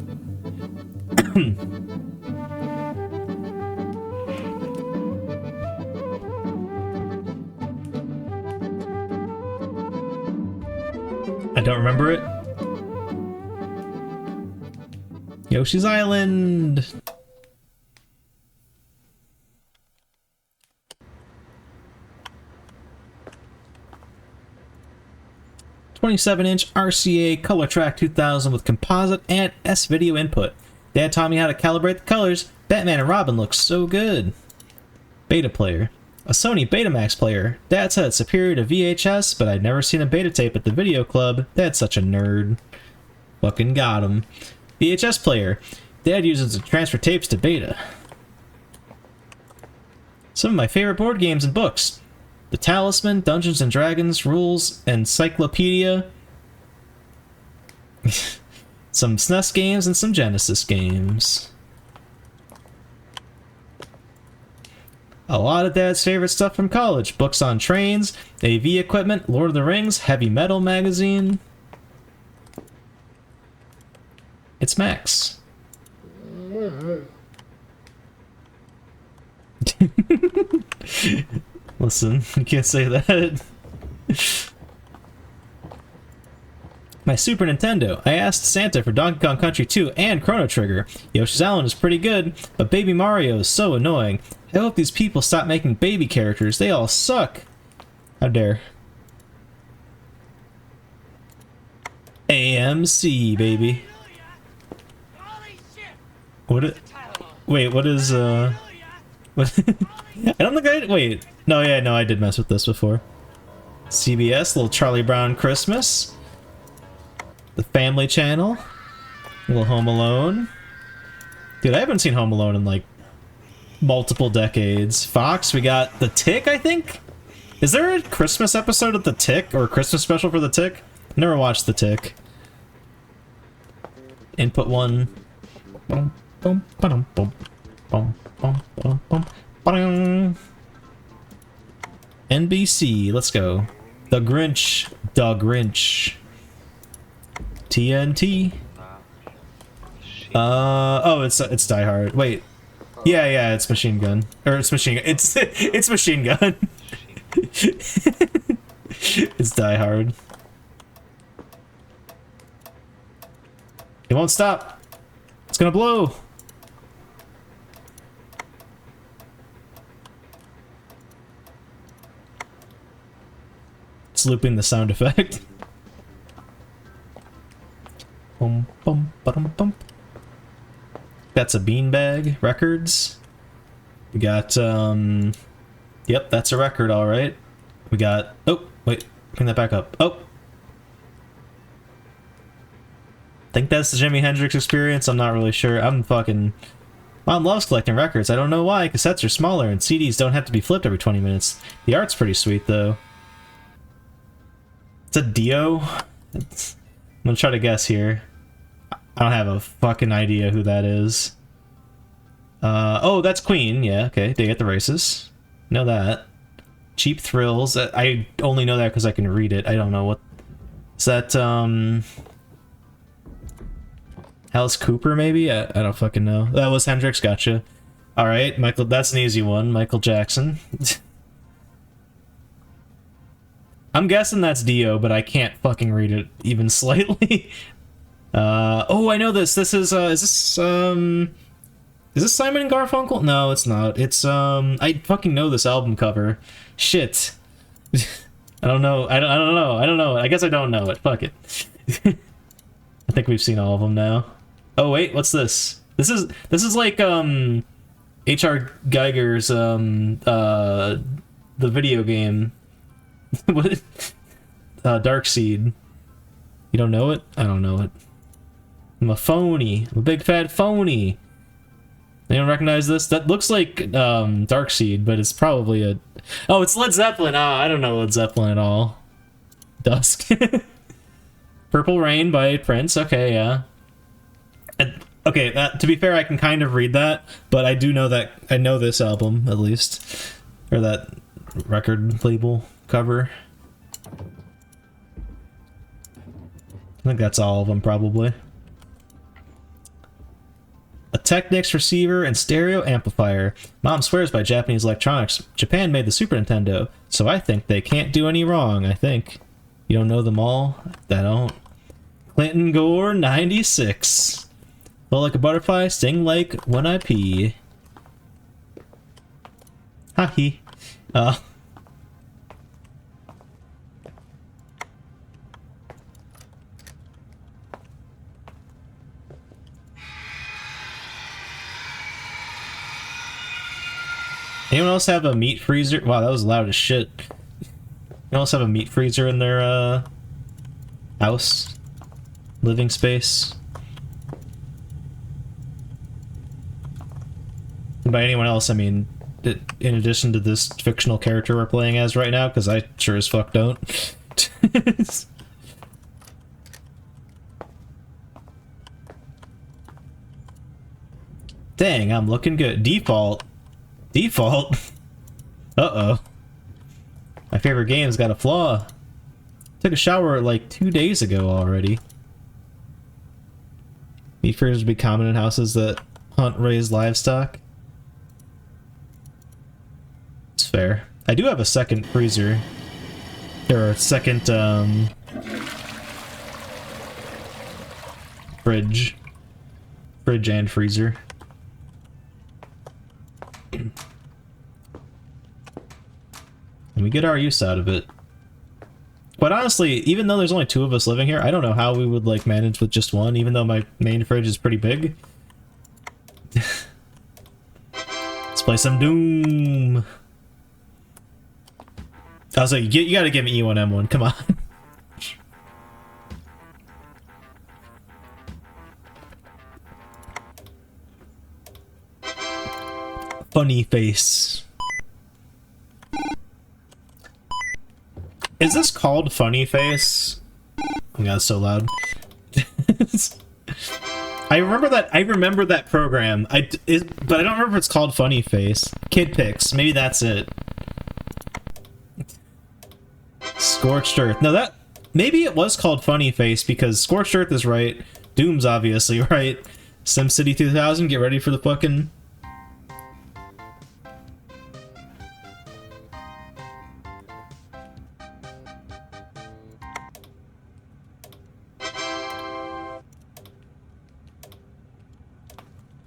I don't remember it. Yoshi's Island! 27-inch RCA Color Track 2000 with composite and S-video input. Dad taught me how to calibrate the colors. Batman and Robin looks so good. Beta player. A Sony Betamax player. Dad said it's superior to VHS, but I'd never seen a beta tape at the video club. Dad's such a nerd. Fucking got him. VHS player. Dad uses it to transfer tapes to beta. Some of my favorite board games and books. The Talisman, Dungeons and Dragons, Rules, Encyclopedia. Some SNES games and some Genesis games. A lot of Dad's favorite stuff from college. Books on trains, AV equipment, Lord of the Rings, Heavy Metal magazine. It's Max. Listen, you can't say that. My Super Nintendo. I asked Santa for Donkey Kong Country 2 and Chrono Trigger. Yoshi's Island is pretty good, but Baby Mario is so annoying. I hope these people stop making baby characters. They all suck. How dare. AMC, baby. What? Wait, what is, what? I don't think I... Wait. No, yeah, no, I did mess with this before. CBS, little Charlie Brown Christmas. The Family Channel. Little Home Alone. Dude, I haven't seen Home Alone in, like, multiple decades. Fox, we got The Tick, I think? Is there a Christmas episode of The Tick? Or a Christmas special for The Tick? Never watched The Tick. Input 1. Boom, boom, ba-dum, boom. Boom, boom, boom, boom, ba-dum. NBC, let's go. The Grinch. The Grinch. TNT. Oh, it's Die Hard. Wait. Yeah, it's Machine Gun. Or it's Machine Gun. It's Machine Gun. It's Die Hard. It won't stop. It's gonna blow. It's looping the sound effect. Bum, bum, ba-dum, bum. That's a beanbag. Records. We got, yep, that's a record, alright. We got, oh, wait, bring that back up. Oh! Think that's the Jimi Hendrix Experience? I'm not really sure. Mom loves collecting records. I don't know why. Cassettes are smaller and CDs don't have to be flipped every 20 minutes. The art's pretty sweet, though. It's a Dio? I'm gonna try to guess here. I don't have a fucking idea who that is. Oh, that's Queen. Yeah, okay. Day at the Races. Know that. Cheap Thrills. I only know that because I can read it. I don't know what... Is that, Alice Cooper, maybe? I don't fucking know. That was Hendrix, gotcha. Alright, Michael, that's an easy one. Michael Jackson. I'm guessing that's Dio, but I can't fucking read it even slightly. Oh, I know this. This is this Simon and Garfunkel? No, it's not. It's, I fucking know this album cover. Shit. I don't know. I don't know. I guess I don't know it. Fuck it. I think we've seen all of them now. Oh, wait, what's this? This is like, H.R. Geiger's, the video game. What? Darkseid. You don't know it? I don't know it. I'm a phony. I'm a big fat phony. Anyone recognize this? That looks like Darkseid, but it's probably a... Oh, it's Led Zeppelin. Ah, I don't know Led Zeppelin at all. Dusk. Purple Rain by Prince. Okay, yeah. Okay, to be fair, I can kind of read that, but I do know that... I know this album, at least. Or that record label cover. I think that's all of them, probably. A Technics receiver and stereo amplifier. Mom swears by Japanese electronics. Japan made the Super Nintendo, so I think they can't do any wrong, I think. You don't know them all? I don't. Clinton Gore, 96. Flow like a butterfly, sting like when I pee. Ha-hee. Anyone else have a meat freezer? Wow, that was loud as shit. Anyone else have a meat freezer in their, house? Living space? And by anyone else, I mean, in addition to this fictional character we're playing as right now, because I sure as fuck don't. Dang, I'm looking good. Default. Default? Uh-oh. My favorite game's got a flaw. Took a shower like 2 days ago already. Meat freezers would be common in houses that hunt raised livestock. It's fair. I do have a second freezer. Or a second, fridge. Fridge and freezer. And we get our use out of it. But honestly, even though there's only 2 of us living here, I don't know how we would, like, manage with just one, even though my main fridge is pretty big. Let's play some Doom! I was like, you gotta give me E1M1, come on. Funny face. Is this called Funny Face? Oh my god, it's so loud. I remember that program. But I don't remember if it's called Funny Face. Kid Pics, maybe that's it. Scorched Earth. No, that... Maybe it was called Funny Face because Scorched Earth is right. Doom's obviously right. SimCity 2000, get ready for the fucking...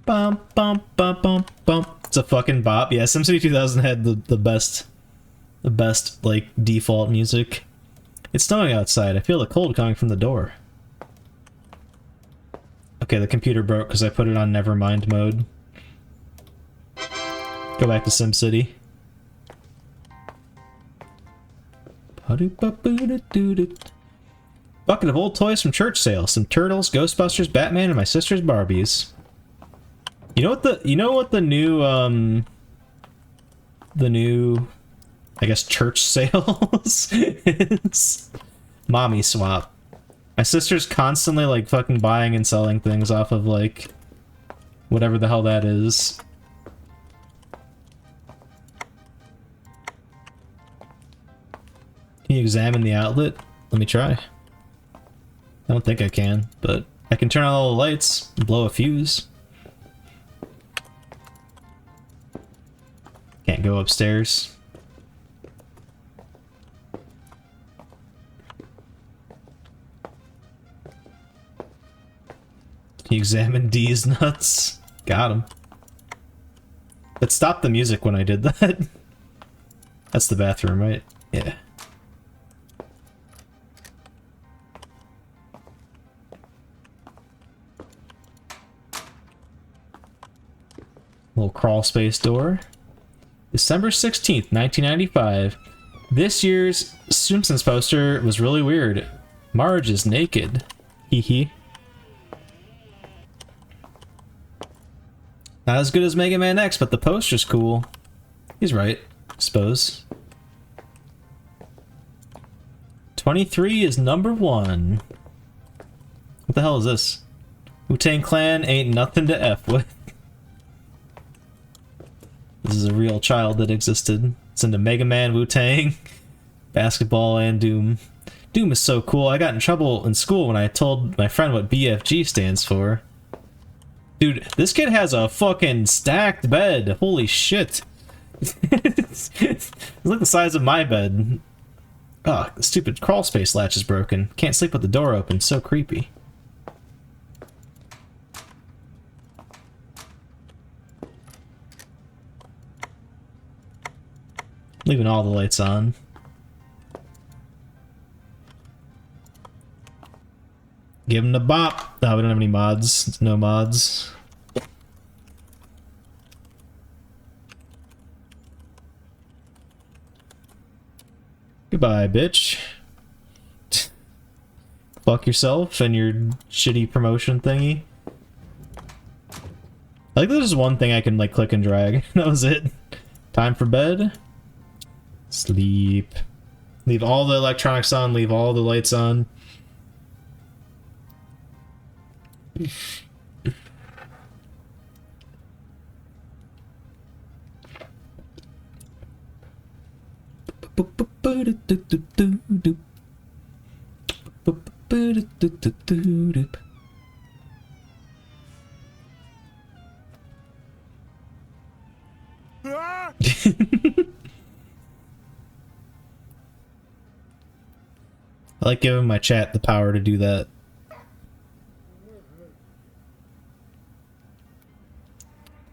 Bum, bum, bum, bum, bum. It's a fucking bop. Yeah, SimCity 2000 had the best, like, default music. It's snowing outside. I feel the cold coming from the door. Okay, the computer broke because I put it on Nevermind mode. Go back to SimCity. Bucket of old toys from church sale. Some Turtles, Ghostbusters, Batman, and my sister's Barbies. You know what the new, I guess, church sales is? Mommy swap. My sister's constantly, like, fucking buying and selling things off of, like, whatever the hell that is. Can you examine the outlet? Let me try. I don't think I can, but I can turn on all the lights and blow a fuse. Can't go upstairs. Can you examine D's nuts? Got him. It stopped the music when I did that. That's the bathroom, right? Yeah. Little crawl space door. December 16th, 1995. This year's Simpsons poster was really weird. Marge is naked. Hee hee. Not as good as Mega Man X, but the poster's cool. He's right, I suppose. 23 is number 1. What the hell is this? Wu-Tang Clan ain't nothing to F with. This is a real child that existed. It's into Mega Man, Wu-Tang, basketball, and Doom. Doom is so cool. I got in trouble in school when I told my friend what BFG stands for. Dude, this kid has a fucking stacked bed. Holy shit. It's like the size of my bed. Oh, the stupid crawl space latch is broken. Can't sleep with the door open. So creepy. Leaving all the lights on. Give him the bop. No, we don't have any mods. No mods. Goodbye, bitch. Fuck yourself and your shitty promotion thingy. I think there's one thing I can like click and drag. That was it. Time for bed. Sleep. Leave all the electronics on, leave all the lights on. I like giving my chat the power to do that.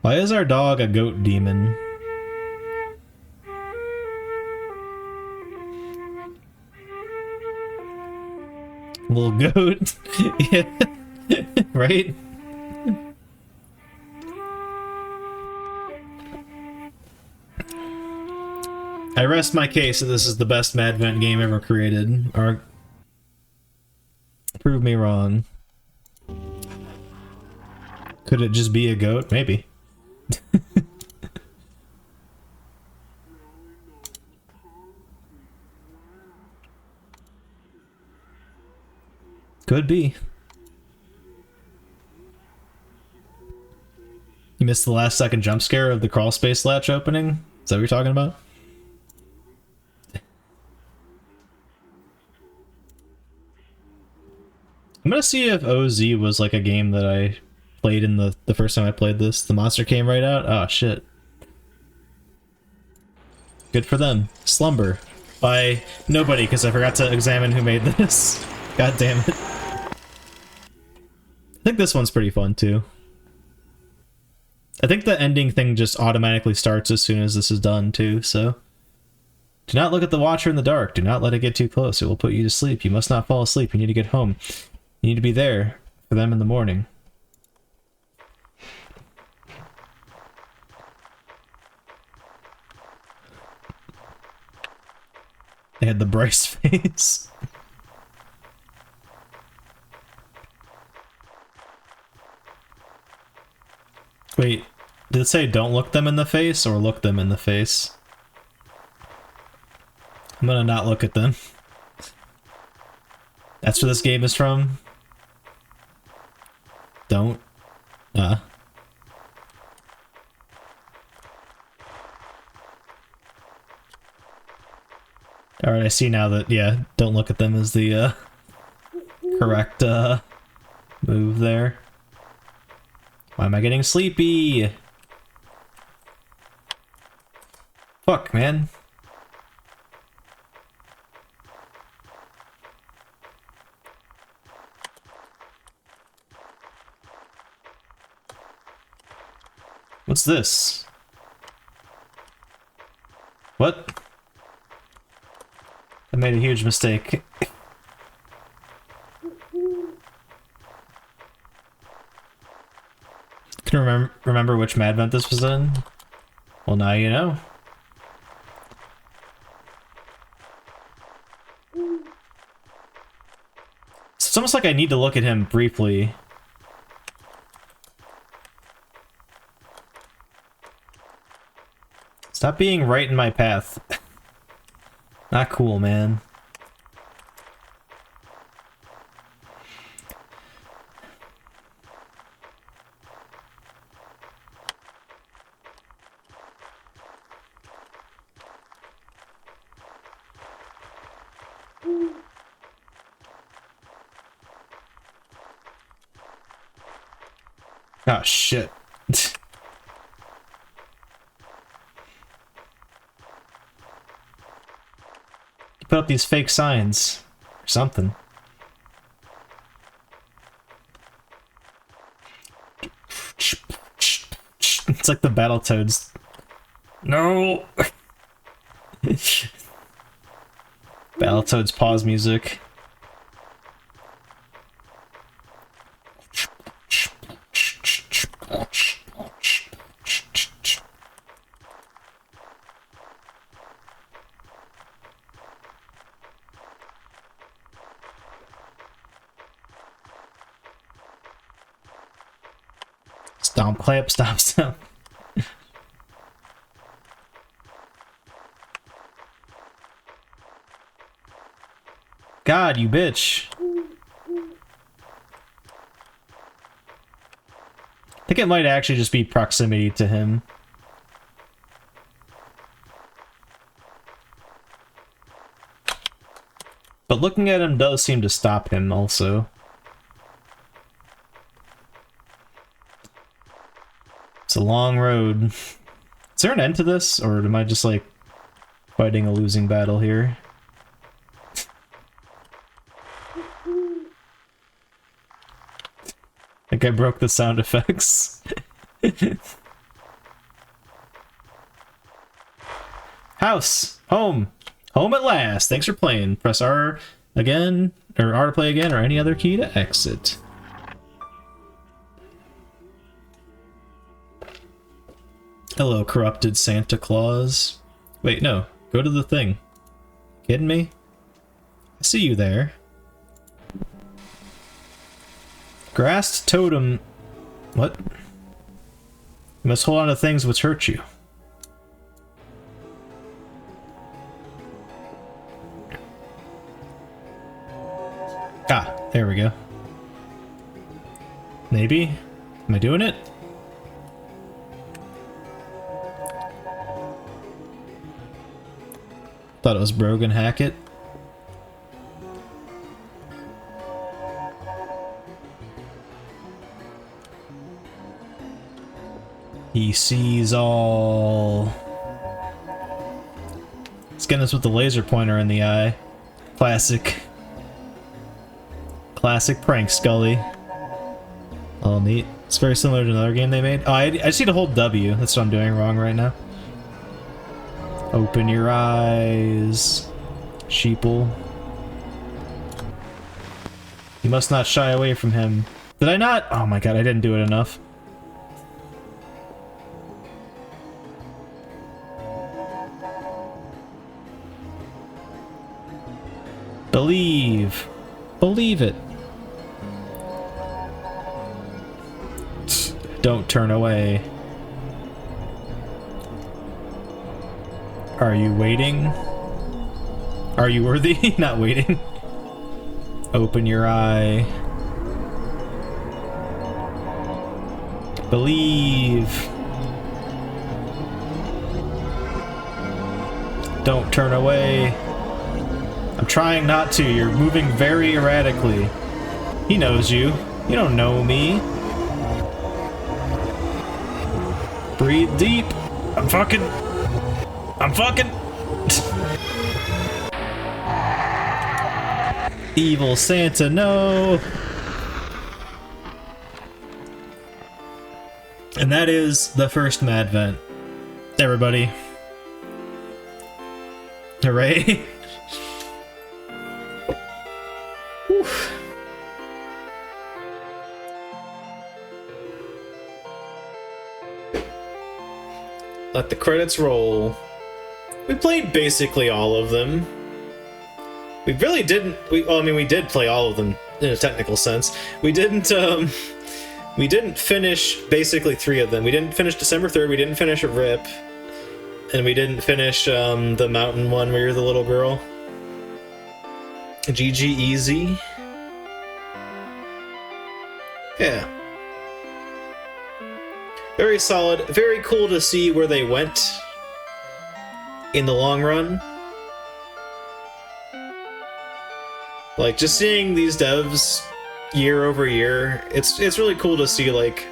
Why is our dog a goat demon? Little goat. Yeah. Right? I rest my case that this is the best Madvent game ever created. Or prove me wrong. Could it just be a goat? Maybe. Could be. You missed the last second jump scare of the crawl space latch opening? Is that what you're talking about? I'm gonna see if OZ was like a game that I played in the first time I played this. The monster came right out? Oh shit. Good for them. Slumber. By nobody, because I forgot to examine who made this. God damn it. I think this one's pretty fun too. I think the ending thing just automatically starts as soon as this is done too, so. Do not look at the watcher in the dark. Do not let it get too close. It will put you to sleep. You must not fall asleep. You need to get home. You need to be there for them in the morning. They had the Bryce face. Wait, did it say don't look them in the face or look them in the face? I'm gonna not look at them. That's where this game is from? Don't. Alright, I see now that, yeah, don't look at them as the correct move there. Why am I getting sleepy? Fuck, man. What's this? What? I made a huge mistake. Can remember which Madvent this was in? Well, now you know. It's almost like I need to look at him briefly. Stop being right in my path. Not cool, man. Oh, shit. Put up these fake signs. Or something. It's like the Battletoads. No! Battletoads pause music. Stomp, clap, stomp, stomp. God, you bitch. I think it might actually just be proximity to him. But looking at him does seem to stop him also. It's a long road. Is there an end to this, or am I just like fighting a losing battle here? I think I broke the sound effects. House! Home! Home at last! Thanks for playing. Press R again, or R to play again, or any other key to exit. Hello, corrupted Santa Claus. Wait, no. Go to the thing. Kidding me? I see you there. Grassed totem. What? You must hold on to things which hurt you. Ah, there we go. Maybe? Am I doing it? Thought it was Brogan Hackett. He sees all. It's getting us with the laser pointer in the eye. Classic. Classic prank, Scully. Oh, neat. It's very similar to another game they made. Oh, I just need to hold W. That's what I'm doing wrong right now. Open your eyes, sheeple. You must not shy away from him. Did I not? Oh my god, I didn't do it enough. Believe. Believe it. Don't turn away. Are you waiting? Are you worthy? Not waiting. Open your eye. Believe. Don't turn away. I'm trying not to. You're moving very erratically. He knows you. You don't know me. Breathe deep. I'm fucking... Evil Santa, no! And that is the first Madvent. Everybody. Hooray. Whew. Let the credits roll. We played basically all of them. We really didn't. Well, I mean, we did play all of them in a technical sense. We didn't finish basically 3 of them. We didn't finish December 3rd. We didn't finish a RIP, and we didn't finish the mountain one where you're the little girl. GG easy. Yeah. Very solid. Very cool to see where they went in the long run. Like, just seeing these devs year over year, it's really cool to see, like,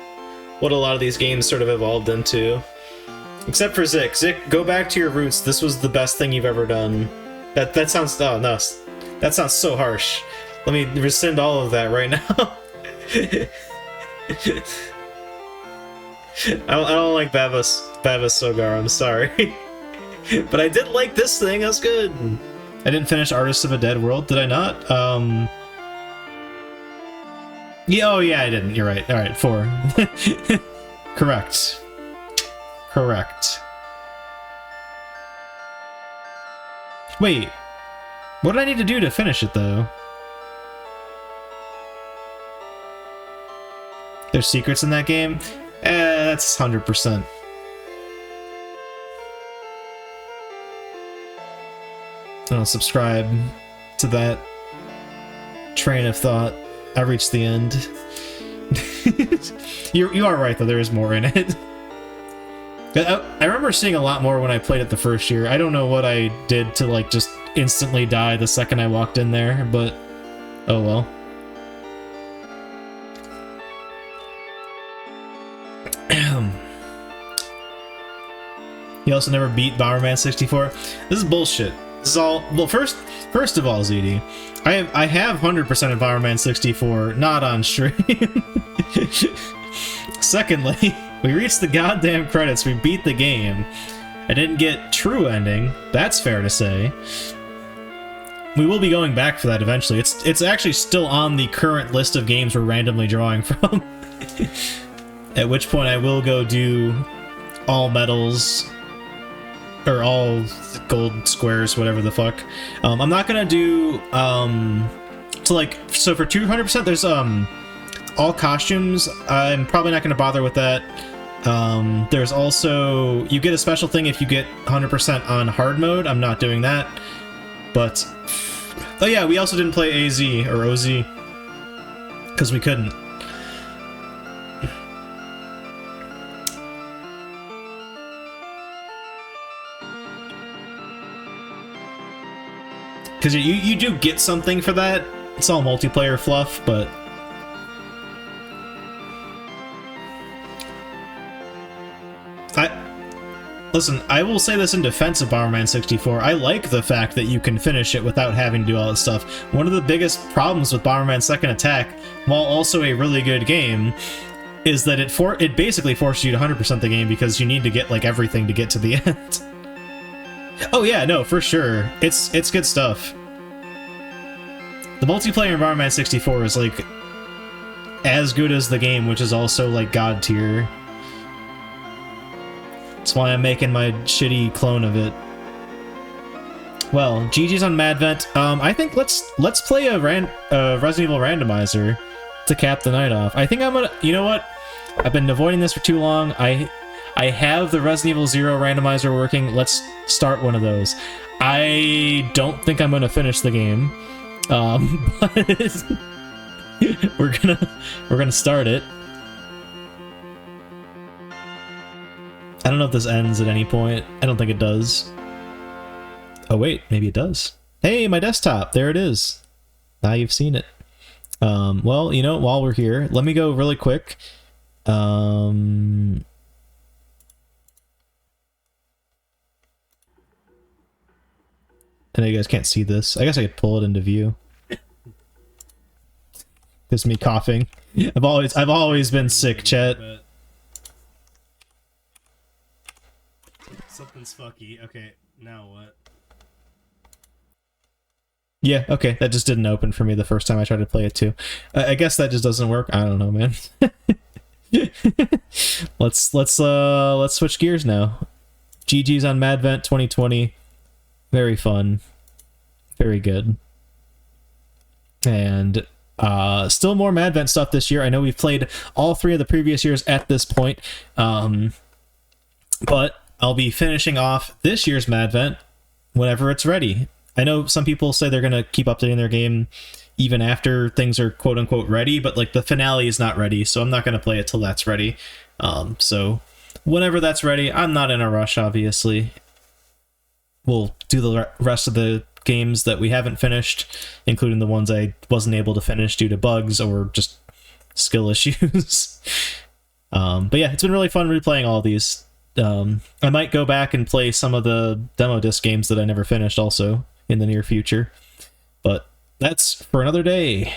what a lot of these games sort of evolved into. Except for Zik. Zik, go back to your roots. This was the best thing you've ever done. That sounds... Oh, no. That sounds so harsh. Let me rescind all of that right now. I don't like Babas Sogar, I'm sorry. But I did like this thing, that's good. I didn't finish Artists of a Dead World, did I not? Yeah, oh yeah, I didn't, you're right. Alright, 4. Correct. Wait, what did I need to do to finish it, though? There's secrets in that game? That's 100%. I'll subscribe to that train of thought. I reached the end. You are right, though. There is more in it. I remember seeing a lot more when I played it the first year. I don't know what I did to, like, just instantly die the second I walked in there, but oh well. He also never beat Bomberman 64. This is bullshit. This is all... Well, first of all, ZD, I have 100% of Bomberman 64, not on stream. Secondly, we reached the goddamn credits. We beat the game. I didn't get true ending. That's fair to say. We will be going back for that eventually. It's actually still on the current list of games we're randomly drawing from. At which point I will go do all medals, or all gold squares, whatever the fuck. I'm not gonna do, so for 200%, there's, all costumes. I'm probably not gonna bother with that. There's also, you get a special thing if you get 100% on hard mode. I'm not doing that. But, oh yeah, we also didn't play AZ, or OZ, because we couldn't. Because you do get something for that. It's all multiplayer fluff, but... Listen, I will say this in defense of Bomberman 64. I like the fact that you can finish it without having to do all this stuff. One of the biggest problems with Bomberman Second Attack, while also a really good game, is that it basically forces you to 100% the game because you need to get, like, everything to get to the end. Oh yeah, no, for sure. It's good stuff. The multiplayer in Bomberman 64 is, like, as good as the game, which is also, like, god tier. That's why I'm making my shitty clone of it. Well, GG's on Madvent. I think let's play a Resident Evil randomizer to cap the night off. I think I'm gonna... You know what? I've been avoiding this for too long. I have the Resident Evil 0 randomizer working. Let's start one of those. I don't think I'm gonna finish the game, but we're gonna start it. I don't know if this ends at any point. I don't think it does. Oh wait, maybe it does. Hey, my desktop. There it is. Now you've seen it. Well, you know, while we're here, let me go really quick. And you guys can't see this. I guess I could pull it into view. Just me coughing. I've always been sick, chat. Something's fucky. Okay, now what? Yeah, okay, that just didn't open for me the first time I tried to play it too. I guess that just doesn't work. I don't know, man. let's switch gears now. GG's on Madvent 2020. Very fun. Very good. And still more Madvent stuff this year. I know we've played all 3 of the previous years at this point. But I'll be finishing off this year's Madvent whenever it's ready. I know some people say they're going to keep updating their game even after things are quote-unquote ready, but like the finale is not ready, so I'm not going to play it till that's ready. So whenever that's ready, I'm not in a rush, obviously. We'll do the rest of the games that we haven't finished, including the ones I wasn't able to finish due to bugs or just skill issues. But yeah, it's been really fun replaying all these. I might go back and play some of the demo disc games that I never finished also in the near future. But that's for another day.